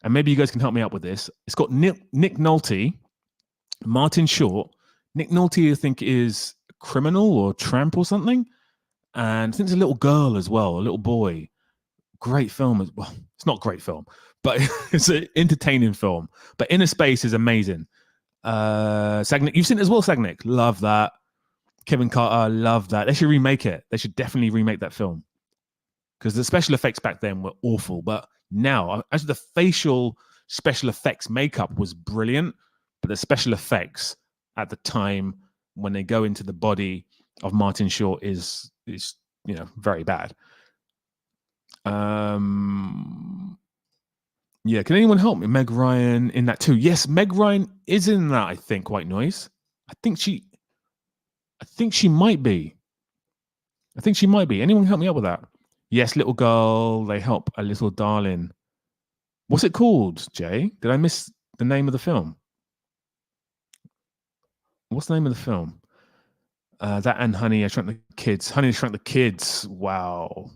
and maybe you guys can help me out with this. It's got Nick Nolte, Martin Short. Nick Nolte, I think, is a criminal or tramp or something. And I think there's a little girl as well, a little boy. Great film. Well, it's not a great film, but it's an entertaining film. But Inner Space is amazing. Sagnick, you've seen it as well, Sagnick. Love that. Kevin Carter, love that. They should remake it. They should definitely remake that film. Because the special effects back then were awful. But now, actually, the facial special effects makeup was brilliant. But the special effects at the time when they go into the body of Martin Short is very bad. Yeah, can anyone help me? Meg Ryan in that too. Yes, Meg Ryan is in that, I think, White Noise. I think she might be. Anyone help me out with that? Yes, little girl, they help a little darling. What's it called, Jay? Did I miss the name of the film? What's the name of the film? That and Honey, I Shrunk the Kids. Honey, I Shrunk the Kids. Wow.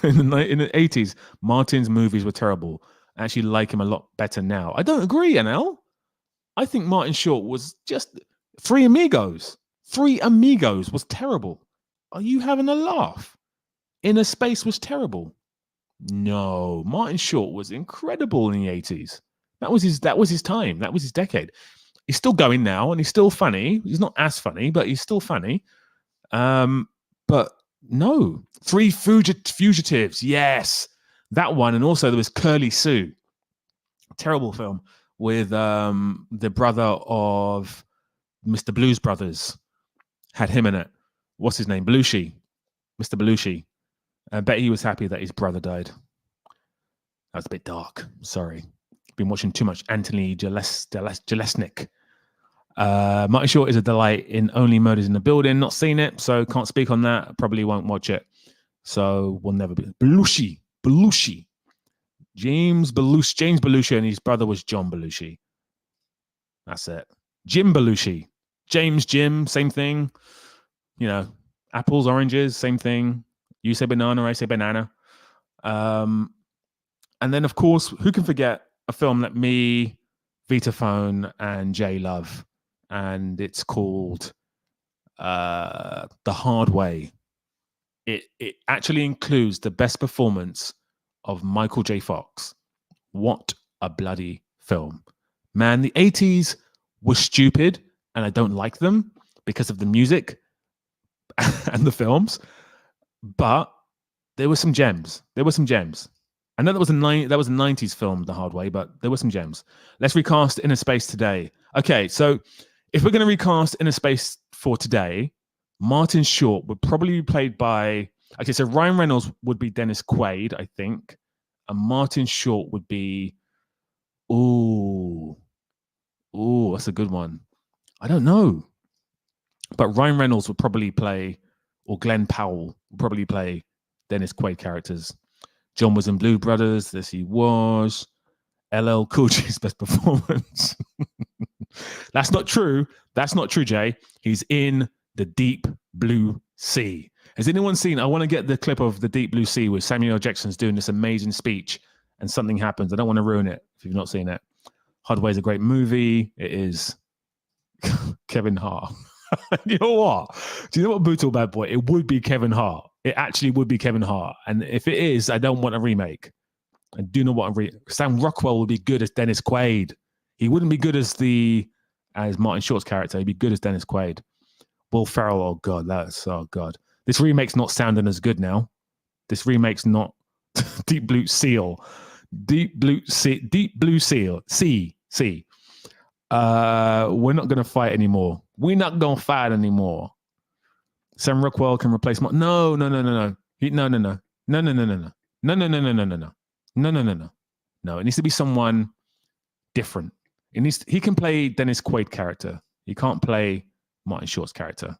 in the 80s, Martin's movies were terrible. I actually like him a lot better now. I don't agree, NL. I think Martin Short was just... Three Amigos was terrible. Are you having a laugh? Inner Space was terrible. No, Martin Short was incredible in the 80s. That was his time. That was his decade. He's still going now, and he's still funny. He's not as funny, but he's still funny. But no, Three Fugitives. Yes, that one. And also there was Curly Sue. Terrible film with the brother of Mr. Blues Brothers. Had him in it. What's his name? Belushi. Mr. Belushi. I bet he was happy that his brother died. That was a bit dark. Sorry. Been watching too much Anthony Jelesnik. Martin Short is a delight in Only Murders in the Building. Not seen it, so can't speak on that. Probably won't watch it. So will never be. Belushi. James Belushi and his brother was John Belushi. That's it. Jim Belushi. James Jim, same thing. You know, apples, oranges, same thing. You say banana, I say banana. And then, of course, who can forget a film that me, Vitaphone, and Jay love? And it's called The Hard Way. It actually includes the best performance of Michael J. Fox. What a bloody film. Man, the 80s were stupid, and I don't like them because of the music and the films, but there were some gems. There were some gems. I know that was a 90s film, The Hard Way, but there were some gems. Let's recast Inner Space today. Okay, so if we're going to recast Inner Space for today, Martin Short would probably be played by... Okay, so Ryan Reynolds would be Dennis Quaid, I think. And Martin Short would be... Ooh, that's a good one. I don't know. But Ryan Reynolds would probably play, or Glenn Powell would probably play Dennis Quaid characters. John was in Blue Brothers. This he was. LL Cool J's best performance. That's not true. That's not true, Jay. He's in the Deep Blue Sea. Has anyone seen? I want to get the clip of the Deep Blue Sea where Samuel L. Jackson's doing this amazing speech and something happens. I don't want to ruin it if you've not seen it. Hard Way is a great movie. It is. Kevin Hart. You know what? Do you know what, Brutal Bad Boy? It would be Kevin Hart. It actually would be Kevin Hart. And if it is, I don't want a remake. I do not want a Sam Rockwell would be good as Dennis Quaid. He wouldn't be good as Martin Short's character. He'd be good as Dennis Quaid. Will Ferrell, oh God. This remake's not sounding as good now. This remake's not Deep Blue Seal. Deep Blue Seal. Sea. We're not going to fight anymore. We're not going to fight anymore. Sam Rockwell can replace No. No. It needs to be someone different. He can play Dennis Quaid character. He can't play Martin Short's character.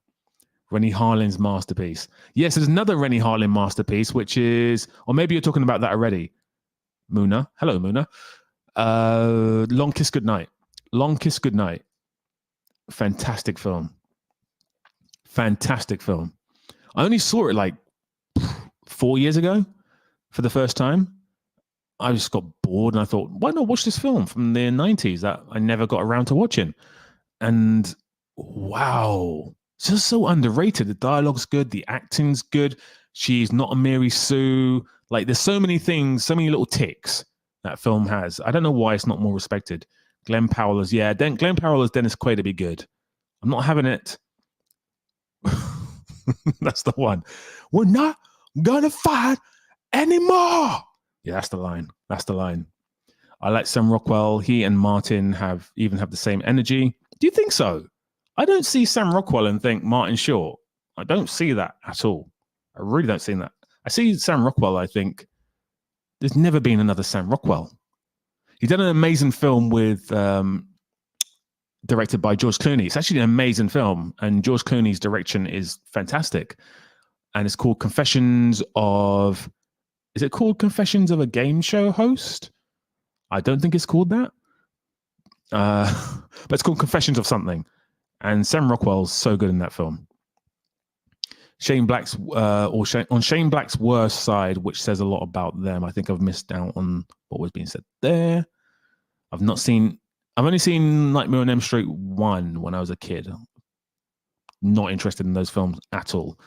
Rennie Harlin's masterpiece. Yes, there's another Rennie Harlin masterpiece, which is, or maybe you're talking about that already. Muna. Hello, Muna. Long Kiss Goodnight. Long Kiss Goodnight. Fantastic film. I only saw it like 4 years ago for the first time. I just got bored and I thought, why not watch this film from the 90s that I never got around to watching? And wow, it's just so underrated. The dialogue's good. The acting's good. She's not a Mary Sue. Like, there's so many things, so many little ticks that film has. I don't know why it's not more respected. Glenn Powell as Dennis Quaid would be good. I'm not having it. That's the one. We're not gonna fight anymore. Yeah, that's the line. I like Sam Rockwell. He and Martin have the same energy. Do you think so? I don't see Sam Rockwell and think Martin Short. I don't see that at all. I really don't see that. I see Sam Rockwell. I think there's never been another Sam Rockwell. He did an amazing film with directed by George Clooney. It's actually an amazing film, and George Clooney's direction is fantastic. And it's called Confessions of... Is it called Confessions of a Game Show Host? I don't think it's called that. But it's called Confessions of something. And Sam Rockwell's so good in that film. Shane Black's on Shane Black's worst side, which says a lot about them. I think I've missed out on what was being said there. I've only seen Nightmare on Elm Street 1 when I was a kid. Not interested in those films at all.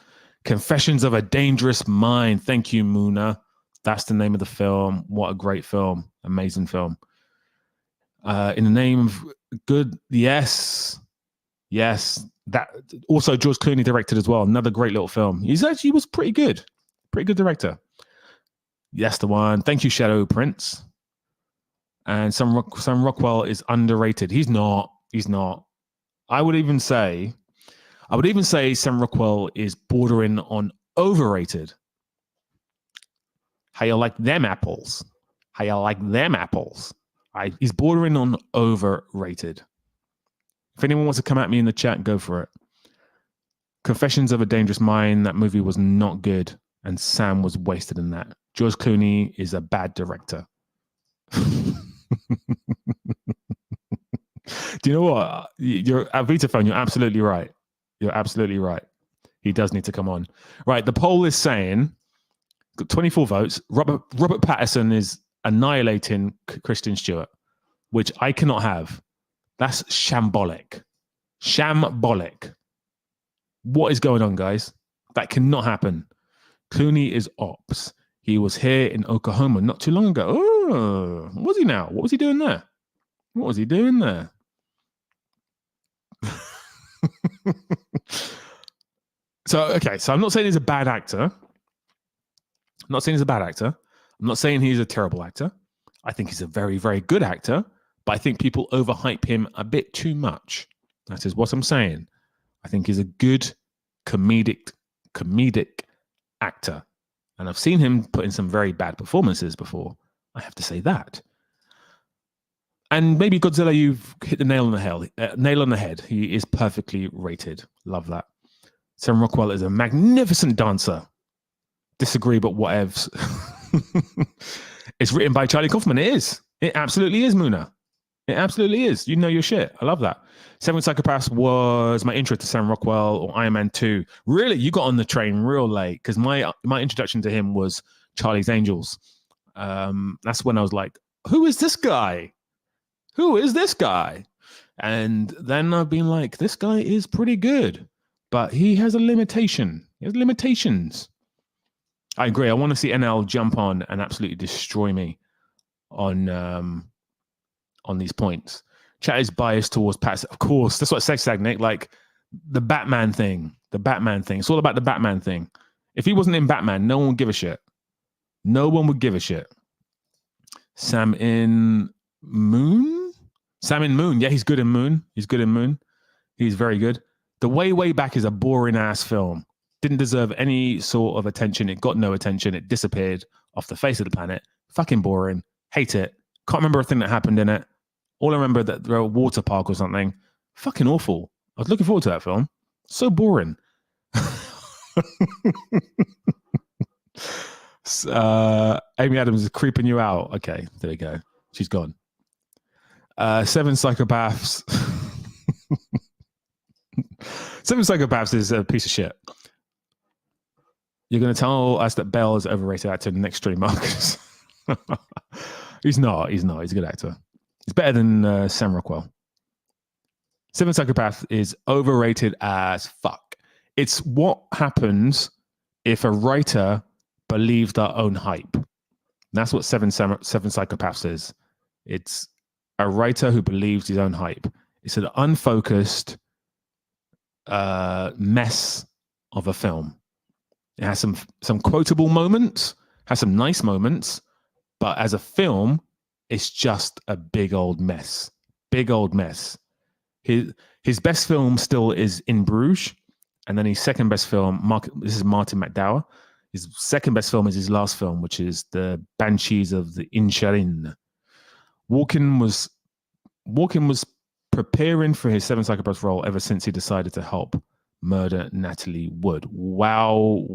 Confessions of a Dangerous Mind. Thank you, Muna. That's the name of the film. What a great film. Amazing film. In the Name of Good. Yes. That also George Clooney directed as well. Another great little film. He was pretty good. Pretty good director. That's the one. Thank you, Shadow Prince. And Sam Rockwell is underrated. He's not. I would even say Sam Rockwell is bordering on overrated. How you like them apples? He's bordering on overrated. If anyone wants to come at me in the chat, go for it. Confessions of a Dangerous Mind. That movie was not good, and Sam was wasted in that. George Clooney is a bad director. Do you know what? You're at Vitaphone. You're absolutely right. You're absolutely right. He does need to come on. Right. The poll is saying got 24 votes. Robert Pattinson is annihilating Kristen Stewart, which I cannot have. That's shambolic. Shambolic. What is going on, guys? That cannot happen. Clooney is ops. He was here in Oklahoma not too long ago. Oh, was he now? What was he doing there? What was he doing there? So I'm not saying he's a bad actor. I'm not saying he's a bad actor. I'm not saying he's a terrible actor. I think he's a very, very good actor, but I think people overhype him a bit too much. That is what I'm saying. I think he's a good comedic actor. And I've seen him put in some very bad performances before. I have to say that. And maybe Godzilla, you've hit the nail on the head. He is perfectly rated. Love that. Sam Rockwell is a magnificent dancer. Disagree, but whatevs. It's written by Charlie Kaufman. It is. It absolutely is, Muna. It absolutely is. You know your shit. I love that. Seven Psychopaths was my intro to Sam Rockwell or Iron Man 2. Really, you got on the train real late because my introduction to him was Charlie's Angels. That's when I was like, who is this guy? Who is this guy? And then I've been like, this guy is pretty good, but he has a limitation. He has limitations. I agree. I want to see NL jump on and absolutely destroy me on these points. Chat is biased towards Pat. Of course, that's what sex stagnate. Like the Batman thing. It's all about the Batman thing. If he wasn't in Batman, no one would give a shit. No one would give a shit. Sam in Moon. Yeah, he's good in Moon. He's very good. The Way Back is a boring ass film. Didn't deserve any sort of attention. It got no attention. It disappeared off the face of the planet. Fucking boring. Hate it. Can't remember a thing that happened in it. All I remember that there was a water park or something. Fucking awful. I was looking forward to that film. So boring. Amy Adams is creeping you out. Okay, there you go. She's gone. Seven Psychopaths. Seven Psychopaths is a piece of shit. You're going to tell us that Bell is overrated actor in the next stream, Marcus. He's not. He's a good actor. He's better than Sam Rockwell. Seven Psychopaths is overrated as fuck. It's what happens if a writer believes their own hype. That's what Seven Psychopaths is. It's a writer who believes his own hype. It's an unfocused mess of a film. It has some quotable moments, has some nice moments, but as a film, it's just a big old mess. Big old mess. His best film still is In Bruges, and then his second best film, this is Martin McDowell. His second best film is his last film, which is The Banshees of the Inisherin. Walken was preparing for his Seven Psychopaths role ever since he decided to help murder Natalie Wood. Wow.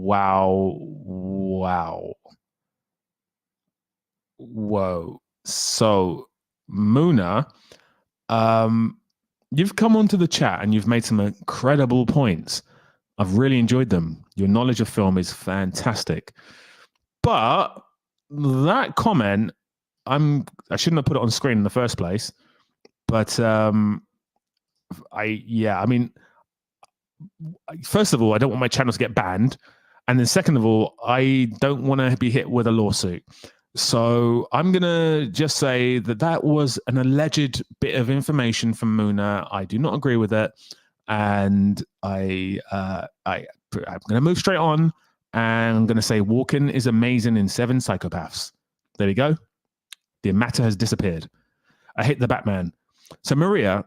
Whoa. So, Muna, you've come onto the chat and you've made some incredible points. I've really enjoyed them. Your knowledge of film is fantastic. But that comment, I shouldn't have put it on screen in the first place. But first of all, I don't want my channel to get banned. And then second of all, I don't want to be hit with a lawsuit. So I'm going to just say that was an alleged bit of information from Muna. I do not agree with it. And I'm going to move straight on. And I'm going to say Walken is amazing in Seven Psychopaths. There we go. The matter has disappeared. I hate the Batman. So Maria.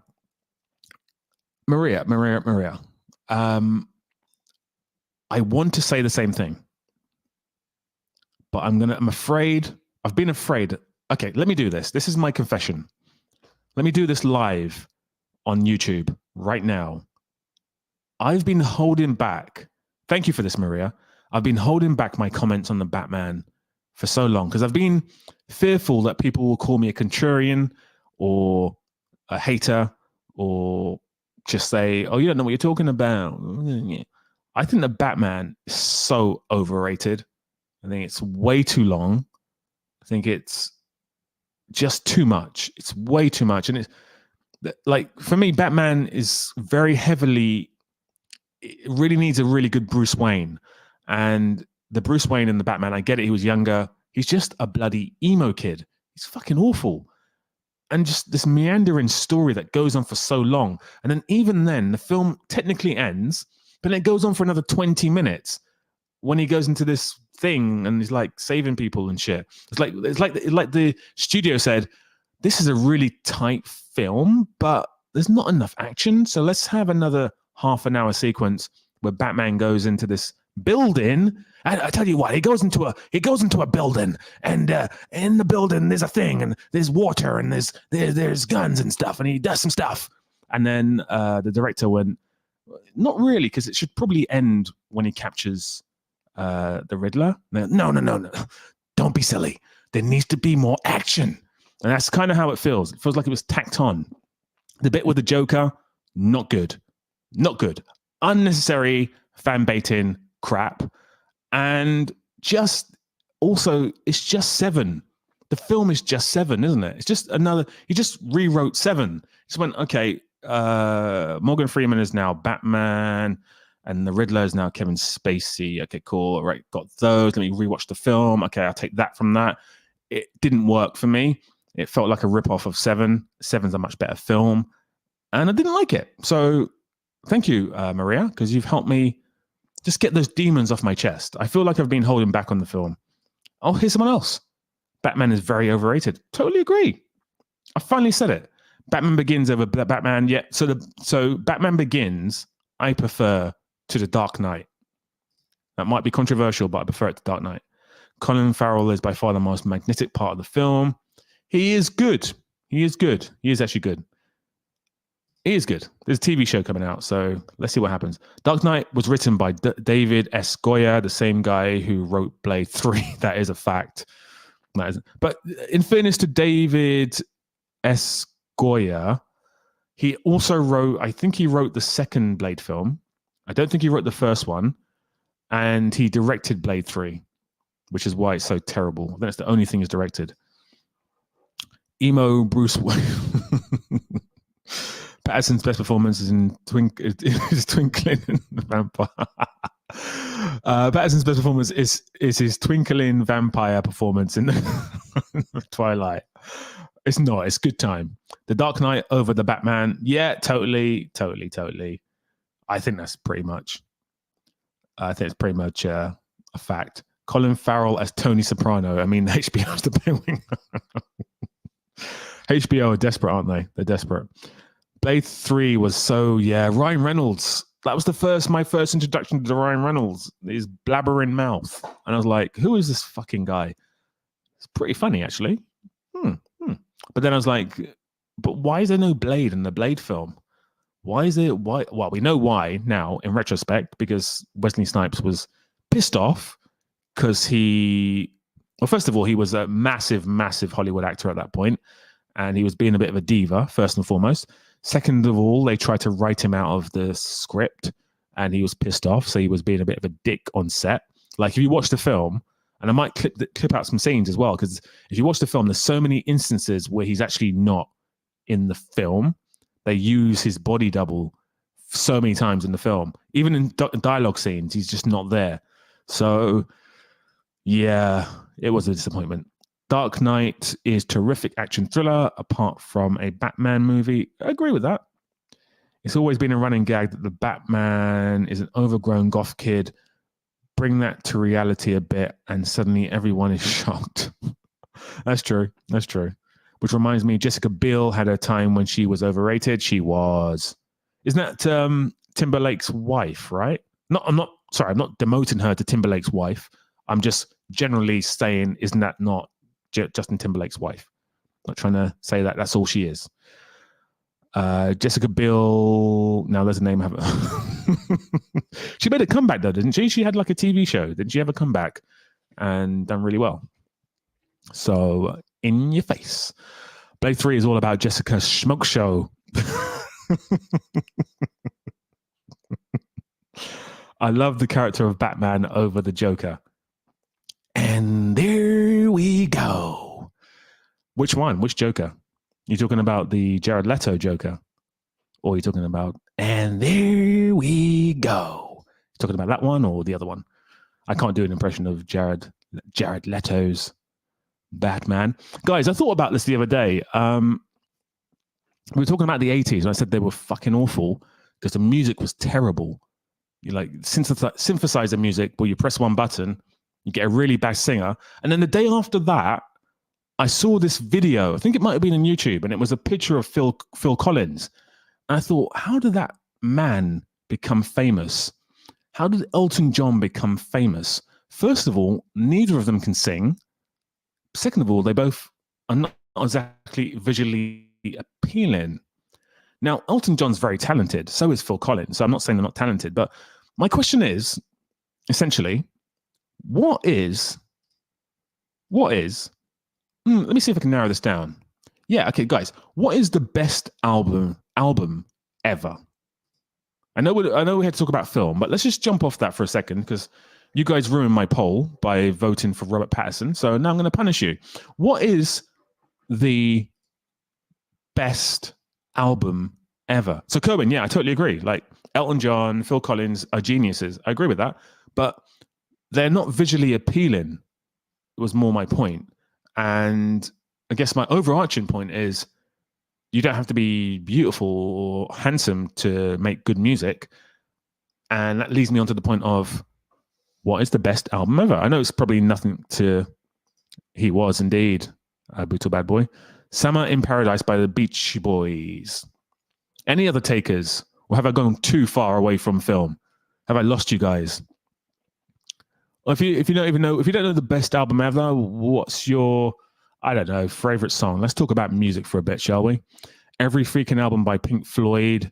I want to say the same thing, but I'm afraid. I've been afraid. Okay, let me do this. This is my confession. Let me do this live on YouTube right now. I've been holding back. Thank you for this, Maria. I've been holding back my comments on the Batman for so long because I've been fearful that people will call me a contrarian or a hater or just say, "Oh, you don't know what you're talking about." I think the Batman is so overrated. I think it's way too long. I think it's just too much. It's way too much, and it's like for me, Batman is very heavily. It really needs a really good Bruce Wayne, and the Bruce Wayne in the Batman. I get it; he was younger. He's just a bloody emo kid. He's fucking awful. And just this meandering story that goes on for so long. And then even then, the film technically ends, but it goes on for another 20 minutes when he goes into this thing and he's like saving people and shit. It's like the studio said, this is a really tight film, but there's not enough action. So let's have another half an hour sequence where Batman goes into this building. And I tell you what, he goes into a building, and in the building there's a thing, and there's water, and there's guns and stuff, and he does some stuff. And then the director went, not really, because it should probably end when he captures the Riddler. No, don't be silly. There needs to be more action, and that's kind of how it feels. It feels like it was tacked on. The bit with the Joker, not good, unnecessary fan baiting crap. And just also, it's just Seven. The film is just Seven, isn't it? It's just another. He just rewrote Seven. Just went, okay. Morgan Freeman is now Batman, and the Riddler is now Kevin Spacey. Okay, cool. All right, got those. Let me rewatch the film. Okay, I'll take that from that. It didn't work for me. It felt like a ripoff of Seven. Seven's a much better film, and I didn't like it. So, thank you, Maria, because you've helped me just get those demons off my chest. I feel like I've been holding back on the film. Oh, here's someone else. Batman is very overrated. Totally agree. I finally said it. Batman Begins over Batman. Yeah. So Batman Begins, I prefer to The Dark Knight. That might be controversial, but I prefer it to Dark Knight. Colin Farrell is by far the most magnetic part of the film. He is good. He is actually good. He is good. There's a TV show coming out, so let's see what happens. Dark Knight was written by David S. Goyer, the same guy who wrote Blade 3. That is a fact. But in fairness to David S. Goyer, he also wrote, I think he wrote the second Blade film. I don't think he wrote the first one. And he directed Blade 3, which is why it's so terrible. That's the only thing he's directed. Emo Bruce Wayne. Patterson's best performance is in Twinkling in the Vampire. Patterson's best performance is his twinkling vampire performance in Twilight. It's not. It's good time. The Dark Knight over the Batman. Yeah, totally. I think that's pretty much. I think it's pretty much a fact. Colin Farrell as Tony Soprano. I mean, HBO's the penguin. HBO are desperate, aren't they? They're desperate. Blade 3 was so, Ryan Reynolds. That was my first introduction to Ryan Reynolds. His blabbering mouth. And I was like, who is this fucking guy? It's pretty funny, actually. But then I was like, but why is there no Blade in the Blade film? Why? Well, we know why now in retrospect, because Wesley Snipes was pissed off because first of all, he was a massive, massive Hollywood actor at that point, and he was being a bit of a diva, first and foremost. Second of all, they tried to write him out of the script, and he was pissed off, so he was being a bit of a dick on set. Like, if you watch the film, and I might clip out some scenes as well, because if you watch the film, there's so many instances where he's actually not in the film. They use his body double so many times in the film. Even in dialogue scenes, he's just not there. So, yeah, it was a disappointment. Dark Knight is terrific action thriller, apart from a Batman movie. I agree with that. It's always been a running gag that the Batman is an overgrown goth kid. Bring that to reality a bit, and suddenly everyone is shocked. That's true. Which reminds me, Jessica Biel had a time when she was overrated. She was. Isn't that Timberlake's wife, right? I'm not demoting her to Timberlake's wife. I'm just generally saying, isn't that not Justin Timberlake's wife? I'm not trying to say that that's all she is. Jessica Biel. Now there's a name. She made a comeback though, didn't she? She had like a TV show. Didn't she have a comeback? And done really well. So in your face. Blade 3 is all about Jessica Smoke Show. I love the character of Batman over the Joker. And there we go. Which one? Which Joker? You talking about the Jared Leto Joker? Or are you talking about, and there we go? You talking about that one or the other one? I can't do an impression of Jared Leto's Batman. Guys, I thought about this the other day. We were talking about the 80s, and I said they were fucking awful because the music was terrible. You like synthesizer music where you press one button, you get a really bad singer. And then the day after that, I saw this video. I think it might have been on YouTube, and it was a picture of Phil Collins. And I thought, how did that man become famous? How did Elton John become famous? First of all, neither of them can sing. Second of all, they both are not exactly visually appealing. Now, Elton John's very talented. So is Phil Collins. So I'm not saying they're not talented. But my question is, essentially, what is let me see if I can narrow this down. Yeah, okay, guys. What is the best album ever? I know we had to talk about film, but let's just jump off that for a second because you guys ruined my poll by voting for Robert Pattinson. So now I'm going to punish you. What is the best album ever? So Kerwin, yeah, I totally agree. Like Elton John, Phil Collins are geniuses. I agree with that, but they're not visually appealing. It was more my point. And I guess my overarching point is you don't have to be beautiful or handsome to make good music. And that leads me on to the point of what is the best album ever? I know it's probably nothing to He Was Indeed, Brutal Bad Boy. Summer in Paradise by the Beach Boys. Any other takers? Or have I gone too far away from film? Have I lost you guys? Well, if you don't know the best album ever, what's your, I don't know, favorite song? Let's talk about music for a bit, shall we? Every freaking album by Pink Floyd.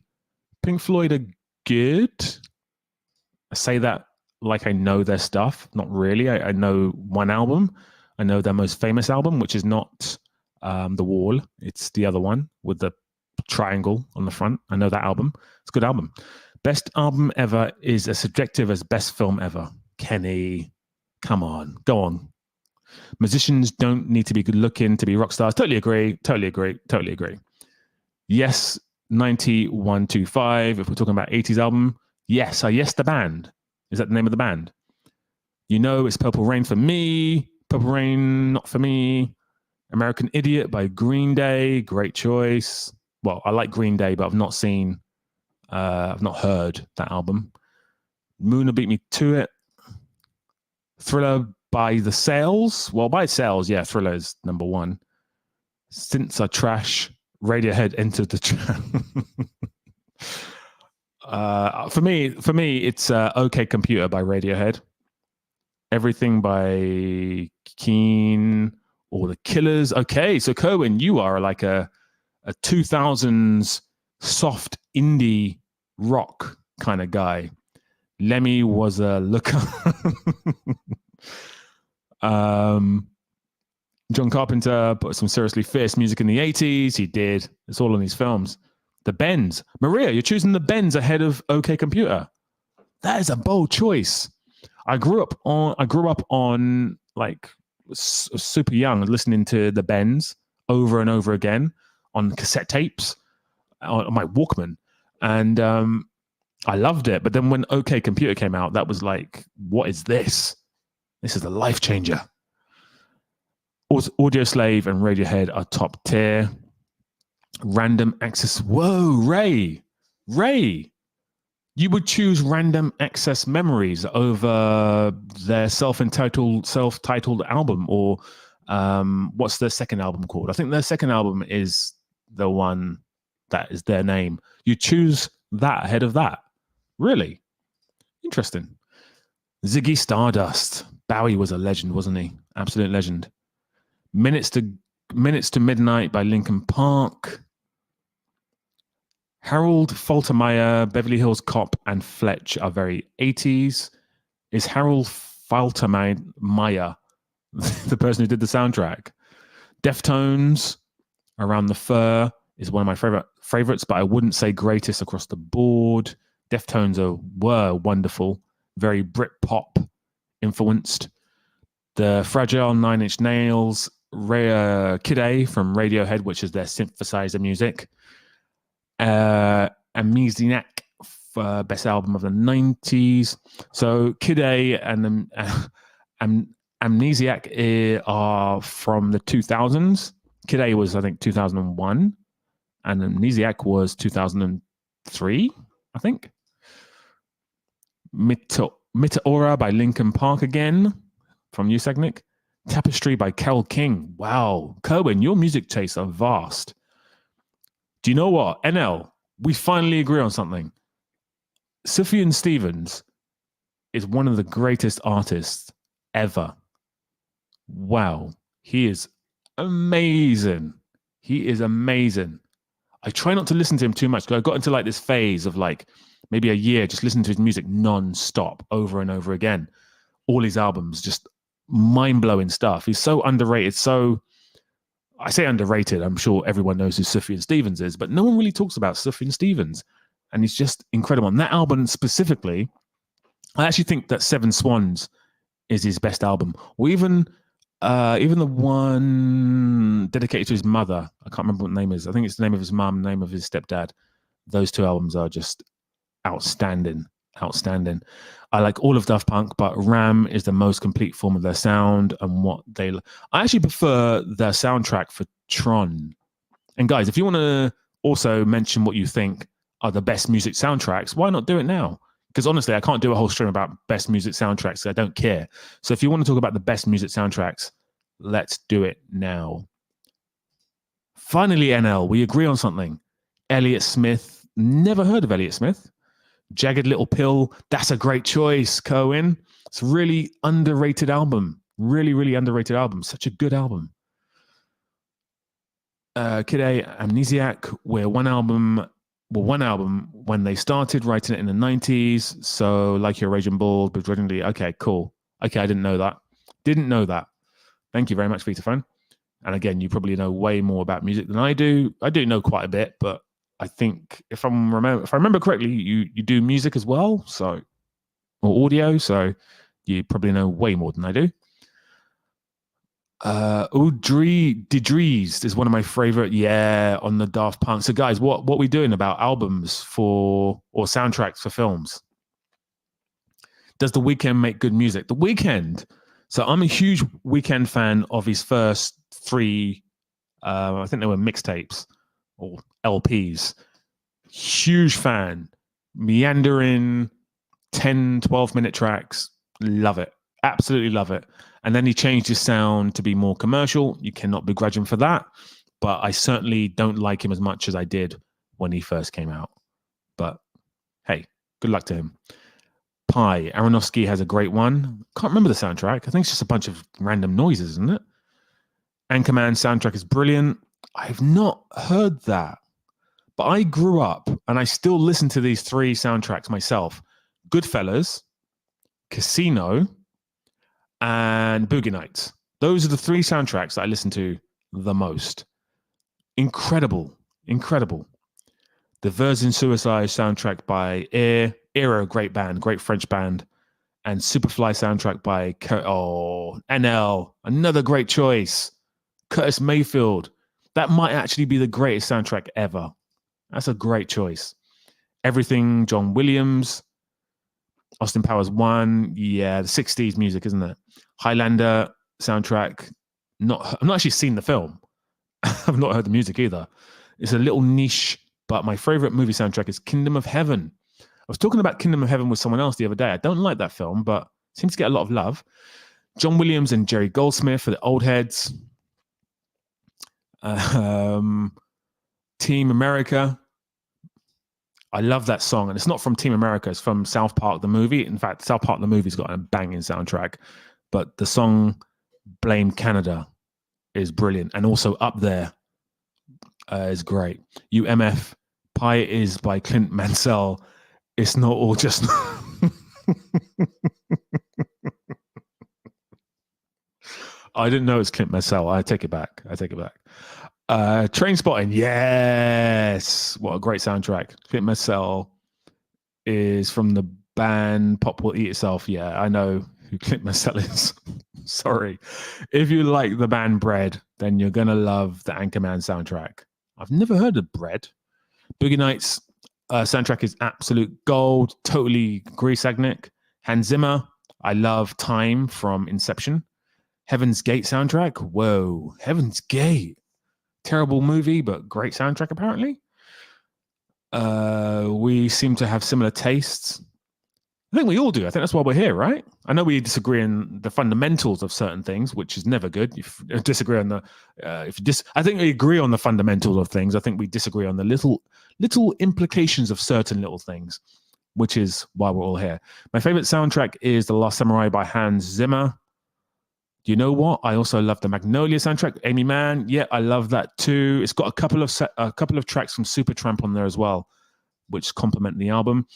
Pink Floyd are good. I say that like I know their stuff. Not really. I know one album. I know their most famous album, which is not The Wall. It's the other one with the triangle on the front. I know that album. It's a good album. Best album ever is as subjective as best film ever. Kenny, come on, go on. Musicians don't need to be good looking to be rock stars. Totally agree. Yes, 9125. If we're talking about 80s album, yes, Yes the Band. Is that the name of the band? You know, it's Purple Rain for me. Purple Rain, not for me. American Idiot by Green Day. Great choice. Well, I like Green Day, but I've not heard that album. Moon will beat me to it. Thriller by The Sales. Well, by Sales, yeah, Thriller is number one. Synths are trash. Radiohead entered the trap. For me, it's OK Computer by Radiohead. Everything by Keane or The Killers. Okay, so Kerwin, you are like a 2000s soft indie rock kind of guy. Lemmy was a looker. John Carpenter put some seriously fierce music in the 80s. He did. It's all on these films. The Bends. Maria, you're choosing The Bends ahead of OK Computer. That is a bold choice. I grew up on like super young listening to The Bends over and over again on cassette tapes on my Walkman. And I loved it. But then when OK Computer came out, that was like, what is this? This is a life changer. Audio Slave and Radiohead are top tier. Random Access. Whoa, Ray. You would choose Random Access Memories over their self-titled album, or what's their second album called? I think their second album is the one that is their name. You choose that ahead of that. Really? Interesting. Ziggy Stardust. Bowie was a legend, wasn't he? Absolute legend. Minutes to Midnight by Linkin Park. Harold Faltermeyer, Beverly Hills Cop, and Fletch are very 80s. Is Harold Faltermeyer the person who did the soundtrack? Deftones, Around the Fur is one of my favorites, but I wouldn't say greatest across the board. Deftones were wonderful, very Brit-pop influenced. The Fragile, Nine Inch Nails, Kid A from Radiohead, which is their synthesizer music. Amnesiac, best album of the 90s. So Kid A and Amnesiac are from the 2000s. Kid A was, I think, 2001, and Amnesiac was 2003, I think. Meteora by Linkin Park again, from you, Segnick. Tapestry by Carole King. Wow. Cohen, your music tastes are vast. Do you know what? NL, we finally agree on something. Sufjan Stevens is one of the greatest artists ever. Wow. He is amazing. He is amazing. I try not to listen to him too much because I got into like this phase of like maybe a year just listening to his music non-stop over and over again. All his albums, just mind-blowing stuff. He's so underrated. So I say underrated. I'm sure everyone knows who Sufjan Stevens is, but no one really talks about Sufjan Stevens. And he's just incredible. And that album specifically, I actually think that Seven Swans is his best album. Or even the one dedicated to his mother. I can't remember what the name is. I think it's the name of his mum, name of his stepdad. Those two albums are just outstanding. Outstanding. I like all of Daft Punk, but Ram is the most complete form of their sound and what they... I actually prefer their soundtrack for Tron. And guys, if you want to also mention what you think are the best music soundtracks, why not do it now? Because honestly, I can't do a whole stream about best music soundtracks. So I don't care. So if you want to talk about the best music soundtracks, let's do it now. Finally, NL, we agree on something. Elliott Smith. Never heard of Elliott Smith. Jagged Little Pill. That's a great choice, Cohen. It's a really underrated album. Really, really underrated album. Such a good album. Kid A, Amnesiac, where one album when they started writing it in the 90s. So like your Raging Bull, begrudgingly. Okay, cool. Okay, I didn't know that. Didn't know that. Thank you very much, Vitaphone. And again, you probably know way more about music than I do. I do know quite a bit, but I think if I remember correctly, you do music as well, so or audio, so you probably know way more than I do. Didrees is one of my favorite, on the Daft Punk. So guys, what are we doing about albums or soundtracks for films? Does The Weeknd make good music? The Weeknd. So I'm a huge Weeknd fan of his first three, I think they were mixtapes or LPs. Huge fan. Meandering, 10, 12-minute tracks. Love it. Absolutely love it. And then he changed his sound to be more commercial. You cannot begrudge him for that. But I certainly don't like him as much as I did when he first came out. But hey, good luck to him. Pi. Aronofsky has a great one. Can't remember the soundtrack. I think it's just a bunch of random noises, isn't it? Anchorman soundtrack is brilliant. I've not heard that. But I grew up and I still listen to these three soundtracks myself. Goodfellas, Casino, and Boogie Nights. Those are the three soundtracks that I listen to the most. Incredible. Incredible. The Virgin Suicide soundtrack by Era, great band, great French band. And Superfly soundtrack by NL, another great choice. Curtis Mayfield. That might actually be the greatest soundtrack ever. That's a great choice. Everything, John Williams. Austin Powers 1, the 60s music, isn't it? Highlander soundtrack. I've not actually seen the film. I've not heard the music either. It's a little niche, but my favorite movie soundtrack is Kingdom of Heaven. I was talking about Kingdom of Heaven with someone else the other day. I don't like that film, but it seems to get a lot of love. John Williams and Jerry Goldsmith for the old heads. Team America. I love that song, and it's not from Team America. It's from South Park, the movie. In fact, South Park, the movie's got a banging soundtrack, but the song Blame Canada is brilliant, and also Up There is great. UMF, Pi is by Clint Mansell. It's not all just... I didn't know it's Clint Mansell. I take it back. Train Spotting, yes. What a great soundtrack. Clint Mansell is from the band Pop Will Eat Itself. Yeah, I know who Clint Mansell is. Sorry. If you like the band Bread, then you're going to love the Anchorman soundtrack. I've never heard of Bread. Boogie Nights soundtrack is absolute gold. Totally agree, Sagnick. Hans Zimmer, I love Time from Inception. Heaven's Gate soundtrack, whoa. Heaven's Gate. Terrible movie, but great soundtrack apparently. We seem to have similar tastes. I think we all do. I think that's why we're here, right? I know we disagree on the fundamentals of certain things, which is never good. If you disagree on the, I think we agree on the fundamentals of things. I think we disagree on the little implications of certain little things, which is why we're all here. My favorite soundtrack is The Last Samurai by Hans Zimmer. Do you know what? I also love the Magnolia soundtrack. Amy Mann, yeah, I love that too. It's got a couple of tracks from Supertramp on there as well, which complement the album.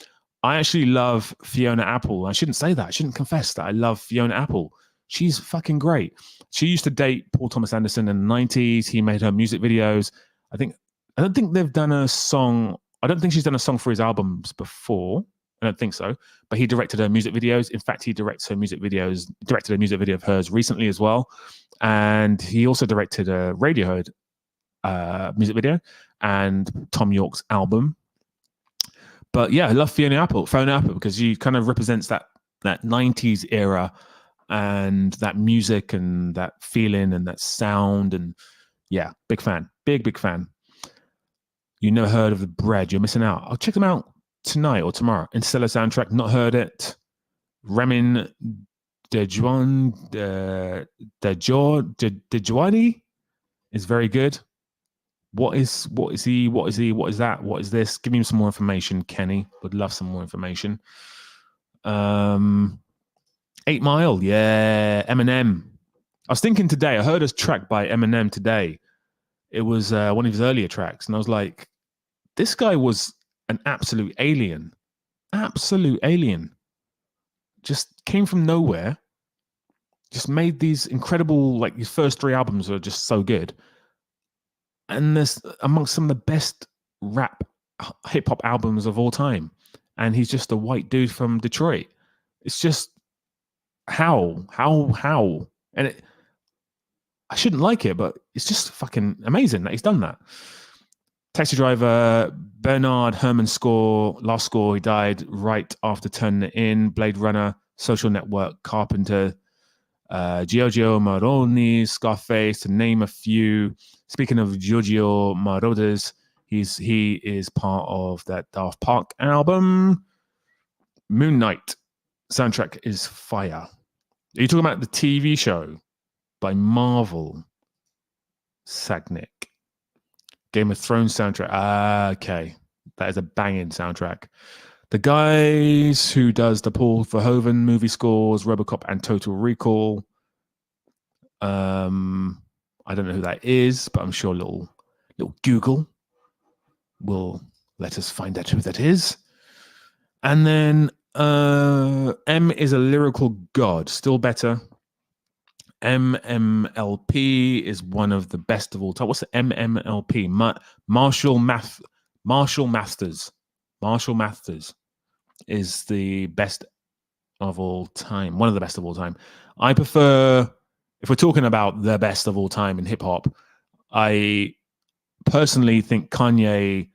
I actually love Fiona Apple. I shouldn't say that. I shouldn't confess that I love Fiona Apple. She's fucking great. She used to date Paul Thomas Anderson in the 90s. He made her music videos. I don't think they've done a song. I don't think she's done a song for his albums before. I don't think so. But he directed her music videos. In fact, he directed a music video of hers recently as well. And he also directed a Radiohead music video and Tom York's album. But yeah, I love Fiona Apple because she kind of represents that 90s era and that music and that feeling and that sound. And yeah, big fan. Big fan. You never heard of the Bread, you're missing out. I'll check them out tonight or tomorrow. Interstellar soundtrack, not heard it. Ramin Djawadi is very good. What is he? What is that? What is this? Give me some more information, Kenny. Would love some more information. 8 Mile, yeah. Eminem. I was thinking today, I heard a track by Eminem today. It was one of his earlier tracks, and I was like, this guy was an absolute alien. Absolute alien. Just came from nowhere. Just made these incredible, like his first 3 albums are just so good. And there's amongst some of the best rap hip hop albums of all time. And he's just a white dude from Detroit. It's just how? And I shouldn't like it, but it's just fucking amazing that he's done that. Taxi Driver, Bernard Herrmann's last score, he died right after turning it in. Blade Runner, Social Network, Carpenter, Giorgio Moroder, Scarface, to name a few. Speaking of Giorgio Moroder, he is part of that Daft Punk album. Moon Knight soundtrack is fire. Are you talking about the TV show by Marvel? Sagnick. Game of Thrones soundtrack. Okay. That is a banging soundtrack. The guys who does the Paul Verhoeven movie scores, RoboCop and Total Recall. I don't know who that is, but I'm sure little Google will let us find out who that is. And then M is a lyrical god, still better. MMLP is one of the best of all time. What's the MMLP? Marshall Masters. Marshall Masters is the best of all time. One of the best of all time. I prefer, if we're talking about the best of all time in hip hop, I personally think Kanye,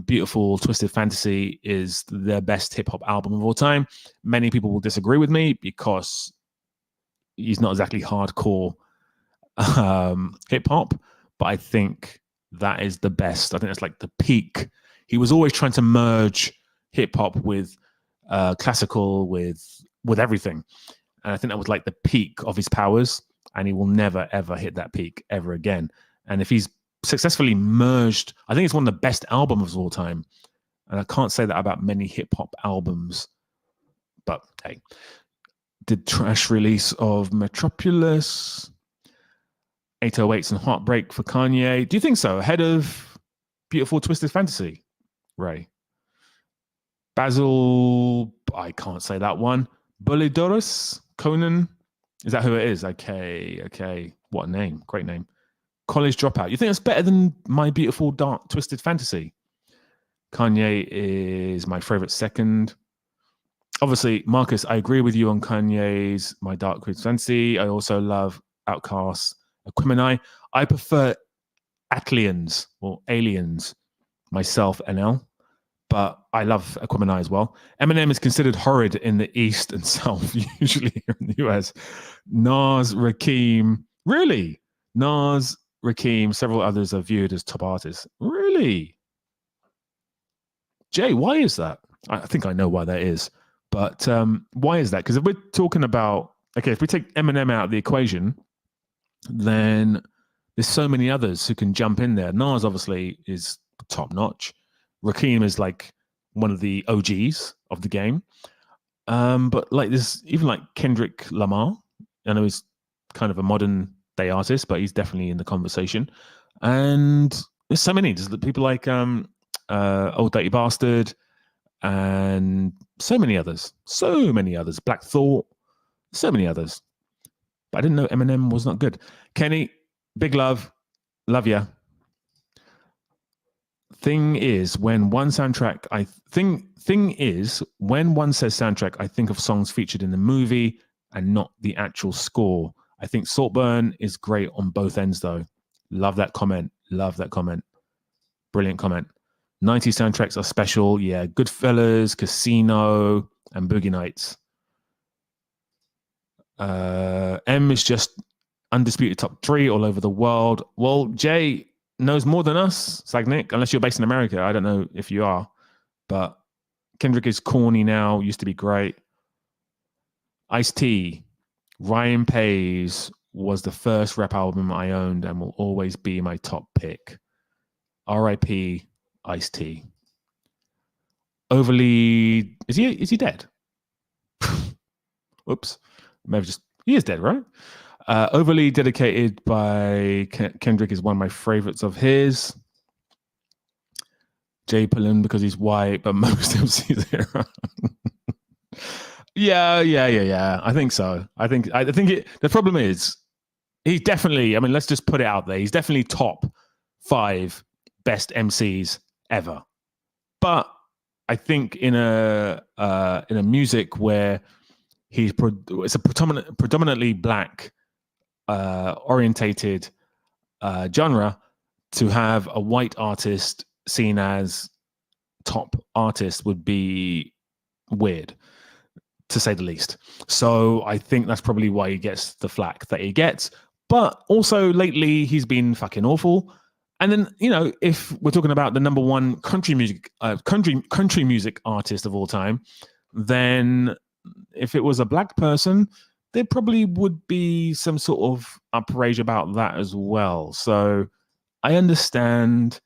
Beautiful Twisted Fantasy is the best hip hop album of all time. Many people will disagree with me because he's not exactly hardcore hip hop, but I think that is the best. I think that's like the peak. He was always trying to merge hip hop with classical, with everything. And I think that was like the peak of his powers, and he will never, ever hit that peak ever again. And if he's successfully merged, I think it's one of the best albums of all time. And I can't say that about many hip hop albums, but hey. Did trash release of Metropolis, 808s and Heartbreak for Kanye. Do you think so? Ahead of Beautiful Twisted Fantasy, Ray? Basil, I can't say that one. Bulidorus, Conan, is that who it is? Okay. What a name. Great name. College Dropout. You think that's better than My Beautiful Dark Twisted Fantasy? Kanye is my favorite second. Obviously, Marcus, I agree with you on Kanye's My Dark Twisted Fantasy. I also love Outkast's Aquemini. I prefer Atlians or Aliens myself, NL, but I love Aquemini as well. Eminem is considered horrid in the East and South, usually here in the US. Nas, Rakim, really? Nas, Rakim, several others are viewed as top artists. Really? Jay, why is that? I think I know why that is. But why is that? Because if we're talking about, okay, if we take Eminem out of the equation, then there's so many others who can jump in there. Nas obviously is top notch. Rakim is like one of the OGs of the game. But like there's even like Kendrick Lamar. I know he's kind of a modern day artist, but he's definitely in the conversation. And there's so many. There's people like Old Dirty Bastard and so many others. So many others. Black Thought. So many others. But I didn't know Eminem was not good. Kenny, big love. Love ya. Thing is, when one says soundtrack, I think of songs featured in the movie and not the actual score. I think Saltburn is great on both ends, though. Love that comment. Love that comment. Brilliant comment. 90s soundtracks are special. Yeah, Goodfellas, Casino, and Boogie Nights. M is just undisputed top 3 all over the world. Well, Jay knows more than us, Sagnick, unless you're based in America. I don't know if you are, but Kendrick is corny now, used to be great. Ice-T, Ryan Pays was the first rap album I owned and will always be my top pick. R.I.P. Ice-T. Overly, is he dead? Oops. Maybe just, he is dead, right? Overly Dedicated by Kendrick is one of my favorites of his. Jay Pullen because he's white, but most MCs are. Yeah. I think so. I think the problem is he's definitely, I mean, let's just put it out there. He's definitely top 5 best MCs ever. But I think in a music where it's a predominantly black orientated genre, to have a white artist seen as top artist would be weird, to say the least. So I think that's probably why he gets the flack that he gets. But also lately he's been fucking awful. And then, you know, if we're talking about the number one country music artist of all time, then if it was a black person, there probably would be some sort of outrage about that as well. So I understand.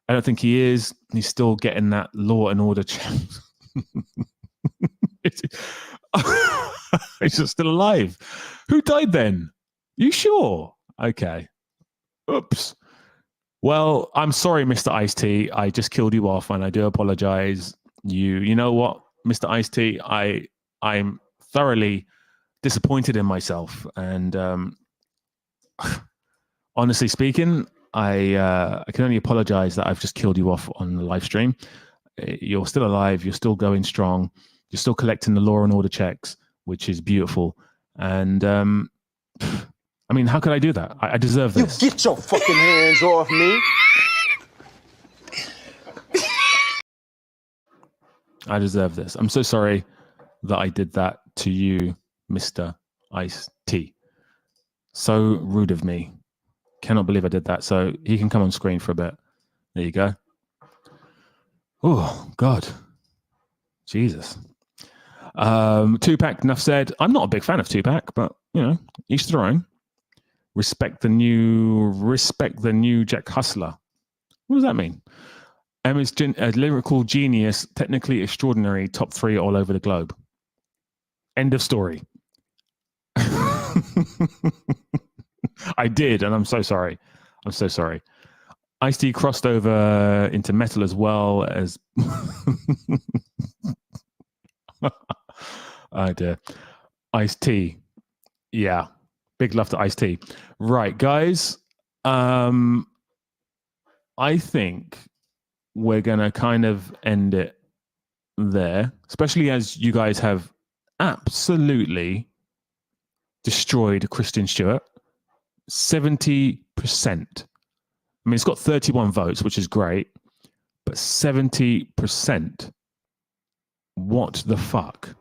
I don't think he is. He's still getting that Law and Order chance. He's just still alive. Who died then? You sure? Okay. Oops. Well, I'm sorry, Mr. Ice-T. I just killed you off, and I do apologize. You know what, Mr. Ice-T? I'm thoroughly disappointed in myself, and honestly speaking, I can only apologize that I've just killed you off on the live stream. You're still alive. You're still going strong. You're still collecting the Law and Order checks, which is beautiful. And I mean, how could I do that? I deserve this. You get your fucking hands off me. I deserve this. I'm so sorry that I did that to you, Mr. Ice-T. So rude of me. Cannot believe I did that. So he can come on screen for a bit. There you go. Oh, God. Jesus. Tupac, enough said. I'm not a big fan of Tupac, but, you know, each their own. Respect the new Jack Hustler. What does that mean? Is a lyrical genius, technically extraordinary, top 3 all over the globe. End of story. I did, and I'm so sorry. I'm so sorry. Ice-T crossed over into metal as well as... Oh dear. Ice-T. Yeah. Big love to Ice-T. Right, guys. I think we're going to kind of end it there, especially as you guys have absolutely destroyed Kristen Stewart. 70%. I mean, it's got 31 votes, which is great, but 70%. What the fuck?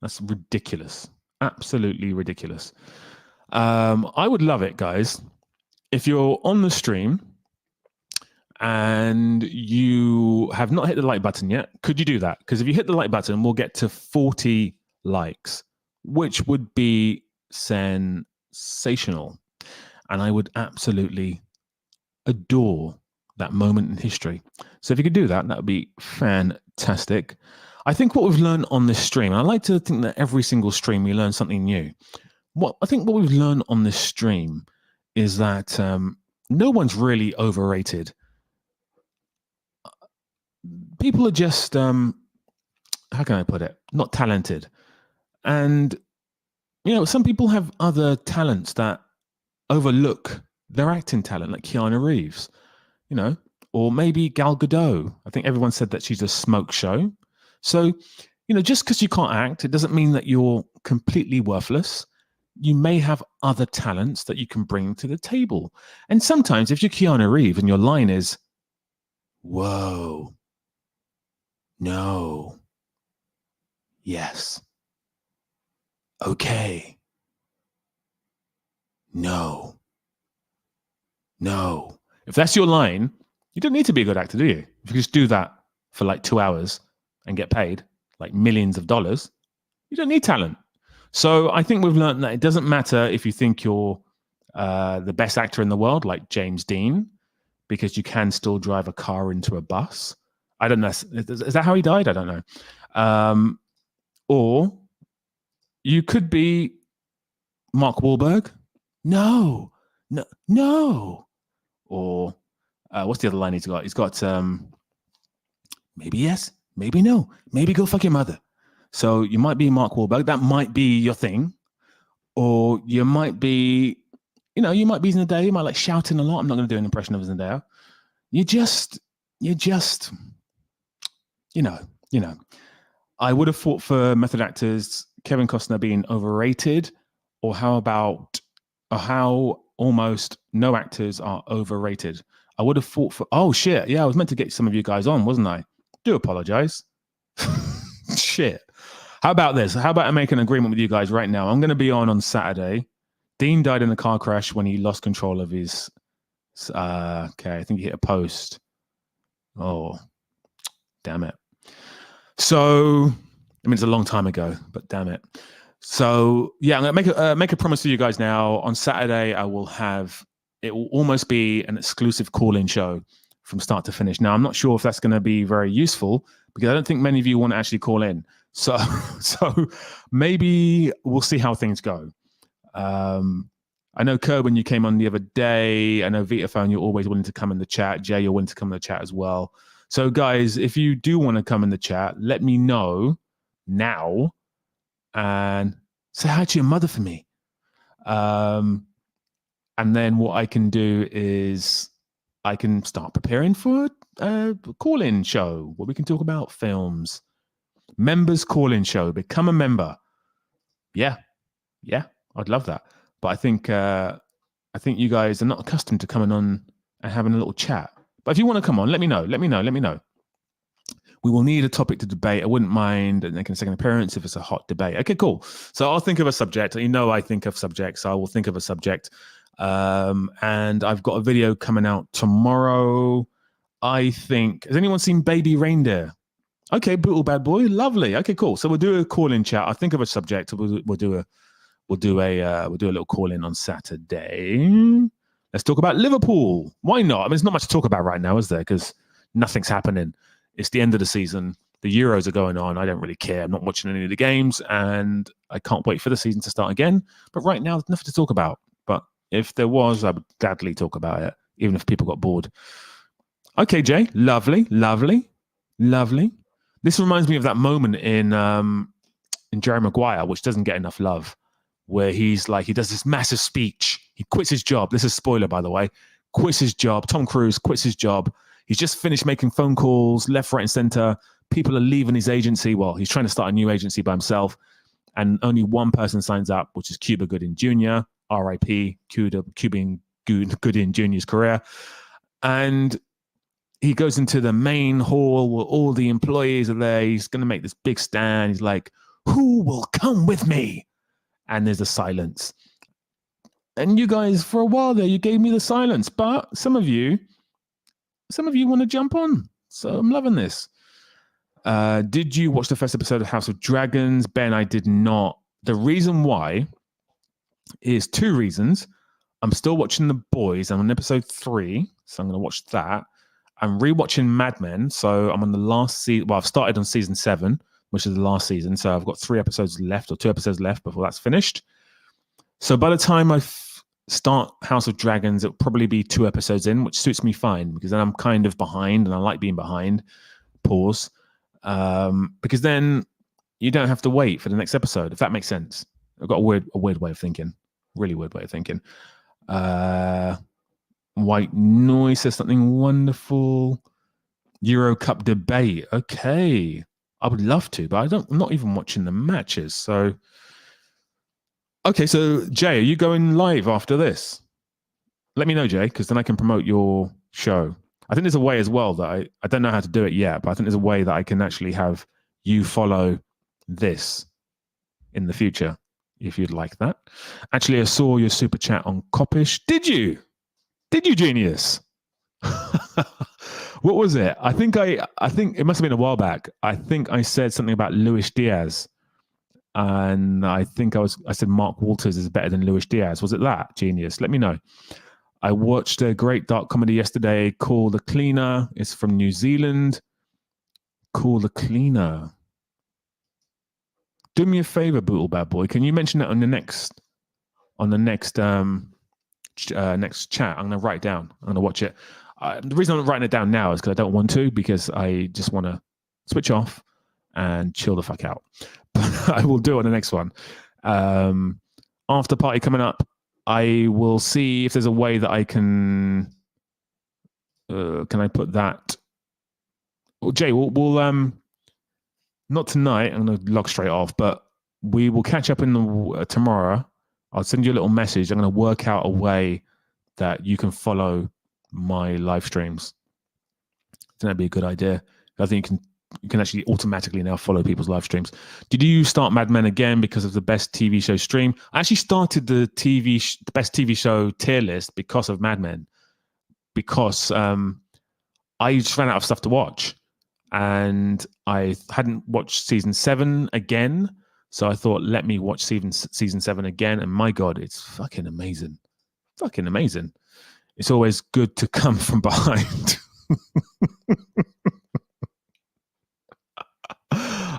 That's ridiculous. Absolutely ridiculous. I would love it, guys. If you're on the stream and you have not hit the like button yet, could you do that? Because if you hit the like button, we'll get to 40 likes, which would be sensational. And I would absolutely adore that moment in history. So if you could do that, that would be fantastic. I think what we've learned on this stream, and I like to think that every single stream we learn something new. I think what we've learned on this stream is that no one's really overrated. People are just, how can I put it? Not talented. And, you know, some people have other talents that overlook their acting talent, like Keanu Reeves, you know, or maybe Gal Gadot. I think everyone said that she's a smoke show. So, you know, just because you can't act, it doesn't mean that you're completely worthless. You may have other talents that you can bring to the table. And sometimes if you're Keanu Reeves and your line is, whoa, no, yes, okay, no. If that's your line, you don't need to be a good actor, do you? If you just do that for like 2 hours and get paid like millions of dollars, you don't need talent. So I think we've learned that it doesn't matter if you think you're the best actor in the world, like James Dean, because you can still drive a car into a bus. I don't know. Is that how he died? I don't know. Or you could be Mark Wahlberg. No. Or what's the other line he's got? He's got maybe yes, maybe no, maybe go fuck your mother. So you might be Mark Wahlberg. That might be your thing. Or you might be, you know, you might be Zendaya. You might like shouting a lot. I'm not going to do an impression of Zendaya. You just, you know. I would have fought for method actors, Kevin Costner being overrated, or how almost no actors are overrated. I would have fought for, oh shit, yeah, I was meant to get some of you guys on, wasn't I? Do apologize. Shit. How about this? How about I make an agreement with you guys right now? I'm going to be on Saturday. Dean died in a car crash when he lost control of his, okay, I think he hit a post. Oh, damn it. So, I mean, it's a long time ago, but damn it. So, yeah, I'm going to make a promise to you guys now. On Saturday, I will have, it will almost be an exclusive call-in show from start to finish. Now, I'm not sure if that's going to be very useful because I don't think many of you want to actually call in. So maybe we'll see how things go. I know, Kerr, when you came on the other day, I know Vitaphone, you're always willing to come in the chat. Jay, you're willing to come in the chat as well. So, guys, if you do want to come in the chat, let me know now and say hi to your mother for me. And then what I can do is I can start preparing for a call-in show where we can talk about films. Members call-in show. Become a member. Yeah, I'd love that. But I think you guys are not accustomed to coming on and having a little chat. But if you want to come on, let me know. We will need a topic to debate. I wouldn't mind making a second appearance if it's a hot debate. Okay, cool. So I'll think of a subject. You know I think of subjects, so I will think of a subject. And I've got a video coming out tomorrow. I think, has anyone seen Baby Reindeer? Okay, Brutal Bad Boy, lovely. Okay, cool. So we'll do a call-in chat. I'll think of a subject. We'll do a little call-in on Saturday. Let's talk about Liverpool. Why not? I mean, there's not much to talk about right now, is there? Because nothing's happening. It's the end of the season. The Euros are going on. I don't really care. I'm not watching any of the games, and I can't wait for the season to start again. But right now, there's nothing to talk about. But if there was, I would gladly talk about it, even if people got bored. Okay, Jay. Lovely. This reminds me of that moment in Jerry Maguire, which doesn't get enough love, where he's like, he does this massive speech He quits his job. This is a spoiler, by the way. Quits his job. Tom Cruise quits his job. He's just finished making phone calls left, right, and center. People are leaving his agency. Well, he's trying to start a new agency by himself. And only one person signs up, which is Cuba Gooding Jr., R.I.P., Cuba Gooding Jr.'s career. And he goes into the main hall where all the employees are there. He's going to make this big stand. He's like, who will come with me? And there's a silence. And you guys, for a while there, you gave me the silence. But some of you want to jump on. So I'm loving this. Did you watch the first episode of House of Dragons? Ben, I did not. The reason why is two reasons. I'm still watching The Boys. I'm on episode 3, so I'm going to watch that. I'm rewatching Mad Men, so I'm on the last season. Well, I've started on season 7, which is the last season, so I've got 3 episodes left, or 2 episodes left before that's finished. So by the time I start House of Dragons, it'll probably be 2 episodes in, which suits me fine, because then I'm kind of behind, and I like being behind. Pause. Because then you don't have to wait for the next episode, if that makes sense. I've got a weird way of thinking. Really weird way of thinking. White Noise says something wonderful. Euro Cup debate. Okay. I would love to, but I'm not even watching the matches. So, okay. So Jay, are you going live after this? Let me know, Jay, because then I can promote your show. I think there's a way as well that I don't know how to do it yet, but I think there's a way that I can actually have you follow this in the future, if you'd like that. Actually, I saw your super chat on Coppish. Did you? Did you, genius? What was it? I think it must have been a while back. I think I said something about Luis Diaz. And I think I said Mark Walters is better than Luis Diaz. Was it that, genius? Let me know. I watched a great dark comedy yesterday called The Cleaner. It's from New Zealand. Called The Cleaner. Do me a favor, Bootle Bad Boy. Can you mention that on the next next chat? I'm going to write it down. I'm going to watch it. The reason I'm writing it down now is because I don't want to, because I just want to switch off and chill the fuck out. But I will do it on the next one. After party coming up. I will see if there's a way that I can I put that? Well, Jay, we'll not tonight. I'm going to log straight off, but we will catch up in the tomorrow. I'll send you a little message. I'm going to work out a way that you can follow my live streams. I think that'd be a good idea. I think you can actually automatically now follow people's live streams. Did you start Mad Men again because of the best TV show stream? I actually started the best TV show tier list because of Mad Men, because I just ran out of stuff to watch, and I hadn't watched season 7 again. So I thought, let me watch season 7 again. And my God, it's fucking amazing. Fucking amazing. It's always good to come from behind.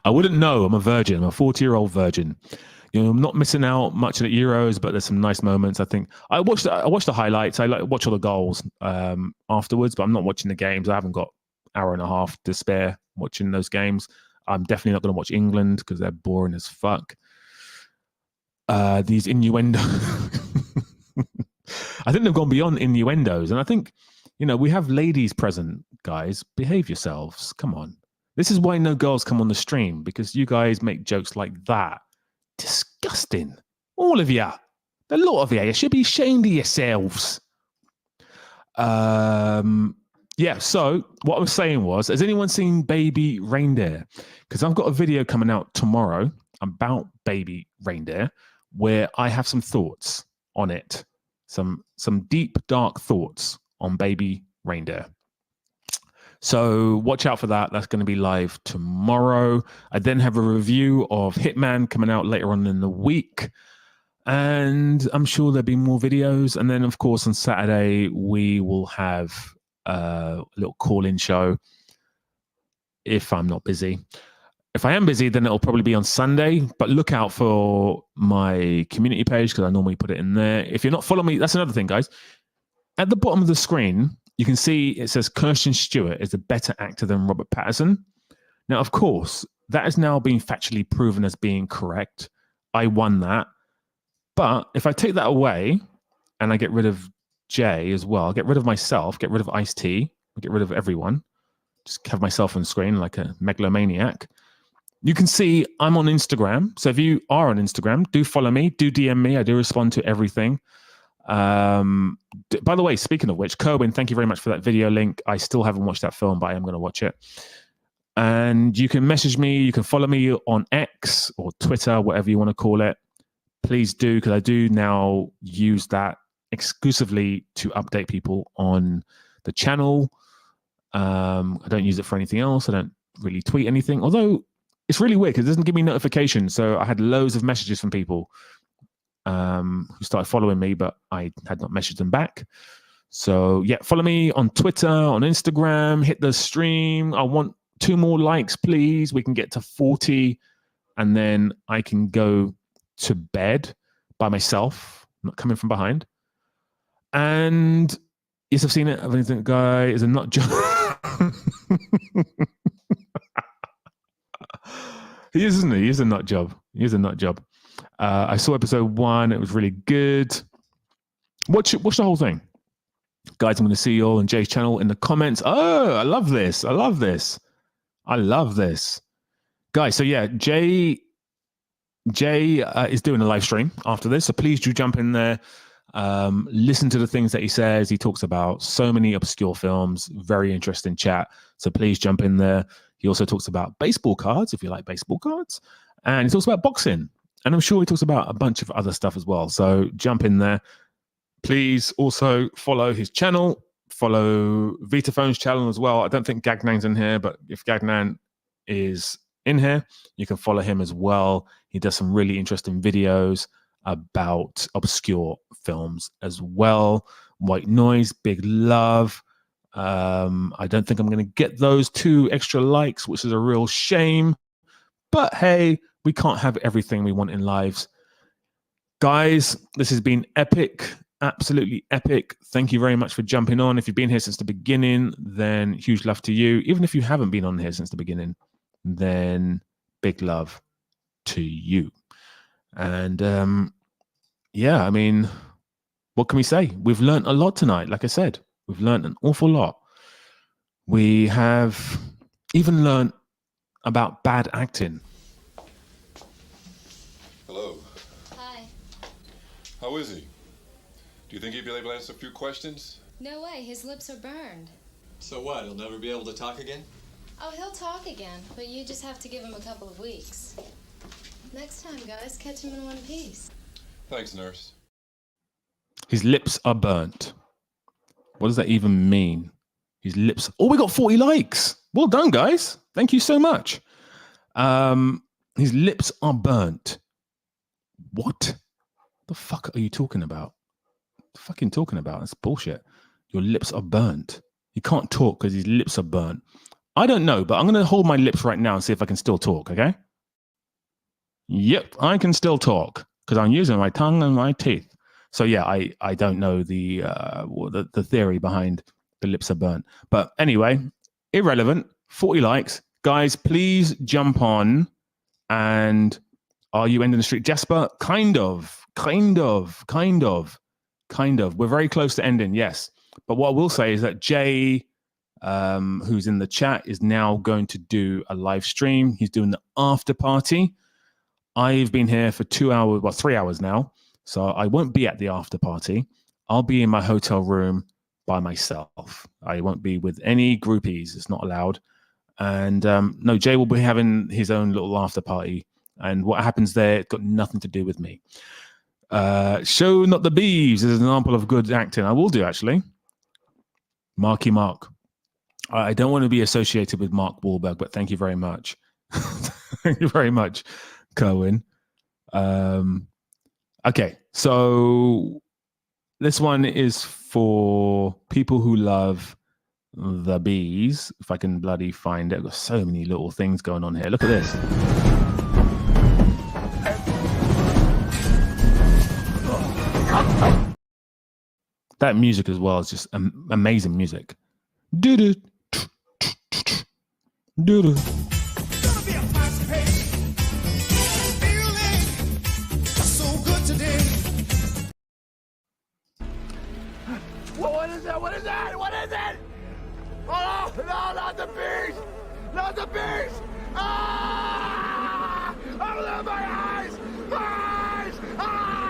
I wouldn't know. I'm a virgin. I'm a 40-year-old virgin. You know, I'm not missing out much of the Euros, but there's some nice moments. I think I watched the highlights. I watch all the goals afterwards, but I'm not watching the games. I haven't got an hour and a half to spare watching those games. I'm definitely not going to watch England because they're boring as fuck. These innuendo. I think they've gone beyond innuendos, and I think, you know, we have ladies present. Guys, behave yourselves. Come on. This is why no girls come on the stream, because you guys make jokes like that. Disgusting. All of you. The lot of you. You should be ashamed of yourselves. Yeah, so what I was saying was, has anyone seen Baby Reindeer? Because I've got a video coming out tomorrow about Baby Reindeer where I have some thoughts on it. Some deep, dark thoughts on Baby Reindeer. So watch out for that. That's going to be live tomorrow. I then have a review of Hitman coming out later on in the week. And I'm sure there'll be more videos. And then, of course, on Saturday, we will have a little call-in show if I'm not busy. If I am busy, then it'll probably be on Sunday. But look out for my community page, because I normally put it in there. If you're not following me, that's another thing, guys. At the bottom of the screen, you can see it says Kirsten Stewart is a better actor than Robert Pattinson. Now, of course, that has now been factually proven as being correct. I won that. But if I take that away, and I get rid of Jay as well. I get rid of myself, get rid of Ice-T, get rid of everyone. Just have myself on screen like a megalomaniac. You can see I'm on Instagram. So if you are on Instagram, do follow me, do DM me. I do respond to everything. By the way, speaking of which, Kerwin, thank you very much for that video link. I still haven't watched that film, but I am going to watch it. And you can message me. You can follow me on X or Twitter, whatever you want to call it. Please do, because I do now use that exclusively to update people on the channel. I don't use it for anything else. I don't really tweet anything, although it's really weird because it doesn't give me notifications. So I had loads of messages from people who started following me, but I had not messaged them back. So yeah, follow me on Twitter, on Instagram, hit the stream. I want 2 more likes, please. We can get to 40 and then I can go to bed by myself, not coming from behind. And yes, I've seen it. I've seen the guy is a nut job. He is, isn't he? He's a nut job. He's a nut job. I saw episode 1. It was really good. Watch the whole thing. Guys, I'm going to see you all on Jay's channel in the comments. Oh, I love this. I love this. I love this. Guys, so yeah, Jay is doing a live stream after this. So please do jump in there. Listen to the things that he says. He talks about so many obscure films. Very interesting chat. So please jump in there. He also talks about baseball cards, if you like baseball cards. And he talks about boxing. And I'm sure he talks about a bunch of other stuff as well. So jump in there. Please also follow his channel. Follow Vitaphone's channel as well. I don't think Gagnan's in here, but if Gagnan is in here, you can follow him as well. He does some really interesting videos about obscure films as well. White Noise, Big Love. I don't think I'm going to get those 2 extra likes, which is a real shame. But hey, we can't have everything we want in lives. Guys, this has been epic. Absolutely epic. Thank you very much for jumping on. If you've been here since the beginning, then huge love to you. Even if you haven't been on here since the beginning, then big love to you. And yeah, I mean, what can we say? We've learned a lot tonight. Like I said, we've learned an awful lot. We have even learned about bad acting. Hello. Hi. How is he? Do you think he'd be able to answer a few questions? No way, his lips are burned. So what, he'll never be able to talk again? Oh, he'll talk again, but you just have to give him a couple of weeks. Next time, guys, catch him in one piece. Thanks, nurse. His lips are burnt. What does that even mean? His lips. Oh, we got 40 likes. Well done, guys. Thank you so much. His lips are burnt. What the fuck are you talking about? Fucking talking about? That's bullshit. Your lips are burnt. He can't talk because his lips are burnt. I don't know, but I'm going to hold my lips right now and see if I can still talk, okay? Yep, I can still talk because I'm using my tongue and my teeth. So yeah, I don't know the theory behind the lips are burnt. But anyway, irrelevant. 40 likes. Guys, please jump on. And are you ending the streak? Jasper, kind of. We're very close to ending, yes. But what I will say is that Jay, who's in the chat, is now going to do a live stream. He's doing the after party. I've been here for 2 hours, well, 3 hours now. So I won't be at the after party. I'll be in my hotel room by myself. I won't be with any groupies. It's not allowed. And no, Jay will be having his own little after party. And what happens there, it's got nothing to do with me. Show Not the Beeves is an example of good acting. I will do, actually. Marky Mark. I don't want to be associated with Mark Wahlberg, but thank you very much. Thank you very much, Kerwin. Okay, so this one is for people who love the bees. If I can bloody find it. I've got so many little things going on here. Look at this. That music as well is just amazing music. Do-do. Do-do. is it? What is it? What is it? Oh, no, not the beast! Not the beast! Ah! Oh, my eyes! My eyes! Ah!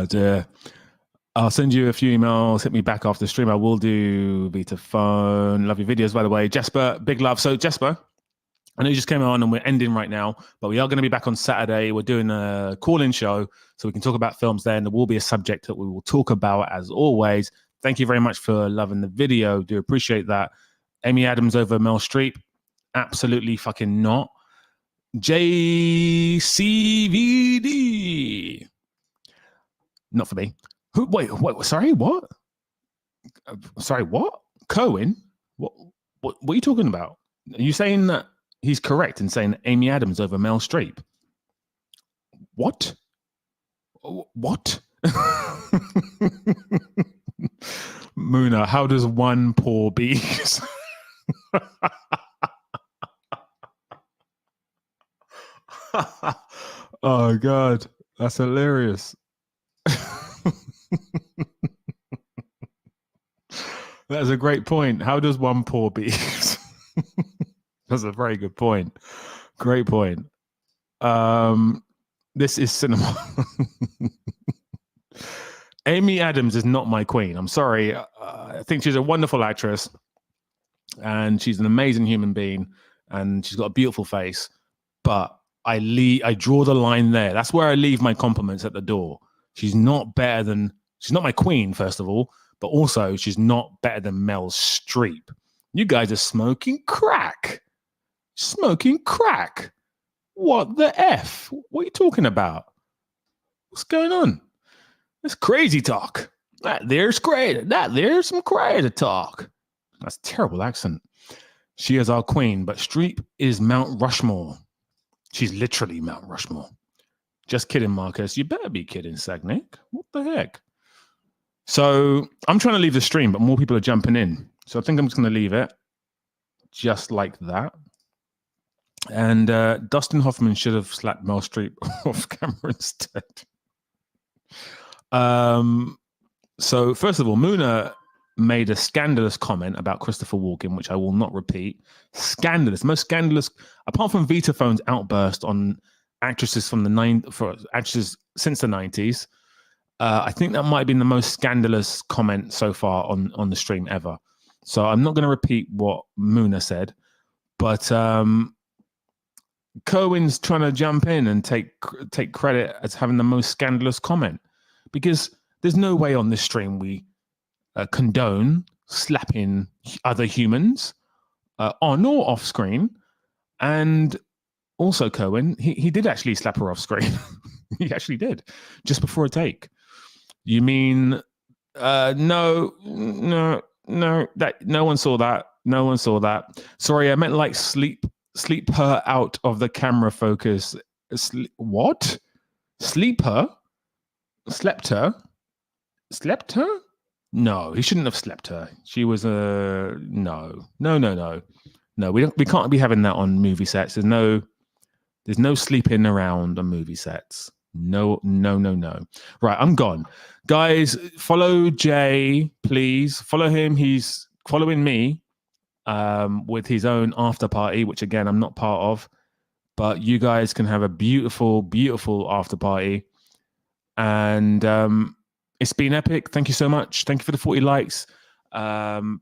Dear. I'll send you a few emails. Hit me back after the stream. I will do Vita phone. Love your videos, by the way. Jesper, big love. So, Jesper, I know you just came on and we're ending right now, but we are going to be back on Saturday. We're doing a call-in show so we can talk about films then. There will be a subject that we will talk about as always. Thank you very much for loving the video. Do appreciate that. Amy Adams over Meryl Streep? Absolutely fucking not. JCVD. Not for me. Who? Wait. Sorry, what? Sorry, what? Cohen? What are you talking about? Are you saying that he's correct in saying that Amy Adams over Meryl Streep? What? What? Muna, how does one poor bees? Oh God, that's hilarious. That's a great point. How does one poor bees? That's a very good point. Great point. This is cinema. Amy Adams is not my queen. I'm sorry. I think she's a wonderful actress and she's an amazing human being and she's got a beautiful face, but I draw the line there. That's where I leave my compliments at the door. She's not my queen, first of all, but also she's not better than Meryl Streep. You guys are smoking crack. Smoking crack. What the F? What are you talking about? What's going on? That's crazy talk. There's some crazy talk. That's a terrible accent. She is our queen, but Streep is Mount Rushmore. She's literally Mount Rushmore. Just kidding, Marcus. You better be kidding, Sagnick. What the heck? So I'm trying to leave the stream, but more people are jumping in. So I think I'm just going to leave it just like that. And Dustin Hoffman should have slapped Meryl Streep off camera instead. So first of all, Muna made a scandalous comment about Christopher Walken, which I will not repeat. Scandalous, most scandalous, apart from Vita Phone's outburst on actresses from actresses since the 90s. I think that might have been the most scandalous comment so far on the stream ever. So I'm not going to repeat what Muna said, but Cohen's trying to jump in and take credit as having the most scandalous comment, because there's no way on this stream we condone slapping other humans on or off screen. And also Cohen, he did actually slap her off screen. He actually did, just before a take. You mean no, that no one saw that. No one saw that. Sorry, I meant like sleep her out of the camera focus. What? Sleep her? Slept her? Slept her? No, he shouldn't have slept her. She was no. We can't be having that on movie sets. There's no sleeping around on movie sets. No. Right, I'm gone. Guys, follow Jay, please. Follow him. He's following me with his own after party, which again, I'm not part of. But you guys can have a beautiful, beautiful after party. And it's been epic. Thank you so much. Thank you for the 40 likes.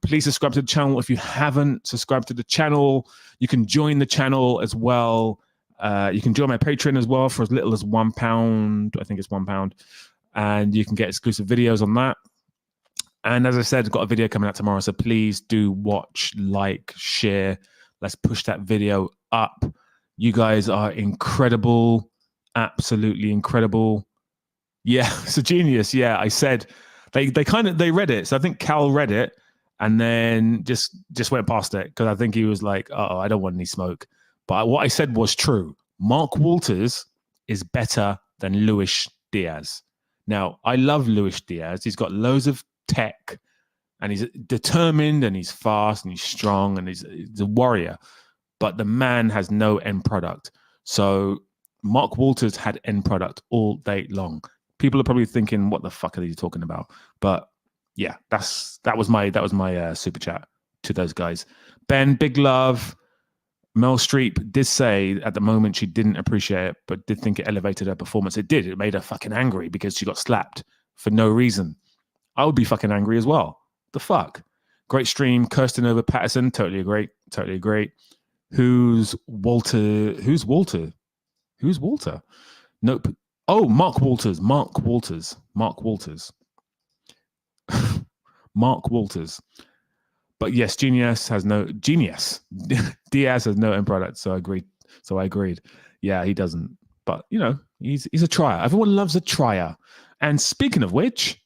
Please subscribe to the channel if you haven't subscribed to the channel. You can join the channel as well. You can join my Patreon as well for as little as £1. I think it's £1. And you can get exclusive videos on that. And as I said, I've got a video coming out tomorrow. So please do watch, like, share. Let's push that video up. You guys are incredible. Absolutely incredible. Yeah, it's a genius. Yeah, I said they read it. So I think Cal read it and then just went past it because I think he was like, oh, I don't want any smoke. But what I said was true. Mark Walters is better than Luis Diaz. Now, I love Luis Diaz. He's got loads of tech and he's determined, and he's fast, and he's strong, and he's a warrior. But the man has no end product. So Mark Walters had end product all day long. People are probably thinking, "What the fuck are you talking about?" But yeah, that was my super chat to those guys. Ben, big love. Meryl Streep did say at the moment she didn't appreciate it, but did think it elevated her performance. It did. It made her fucking angry because she got slapped for no reason. I would be fucking angry as well. The fuck? Great stream. Kirsten over Patterson. Totally agree. Totally agree. Who's Walter? Nope. Oh, Mark Walters. Mark Walters. But yes, Diaz has no end product. So I agreed. Yeah, he doesn't. But you know, he's a trier. Everyone loves a trier. And speaking of which,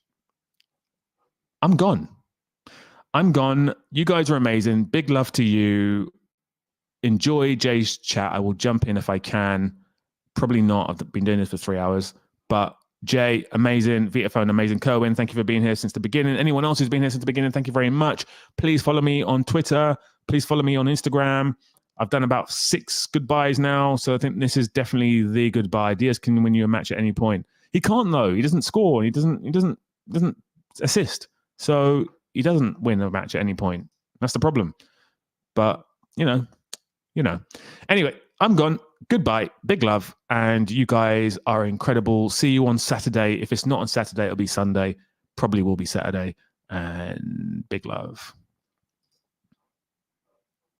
I'm gone. You guys are amazing. Big love to you. Enjoy Jay's chat. I will jump in if I can. Probably not. I've been doing this for 3 hours. But Jay, amazing. Vitaphone, amazing. Kerwin, thank you for being here since the beginning. Anyone else who's been here since the beginning, thank you very much. Please follow me on Twitter. Please follow me on Instagram. I've done about 6 goodbyes now, so I think this is definitely the goodbye. Diaz can win you a match at any point. He can't though. He doesn't score. He doesn't assist. So he doesn't win a match at any point. That's the problem. But you know. Anyway, I'm gone. Goodbye. Big love. And you guys are incredible. See you on Saturday. If it's not on Saturday, it'll be Sunday. Probably will be Saturday. And big love.